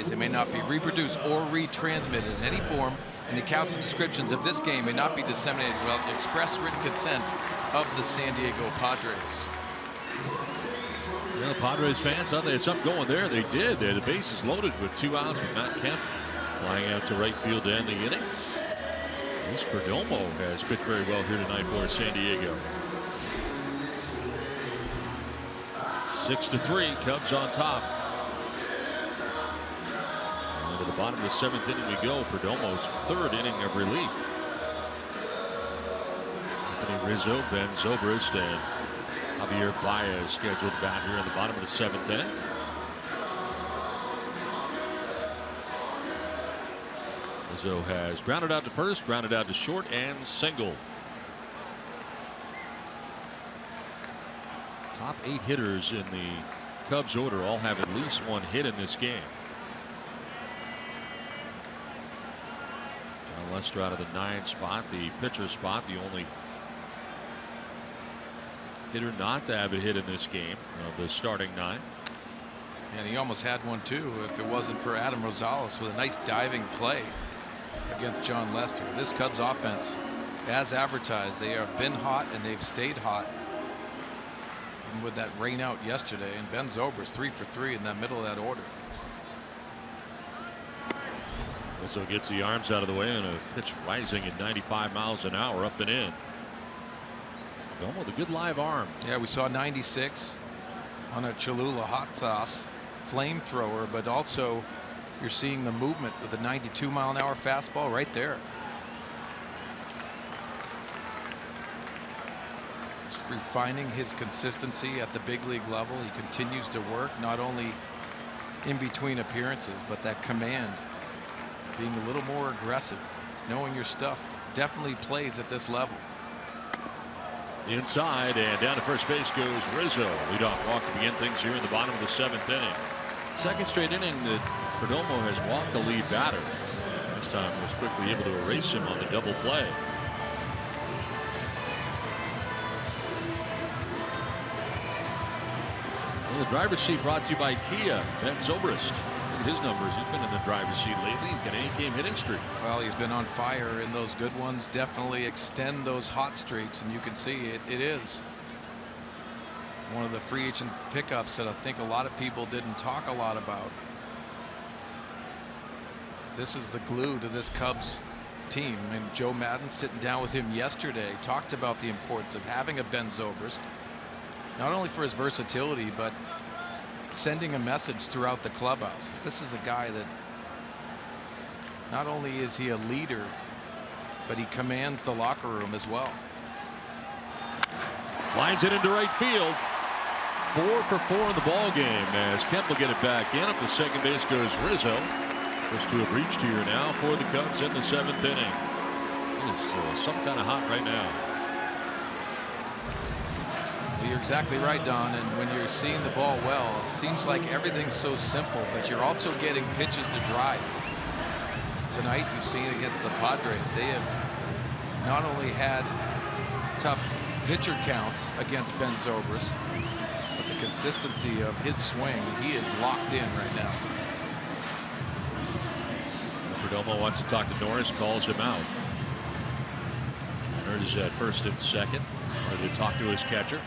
They may not be reproduced or retransmitted in any form, and the accounts and descriptions of this game may not be disseminated without the express written consent of the San Diego Padres. Yeah, Padres fans thought they had something going there. They did. They had the bases loaded with 2 outs with Matt Kemp flying out to right field to end the inning. Luis Perdomo has pitched very well here tonight for San Diego. 6-3, Cubs on top. And to the bottom of the 7th inning we go. Perdomo's 3rd inning of relief. Anthony Rizzo, Ben Zobrist, and Javier Baez scheduled to bat here in the bottom of the 7th inning. Rizzo has grounded out to first, grounded out to short, and single. Top 8 hitters in the Cubs order all have at least 1 hit in this game. John Lester out of the 9 spot, the pitcher spot, the only hitter not to have a hit in this game of the starting 9. And he almost had one too if it wasn't for Adam Rosales with a nice diving play against John Lester. This Cubs offense, as advertised, they have been hot and they've stayed hot. Even with that rain out yesterday, and Ben Zobrist 3 for 3 in that middle of that order. Also gets the arms out of the way, and a pitch rising at 95 miles an hour up and in. Perdomo with a good live arm. Yeah, we saw 96 on a Cholula hot sauce flamethrower, but also you're seeing the movement with the 92-mile-an-hour fastball right there. Just refining his consistency at the big league level. He continues to work not only in between appearances, but that command, being a little more aggressive, knowing your stuff, definitely plays at this level. Inside and down to first base goes Rizzo. Leadoff walk to begin things here in the bottom of the 7th inning. Second straight inning that Perdomo has walked the lead batter. This time was quickly able to erase him on the double play. Well, the driver's seat brought to you by Kia. Ben Zobrist. Look at his numbers. He's been in the driver's seat lately. He's got an 8-game hitting streak. Well, he's been on fire in those good ones. Definitely extend those hot streaks, and you can see it is. It's one of the free agent pickups that I think a lot of people didn't talk a lot about. This is the glue to this Cubs team. And Joe Maddon, sitting down with him yesterday, talked about the importance of having a Ben Zobrist, not only for his versatility, but sending a message throughout the clubhouse. This is a guy that not only is he a leader, but he commands the locker room as well. Lines it into right field. 4 for 4 in the ball game as Kemp will get it back in. Up to second base goes Rizzo. First to have reached here now for the Cubs in the 7th inning. It is some kind of hot right now. Well, you're exactly right, Don. And when you're seeing the ball well, it seems like everything's so simple, but you're also getting pitches to drive. Tonight, you've seen against the Padres, they have not only had tough pitcher counts against Ben Zobrist, but the consistency of his swing, he is locked in right now. Perdomo wants to talk to Norris, calls him out. Norris at first and second, ready to talk to his catcher.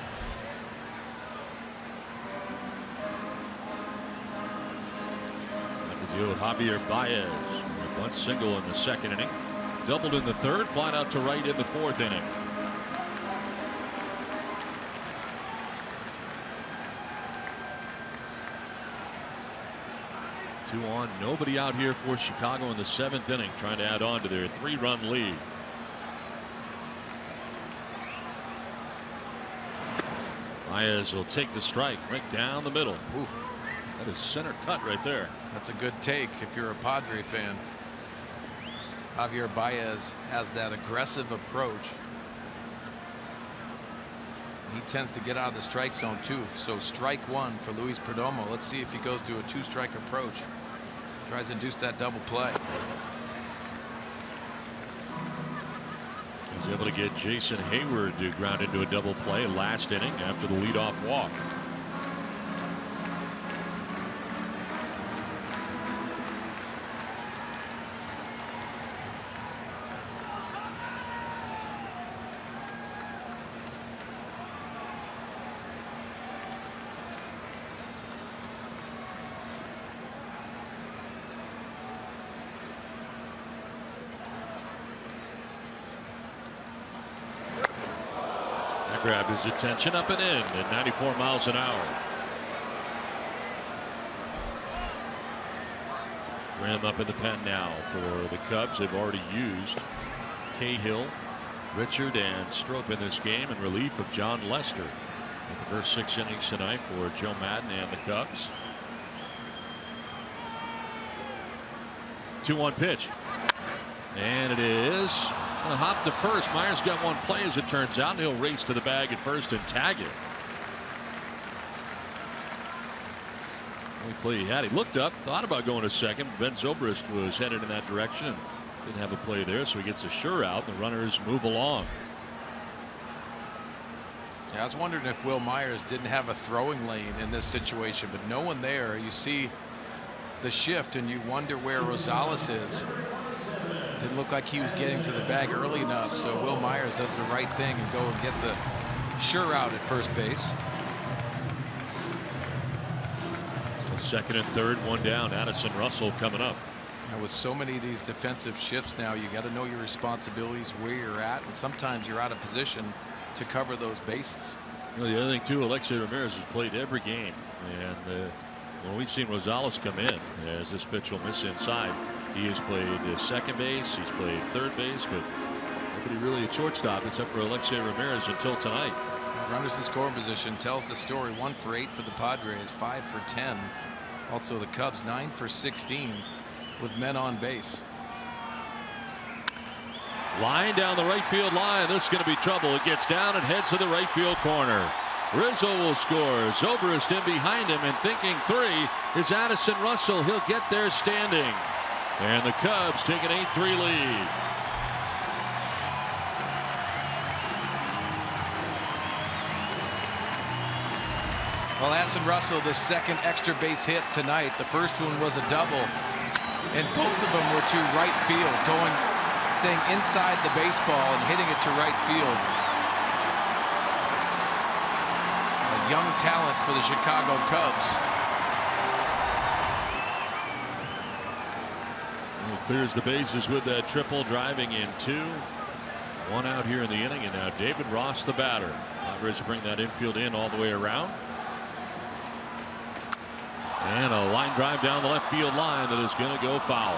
Got to deal with Javier Baez. A bunt single in the 2nd inning. Doubled in the 3rd, flying out to right in the 4th inning. Two on, nobody out here for Chicago in the 7th inning, trying to add on to their 3-run lead. Baez will take the strike right down the middle. Ooh, that is center cut right there. That's a good take if you're a Padre fan. Javier Baez has that aggressive approach. He tends to get out of the strike zone too. So strike 1 for Luis Perdomo. Let's see if he goes to a 2-strike approach. Tries to induce that double play. He's able to get Jason Hayward to ground into a double play last inning after the leadoff walk. grabbed his attention, up and in at 94 miles an hour. Graham up in the pen now for the Cubs. They've already used Cahill, Richard, and Strop in this game in relief of John Lester at the first 6 innings tonight for Joe Maddon and the Cubs. 2-1 pitch. And it is a hop to first. Myers got one play as it turns out, and he'll race to the bag at first and tag it. Only play he had. He looked up, thought about going to second. Ben Zobrist was headed in that direction and didn't have a play there, so he gets a sure out. The runners move along. Yeah, I was wondering if Will Myers didn't have a throwing lane in this situation, but no one there. You see the shift and you wonder where Rosales is. Didn't look like he was getting to the bag early enough, so Will Myers does the right thing and go and get the sure out at first base. Second and third, one down. Addison Russell coming up. And with so many of these defensive shifts now, you got to know your responsibilities, where you're at, and sometimes you're out of position to cover those bases. You know, the other thing too, Alexei Ramirez has played every game, and when we've seen Rosales come in, as this pitch will miss inside, he has played second base, he's played third base, but nobody really at shortstop except for Alexei Ramirez until tonight. Runners in scoring position tells the story. 1 for 8 for the Padres, 5 for 10. Also the Cubs 9 for 16 with men on base. Line down the right field line. This is going to be trouble. It gets down and heads to the right field corner. Rizzo will score. Zobrist in behind him and thinking 3 is Addison Russell. He'll get there standing. And the Cubs take an 8-3 lead. Well, Addison Russell, the second extra base hit tonight. The first one was a double, and both of them were to right field, staying inside the baseball and hitting it to right field. A young talent for the Chicago Cubs. He clears the bases with that triple, driving in 2. 1 out here in the inning, and now David Ross, the batter. Padres to bring that infield in all the way around. And a line drive down the left field line that is going to go foul.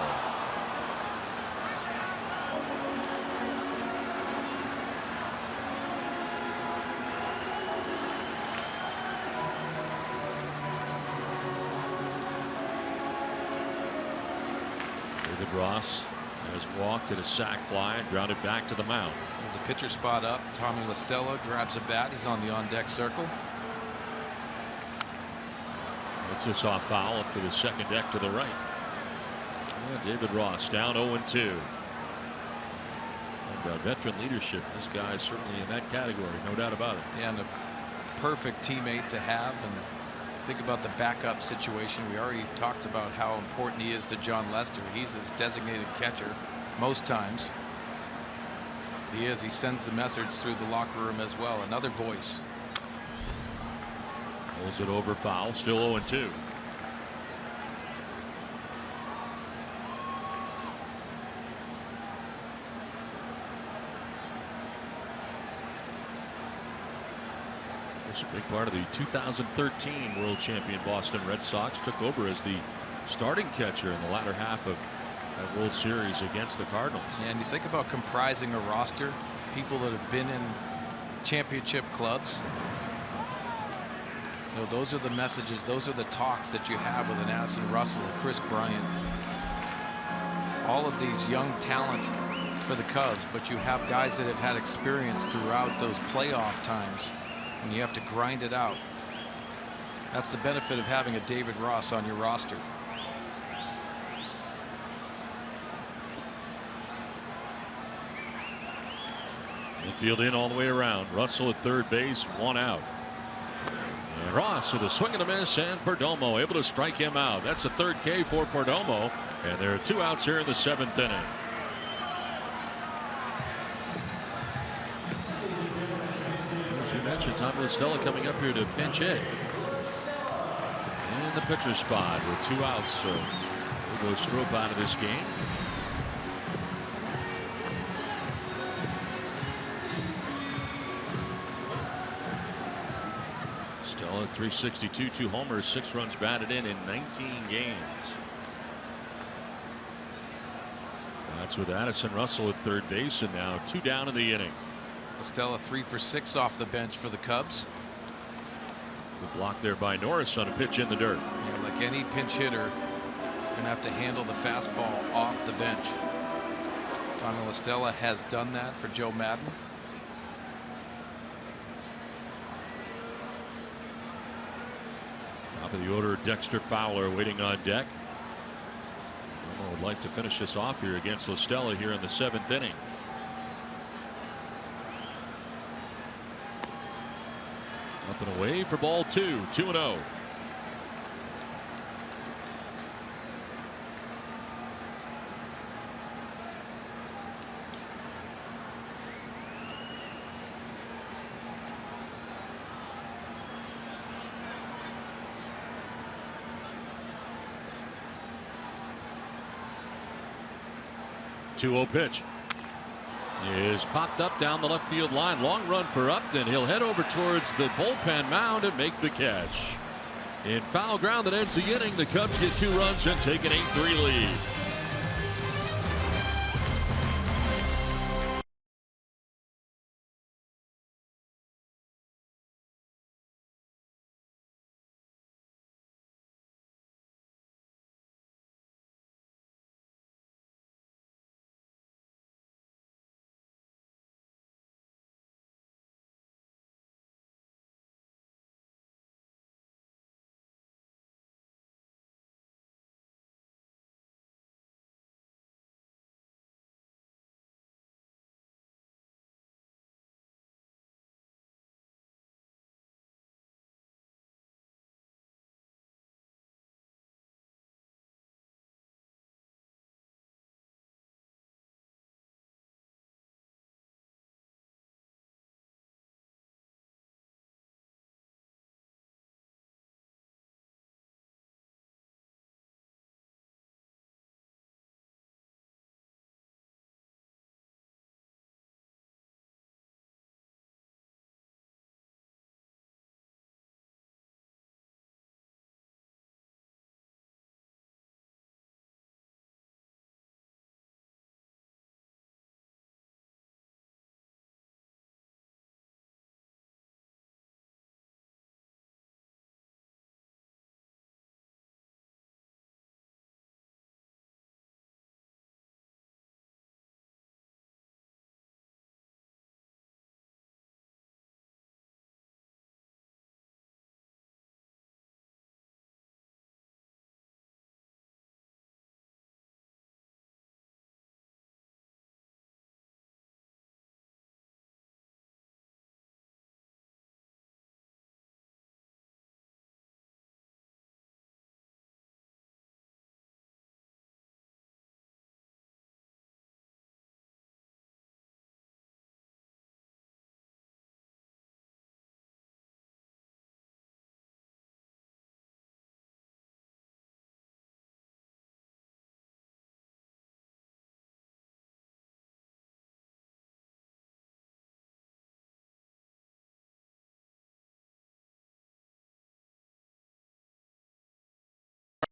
David Ross has walked at a sac fly and grounded back to the mound. With the pitcher spot up, Tommy LaStella grabs a bat. He's on the on-deck circle. It's this off foul up to the second deck to the right. David Ross down 0-2. And veteran leadership. This guy is certainly in that category, no doubt about it. Yeah, and a perfect teammate to have. And think about the backup situation. We already talked about how important he is to John Lester. He's his designated catcher most times. He is. He sends the message through the locker room as well. Another voice. Pulls it over foul, still 0-2. It's a big part of the 2013 World Champion Boston Red Sox. Took over as the starting catcher in the latter half of that World Series against the Cardinals. Yeah, and you think about comprising a roster, people that have been in championship clubs. You know, those are the messages, those are the talks that you have with an Addison Russell or Chris Bryant. All of these young talent for the Cubs, but you have guys that have had experience throughout those playoff times, and you have to grind it out. That's the benefit of having a David Ross on your roster. Infield in all the way around. Russell at third base, 1 out. And Ross with a swing and a miss, and Perdomo able to strike him out. That's the third K for Perdomo, and there are 2 outs here in the 7th inning. As you mentioned, Tom LaStella coming up here to pinch hit. In the pitcher spot with 2 outs, so we'll go Strop out of this game. Stella, 362, 2 homers, 6 runs batted in 19 games. That's with Addison Russell at third base, and now 2 down in the inning. Stella 3 for 6 off the bench for the Cubs. The block there by Norris on a pitch in the dirt. Yeah, like any pinch hitter, gonna have to handle the fastball off the bench. Tommy La Stella has done that for Joe Maddon. Top of the order, Dexter Fowler waiting on deck. Romo would like to finish this off here against La Stella here in the 7th inning. Up and away for ball 2, 2-0. Pitch is popped up down the left field line. Long run for Upton. He'll head over towards the bullpen mound and make the catch. In foul ground that ends the inning, the Cubs get 2 runs and take an 8-3 lead.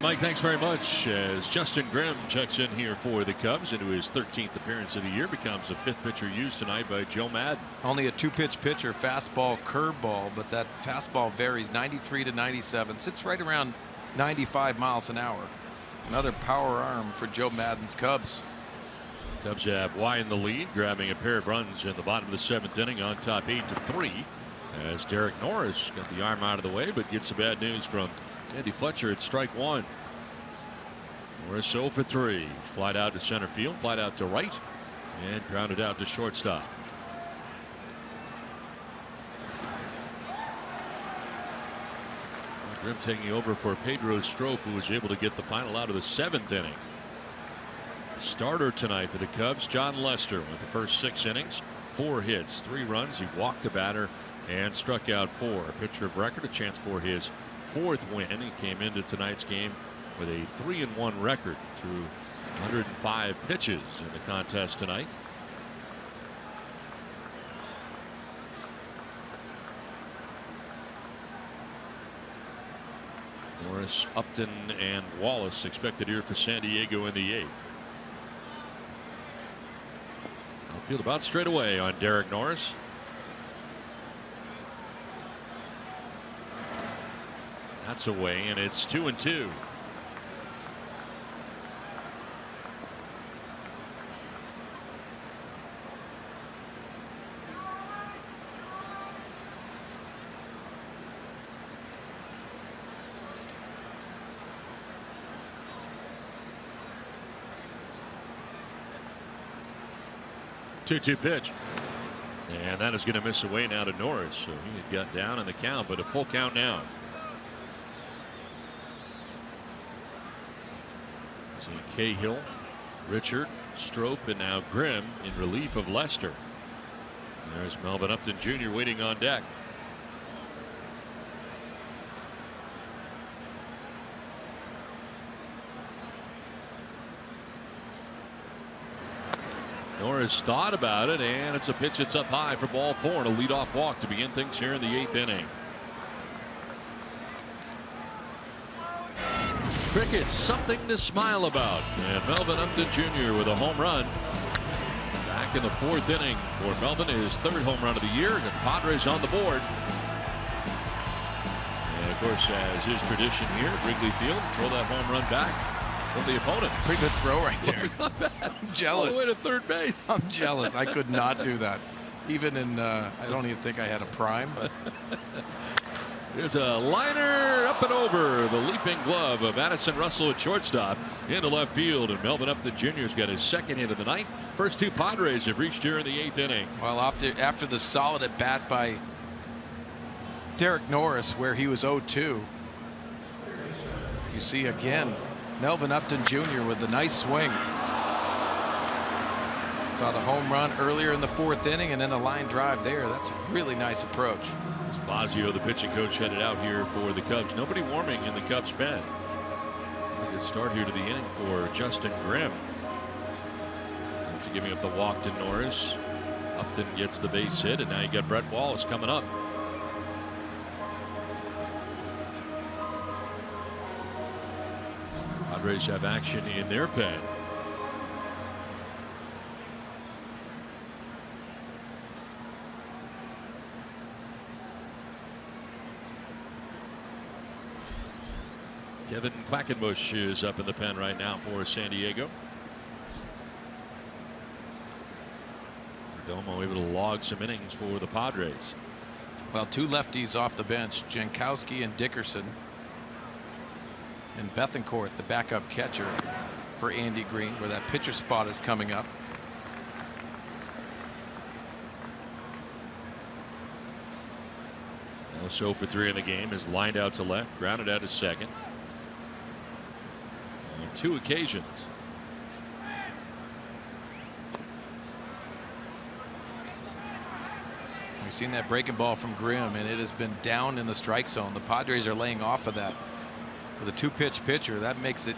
Mike, thanks very much. As Justin Grimm checks in here for the Cubs into his 13th appearance of the year, becomes the 5th pitcher used tonight by Joe Maddon. Only a 2-pitch pitcher, fastball, curveball, but that fastball varies 93 to 97, sits right around 95 miles an hour. Another power arm for Joe Maddon's Cubs. Cubs have widened the lead, grabbing a pair of runs in the bottom of the 7th inning on top 8-3. As Derek Norris got the arm out of the way, but gets the bad news from Andy Fletcher at strike 1. Norris 0 for 3. Flied out to center field, flied out to right, and grounded out to shortstop. Grimm taking over for Pedro Strop, who was able to get the final out of the 7th inning. Starter tonight for the Cubs, John Lester, with the first 6 innings, 4 hits, 3 runs. He walked a batter and struck out 4. A pitcher of record, a chance for his 4th win. He came into tonight's game with a 3-1 record through 105 pitches in the contest tonight. Norris, Upton, and Wallace expected here for San Diego in the 8th. Outfield about straight away on Derek Norris. That's away, and it's 2-2. Two-two pitch, and that is going to miss away now to Norris. So he got down in the count, but a full count now. So Cahill, Richard, Strop, and now Grimm in relief of Lester. There's Melvin Upton Jr. waiting on deck. Norris thought about it, and it's a pitch that's up high for ball 4 and a leadoff walk to begin things here in the 8th inning. Cricket, something to smile about. And Melvin Upton Jr. with a home run. Back in the 4th inning for Melvin, his 3rd home run of the year, and Padres on the board. And of course, as is tradition here at Wrigley Field, throw that home run back from the opponent. Pretty good throw right there. Not bad. I'm jealous. All the way to third base. I'm jealous. I could not do that. Even in, I don't even think I had a prime, but. There's a liner up and over the leaping glove of Addison Russell at shortstop into left field, and Melvin Upton Jr.'s got his 2nd hit of the night. First 2 Padres have reached here in the 8th inning. Well, after the solid at bat by Derek Norris, where he was 0-2, you see again Melvin Upton Jr. with the nice swing. Saw the home run earlier in the 4th inning, and then a line drive there. That's a really nice approach. Fazio, the pitching coach, headed out here for the Cubs. Nobody warming in the Cubs pen. A good start here to the inning for Justin Grimm. After giving up the walk to Norris, Upton gets the base hit, and now you got Brett Wallace coming up. Padres have action in their pen. Kevin Quackenbush is up in the pen right now for San Diego. Perdomo able to log some innings for the Padres. Well, 2 lefties off the bench, Jankowski and Dickerson. And Bethancourt, the backup catcher for Andy Green, where that pitcher spot is coming up. Also for 3 in the game is lined out to left, grounded out to second. On 2 occasions. We've seen that breaking ball from Grimm, and it has been down in the strike zone. The Padres are laying off of that with a 2-pitch pitcher. That makes it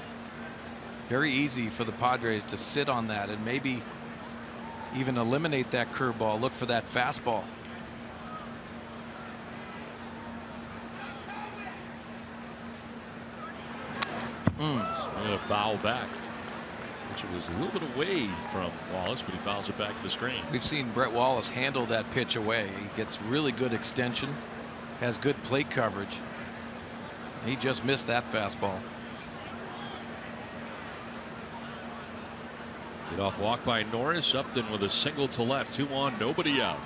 very easy for the Padres to sit on that and maybe even eliminate that curveball. Look for that fastball. A foul back, which was a little bit away from Wallace, but he fouls it back to the screen. We've seen Brett Wallace handle that pitch away. He gets really good extension, has good plate coverage. He just missed that fastball. Get off walk by Norris. Upton with a single to left, 2 on, nobody out.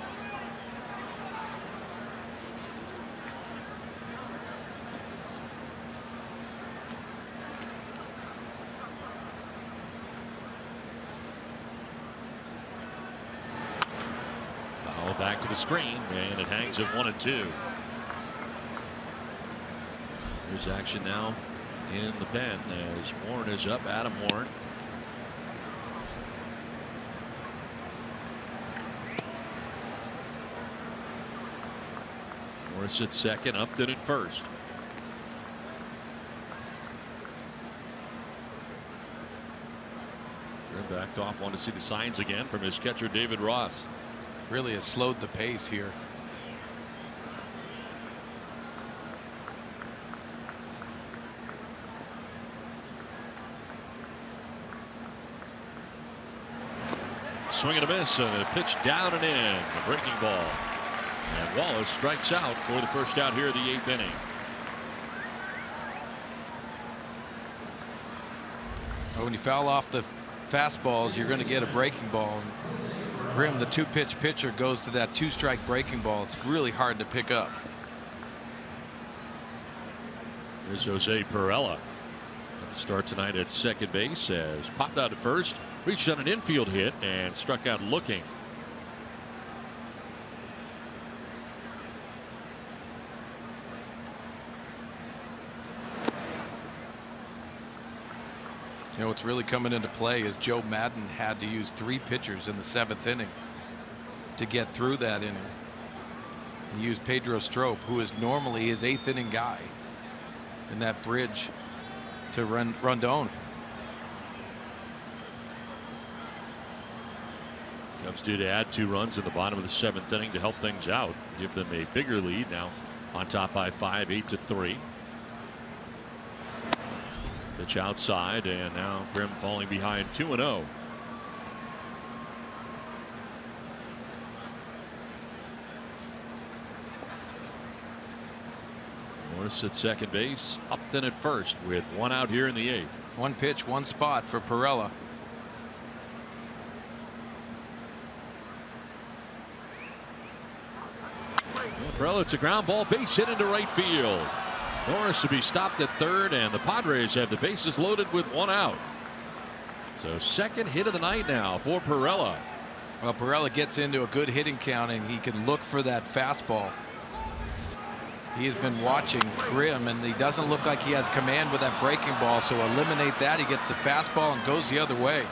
Back to the screen, and it hangs at 1-2. There's action now in the pen as Warren is up. Adam Warren. Morris at second, Upton at first. Grimm backed off, wanted to see the signs again from his catcher David Ross. Really has slowed the pace here. swing and a miss, and a pitch down and in. The breaking ball. And Wallace strikes out for the first out here in the 8th inning. When you foul off the fastballs, you're going to get a breaking ball. Grimm, the 2-pitch pitcher, goes to that 2-strike breaking ball. It's really hard to pick up. Here's Jose Pirela. At the start tonight at second base, has popped out at first, reached on an infield hit, and struck out looking. You know, what's really coming into play is Joe Maddon had to use 3 pitchers in the 7th inning to get through that inning. He used Pedro Strop, who is normally his 8th inning guy, in that bridge to Rondon. Cubs did add 2 runs in the bottom of the 7th inning to help things out, give them a bigger lead. Now on top by 5, 8-3. Pitch outside, and now Grimm falling behind 2-0. Morris at second base, Upton at first with 1 out here in the 8th. 1 pitch, 1 spot for Pirela. Pirela, it's a ground ball, base hit into right field. Norris will be stopped at third, and the Padres have the bases loaded with 1 out. So second hit of the night now for Pirela. Well, Pirela gets into a good hitting count, and he can look for that fastball. He has been watching Grimm, and he doesn't look like he has command with that breaking ball, so eliminate that. He gets the fastball and goes the other way.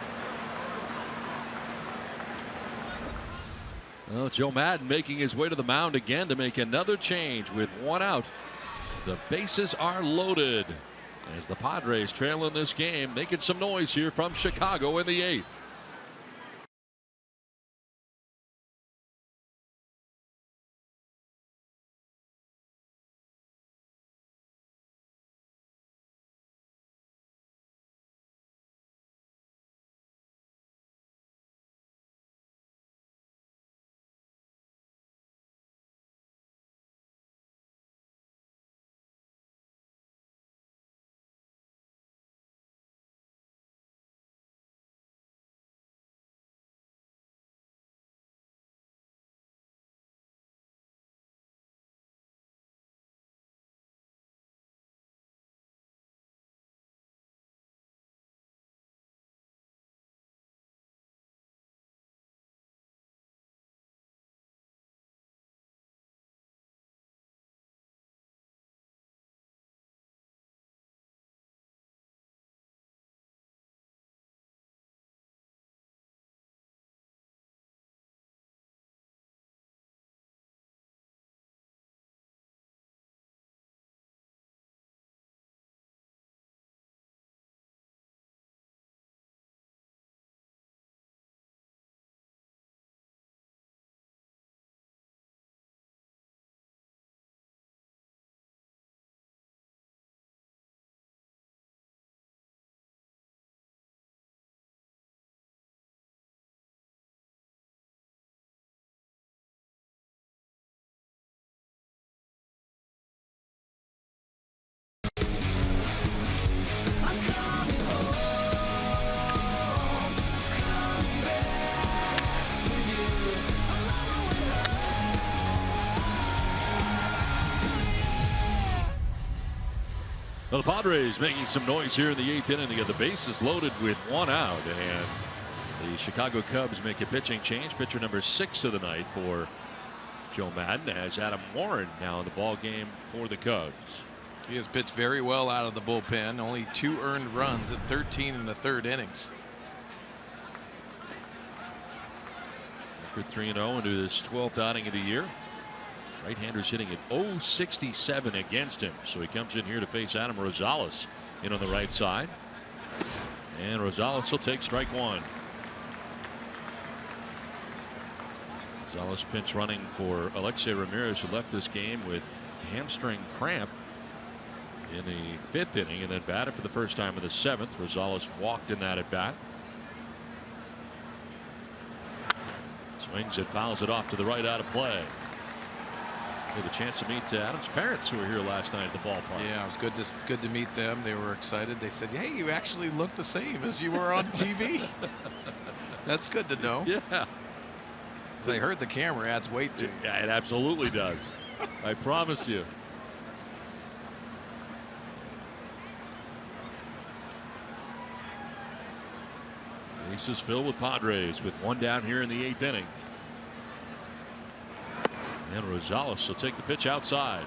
Well, Joe Maddon making his way to the mound again to make another change with 1 out. The bases are loaded as the Padres trail in this game, making some noise here from Chicago in the 8th. Well, the Padres making some noise here in the 8th inning. They get the bases loaded with 1 out, and the Chicago Cubs make a pitching change. Pitcher number 6 of the night for Joe Maddon, as Adam Warren now in the ball game for the Cubs. He has pitched very well out of the bullpen. Only 2 earned runs at 13 1/3 innings. Record 3-0 into this 12th outing of the year. Right-handers hitting at .067 against him, so he comes in here to face Adam Rosales in on the right side, and Rosales will take strike 1. Rosales pinch running for Alexei Ramirez, who left this game with hamstring cramp in the 5th inning and then batted for the first time in the 7th. Rosales walked in that at bat. Swings it, fouls it off to the right, out of play. Had a chance to meet Adam's parents, who were here last night at the ballpark. Yeah, it was good to meet them. They were excited. They said, "Hey, you actually look the same as you were on TV." That's good to know. Yeah. They heard the camera adds weight to. Yeah, it absolutely does. I promise you. Bases filled with Padres with one down here in the 8th inning. And Rosales will take the pitch outside.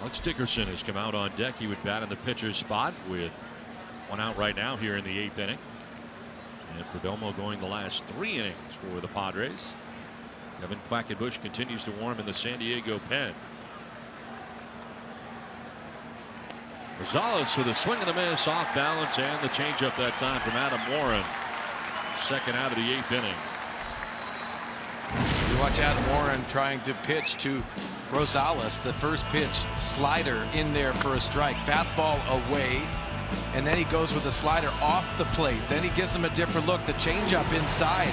Alex Dickerson has come out on deck. He would bat in the pitcher's spot with one out right now here in the 8th inning. And Perdomo going the last 3 innings for the Padres. Kevin Quackenbush continues to warm in the San Diego pen. Rosales with a swing and a miss, off balance, and the changeup that time from Adam Warren. Second out of the 8th inning. You watch Adam Warren trying to pitch to Rosales. The first pitch, slider in there for a strike. Fastball away, and then he goes with the slider off the plate. Then he gives him a different look. The changeup inside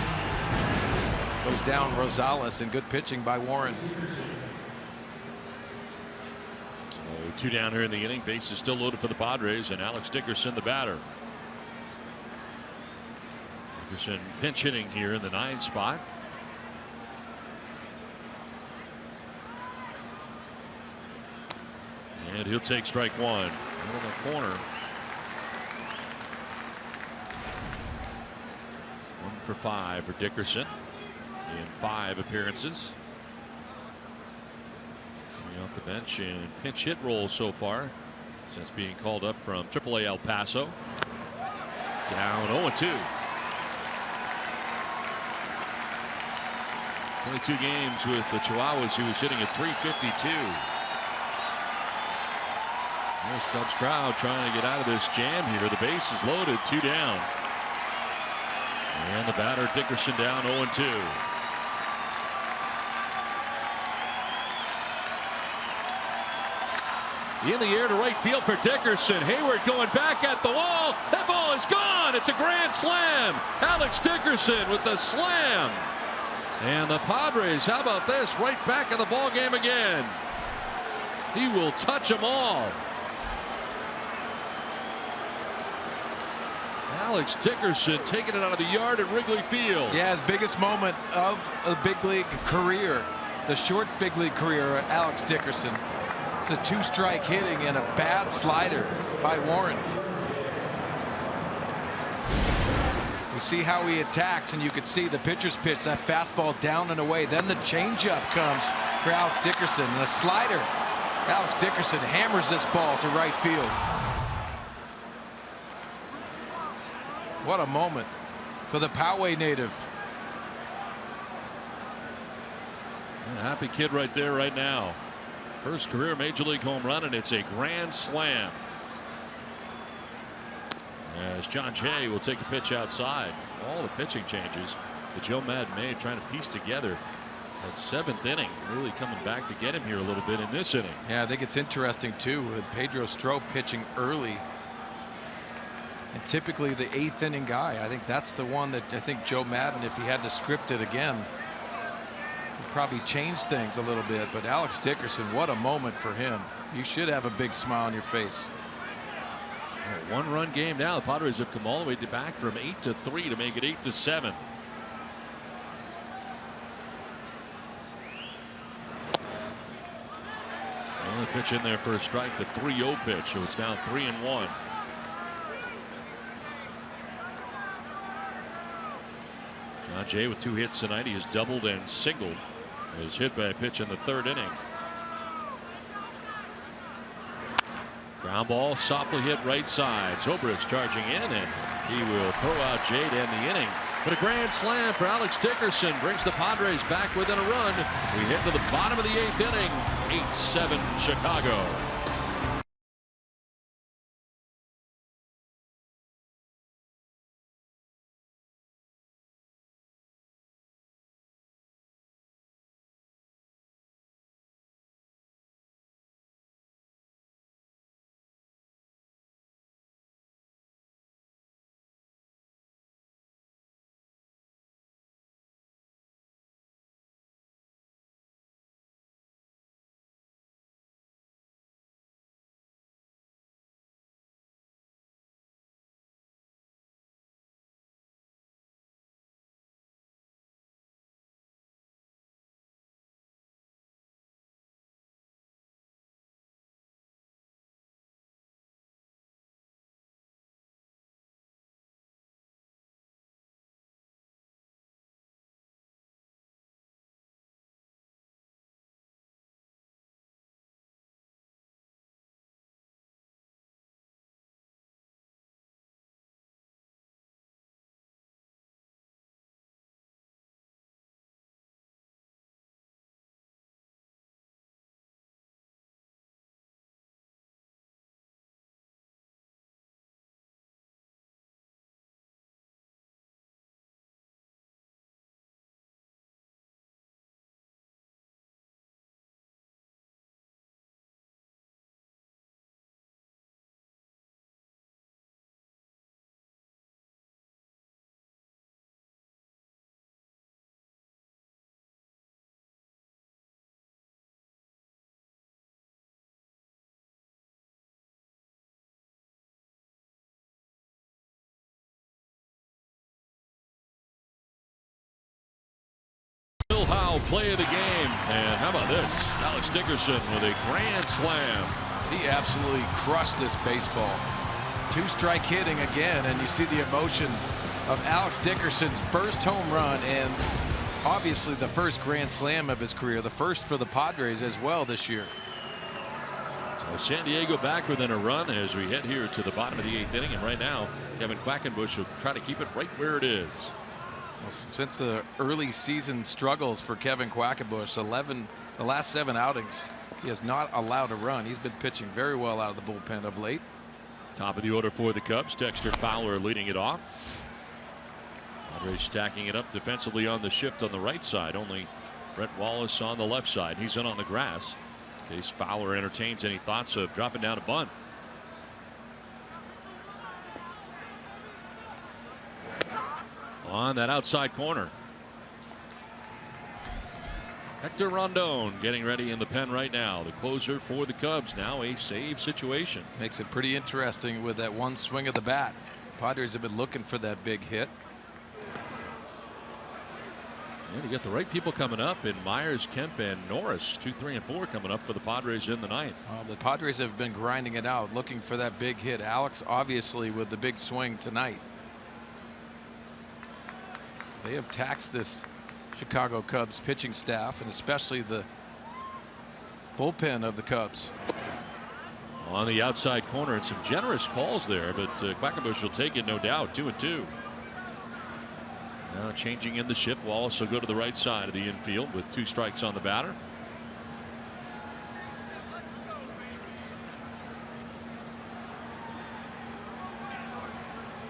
goes down Rosales, and good pitching by Warren. So 2 down here in the inning. Base is still loaded for the Padres, and Alex Dickerson the batter. Dickerson pinch hitting here in the 9th spot. And he'll take strike 1. In the corner. 1 for 5 for Dickerson in 5 appearances. Coming off the bench in pinch hit role so far since being called up from AAA El Paso. Down 0-2. 22 games with the Chihuahuas. He was hitting at .352. There's Cubs crowd trying to get out of this jam here. The base is loaded, 2 down. And the batter Dickerson down 0-2. In the air to right field for Dickerson. Hayward going back at the wall. That ball is gone. It's a grand slam. Alex Dickerson with the slam. And the Padres, how about this? Right back in the ball game again. He will touch them all. Alex Dickerson taking it out of the yard at Wrigley Field. Yeah, his biggest moment of a big league career, the short big league career of Alex Dickerson. It's a 2-strike hitting and a bad slider by Warren. We see how he attacks, and you can see the pitcher's pitch, that fastball down and away. Then the changeup comes for Alex Dickerson, and a slider. Alex Dickerson hammers this ball to right field. What a moment for the Poway native. A happy kid right there right now. First career major league home run, and it's a grand slam. As John Jay will take a pitch outside. All the pitching changes that Joe Maddon made, trying to piece together that 7th inning, really coming back to get him here a little bit in this inning. Yeah, I think it's interesting too with Pedro Strop pitching early. And typically the 8th inning guy. I think that's the one that I think Joe Maddon, if he had to script it again, would probably change things a little bit. But Alex Dickerson, what a moment for him. You should have a big smile on your face. A 1-run game now. The Padres have come all the way back from 8-3 to make it 8-7. Another pitch in there for a strike, the 3-0 pitch. So it's now 3-1. John Jay with 2 hits tonight. He has doubled and singled. He was hit by a pitch in the 3rd inning. Ground ball softly hit right side. Zobrist charging in, and he will throw out Jay to end the inning. But a grand slam for Alex Dickerson brings the Padres back within a run. We head to the bottom of the 8th inning. 8-7 Chicago. play of the game. And how about this? Alex Dickerson with a grand slam. He absolutely crushed this baseball. Two-strike hitting again, and you see the emotion of Alex Dickerson's first home run and obviously the first grand slam of his career, the first for the Padres as well this year. So San Diego back within a run as we head here to the bottom of the 8th inning, and right now Kevin Quackenbush will try to keep it right where it is. Well, since the early season struggles for Kevin Quackenbush, the last 7 outings, he has not allowed a run. He's been pitching very well out of the bullpen of late. Top of the order for the Cubs. Dexter Fowler leading it off. Padres stacking it up defensively on the shift on the right side. Only Brett Wallace on the left side. He's in on the grass in case Fowler entertains any thoughts of dropping down a bunt. On that outside corner, Hector Rondon getting ready in the pen right now. The closer for the Cubs, now a save situation. Makes it pretty interesting with that one swing of the bat. Padres have been looking for that big hit. And you get the right people coming up in Myers, Kemp, and Norris. 2, 3, and 4 coming up for the Padres in the 9th. The Padres have been grinding it out, looking for that big hit. Alex obviously with the big swing tonight. They have taxed this Chicago Cubs pitching staff and especially the bullpen of the Cubs. On the outside corner, and some generous calls there, but Quackenbush will take it, no doubt. 2-2. Now changing in the shift. Wallace will go to the right side of the infield with 2 strikes on the batter.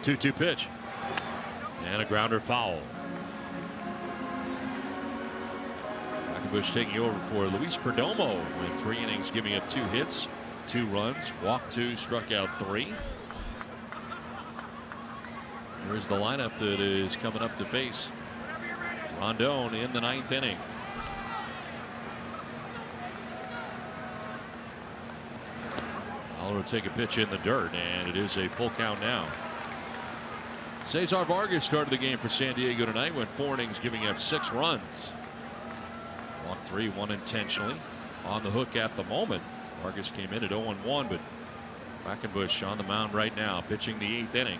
Two pitch. And a grounder foul. Quackenbush taking over for Luis Perdomo in 3 innings, giving up 2 hits, 2 runs, walked 2, struck out 3. Here's the lineup that is coming up to face Rondon in the 9th inning. Fowler will take a pitch in the dirt, and it is a full count now. Cesar Vargas started the game for San Diego tonight, went 4 innings, giving up 6 runs. Walked 3, 1 intentionally. On the hook at the moment. Vargas came in at 0-1, but Quackenbush on the mound right now, pitching the 8th inning.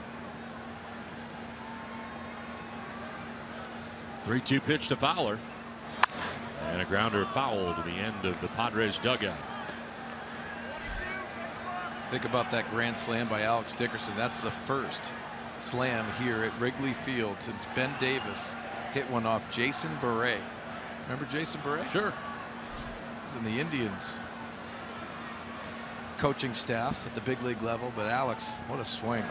3-2 pitch to Fowler. And a grounder foul to the end of the Padres dugout. Think about that grand slam by Alex Dickerson. That's the first slam here at Wrigley Field since Ben Davis hit one off Jason Beret. Remember Jason Beret? Sure. He's in the Indians coaching staff at the big league level, but Alex, what a swing.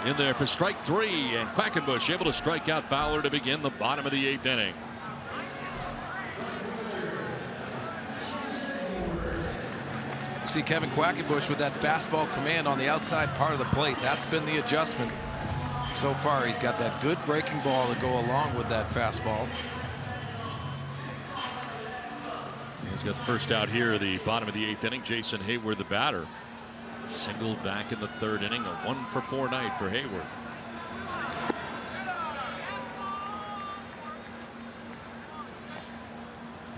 In there for strike 3, and Quackenbush able to strike out Fowler to begin the bottom of the 8th inning. You see Kevin Quackenbush with that fastball command on the outside part of the plate. That's been the adjustment so far. He's got that good breaking ball to go along with that fastball. He's got the first out here, the bottom of the 8th inning. Jason Hayward, the batter. Singled back in the 3rd inning, a 1-for-4 night for Hayward.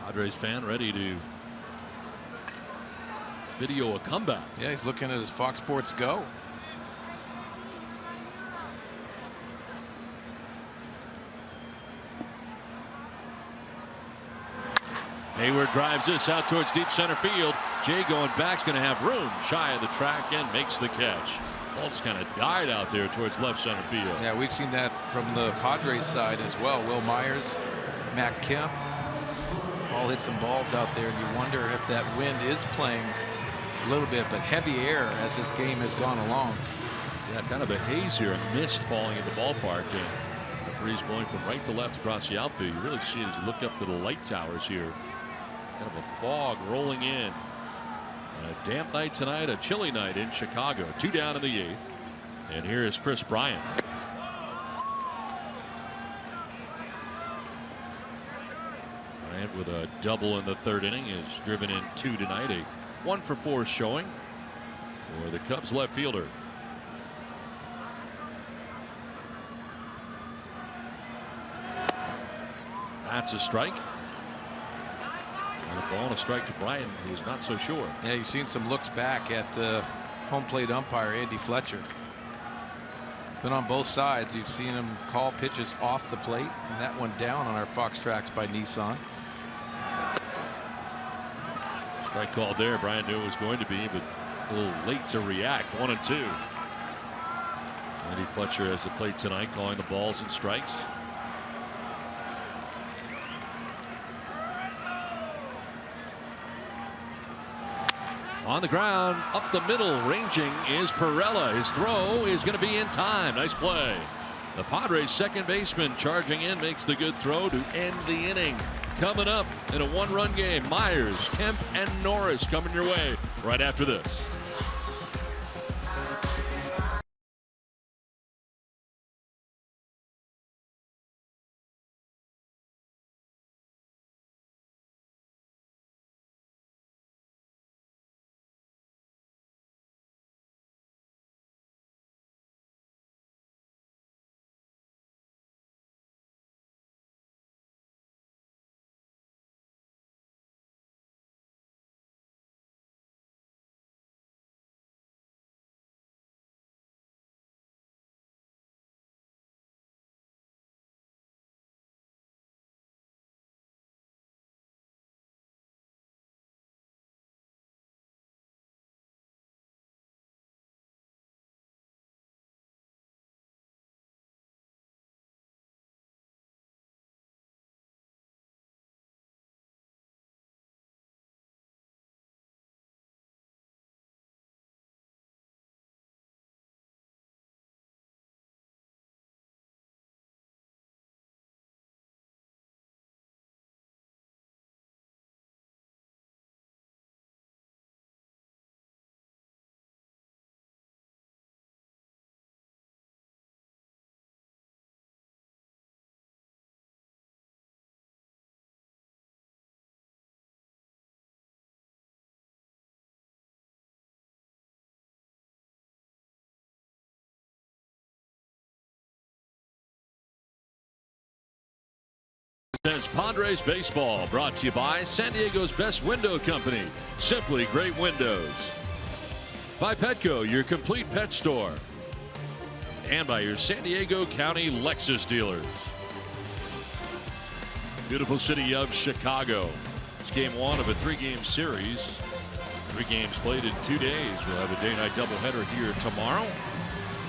Padres fan ready to video a comeback. Yeah, he's looking at his Fox Sports Go. Hayward drives this out towards deep center field. Jay going back's going to have room shy of the track and makes the catch. Ball just kind of died out there towards left center field. Yeah, we've seen that from the Padres side as well. Will Myers, Matt Kemp all hit some balls out there, and you wonder if that wind is playing a little bit, but heavy air as this game has gone along. Yeah, kind of a haze here, a mist falling in the ballpark, and the breeze blowing from right to left across the outfield. You really see it as you look up to the light towers here. Kind of a fog rolling in. A damp night tonight, a chilly night in Chicago. 2 down in the 8th. And here is Chris Bryant. Bryant with a double in the 3rd inning is driven in 2 tonight. A 1-for-4 showing for the Cubs left fielder. That's a strike. And a ball and a strike to Brian, who was not so sure. Yeah, you've seen some looks back at home plate umpire Andy Fletcher. Been on both sides. You've seen him call pitches off the plate, and that went down on our Fox Tracks by Nissan. Strike call there. Brian knew it was going to be, but a little late to react. 1-2. Andy Fletcher has the plate tonight, calling the balls and strikes. On the ground, up the middle, ranging is Perella. His throw is going to be in time. Nice play. The Padres second baseman charging in makes the good throw to end the inning. Coming up in a one-run game, Myers, Kemp, and Norris coming your way right after this. It's Padres baseball, brought to you by San Diego's best window company, Simply Great Windows. By Petco, your complete pet store. And by your San Diego County Lexus dealers. Beautiful city of Chicago. It's game one of a three-game series. 3 games played in 2 days. We'll have a day-night doubleheader here tomorrow.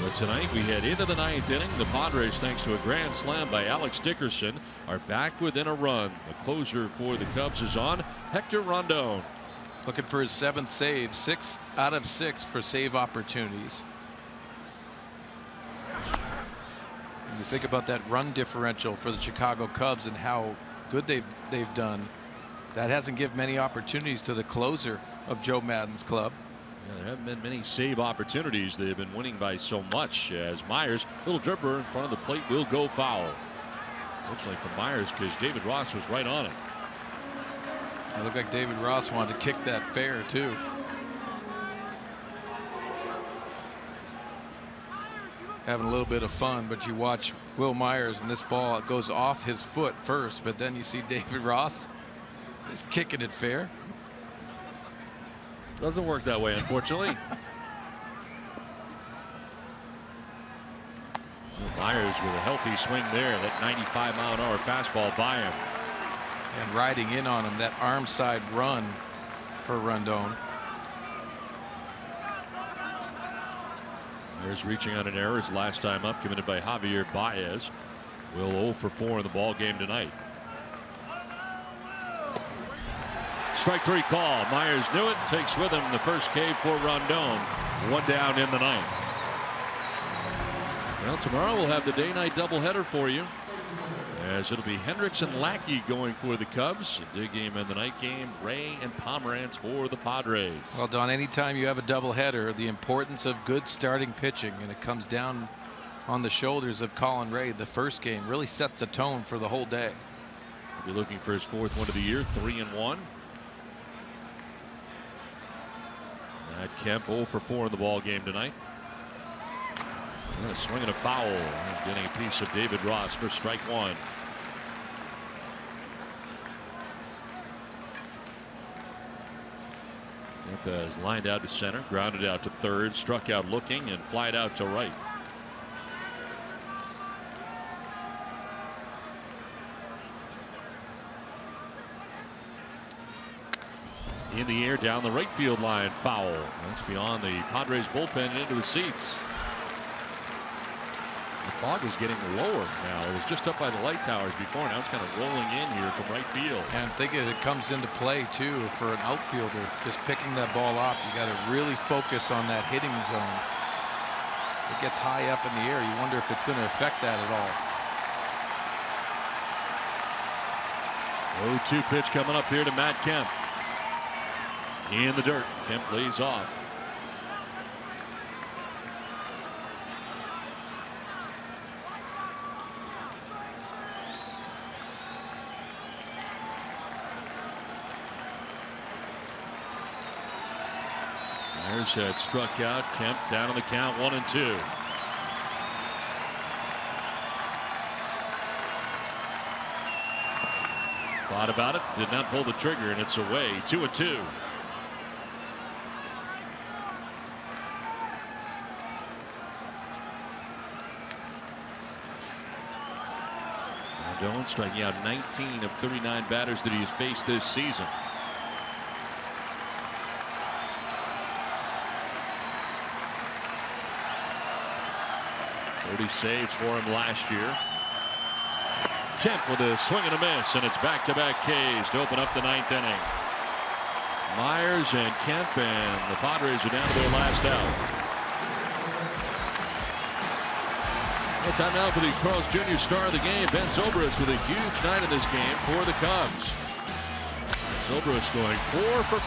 But tonight we head into the 9th inning. The Padres, thanks to a grand slam by Alex Dickerson, are back within a run. The closer for the Cubs is on, Hector Rondon. Looking for his 7th save, 6 out of 6 for save opportunities. And you think about that run differential for the Chicago Cubs and how good they've done. That hasn't given many opportunities to the closer of Joe Maddon's club. Yeah, there haven't been many save opportunities. They've been winning by so much, as Myers, little dribber in front of the plate, will go foul. Fortunately for Myers, because David Ross was right on it. It looked like David Ross wanted to kick that fair too. Having a little bit of fun, but you watch Will Myers and this ball, it goes off his foot first, but then you see David Ross just kicking it fair. Doesn't work that way, unfortunately. Myers with a healthy swing there. That 95-mile-an-hour fastball by him. And riding in on him, that arm side run for Rondon. Myers reaching on an error his last time up, committed by Javier Baez. Will 0 for 4 in the ball game tonight. Strike 3 call. Myers knew it. Takes with him the first K for Rondon. 1 down in the 9th. Well, tomorrow we'll have the day-night doubleheader for you, as it'll be Hendricks and Lackey going for the Cubs. A day game and the night game. Ray and Pomerantz for the Padres. Well, Don, anytime you have a doubleheader, the importance of good starting pitching, and it comes down on the shoulders of Colin Ray. The first game really sets a tone for the whole day. He'll be looking for his 4th one of the year, 3-1. Matt Kemp 0 for 4 in the ball game tonight. Swinging a foul, getting a piece of David Ross for strike 1. Tampa is lined out to center, grounded out to third, struck out looking, and flied out to right. In the air down the right field line, foul. That's beyond the Padres bullpen and into the seats. The fog is getting lower now. It was just up by the light towers before. Now it's kind of rolling in here from right field. And I think it comes into play too for an outfielder just picking that ball up. You got to really focus on that hitting zone. It gets high up in the air. You wonder if it's going to affect that at all. 0-2 pitch coming up here to Matt Kemp. In the dirt. Kemp lays off. Myers had struck out. Kemp down on the count, 1-2. Thought about it, did not pull the trigger, and it's away. 2-2. Rendon striking out 19 of 39 batters that he has faced this season. Saves for him last year. Kemp with a swing and a miss, and it's back-to-back Ks to open up the 9th inning. Myers and Kemp, and the Padres are down to their last out. Well, time now for the Carl's Jr. star of the game, Ben Zobrist, with a huge night in this game for the Cubs. Zobrist going 4 for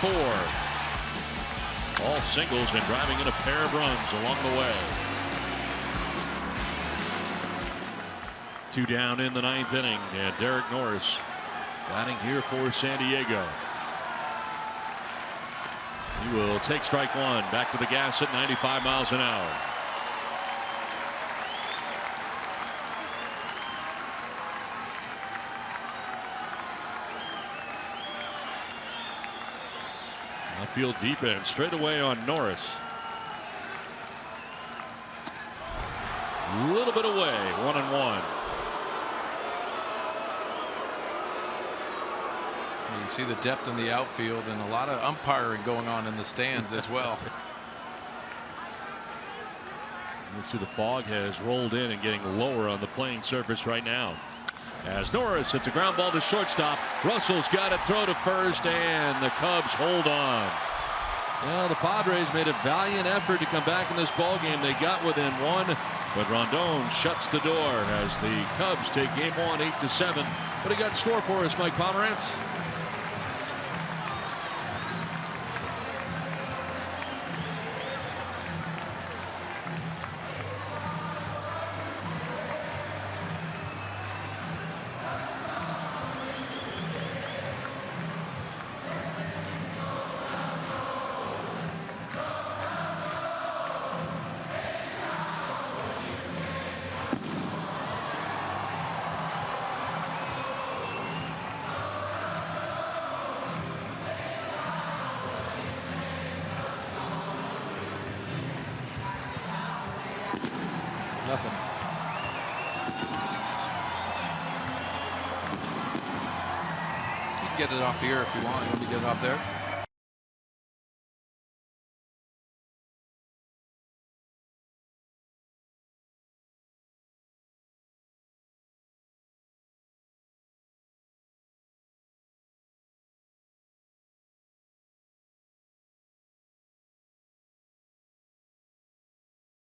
4. All singles and driving in a pair of runs along the way. 2 down in the 9th inning, and Derek Norris batting here for San Diego. He will take strike one. Back to the gas at 95 miles an hour. Outfield deep end, straight away on Norris. A little bit away, 1-1. You see the depth in the outfield and a lot of umpiring going on in the stands as well. You see the fog has rolled in and getting lower on the playing surface right now. As Norris hits a ground ball to shortstop, Russell's got it, throw to first, and the Cubs hold on. Well, the Padres made a valiant effort to come back in this ball game. They got within one, but Rondon shuts the door as the Cubs take game one 8-7. What do you got in store for us, Mike Pomerantz? Nothing. You can get it off here if you want. You want me to get it off there?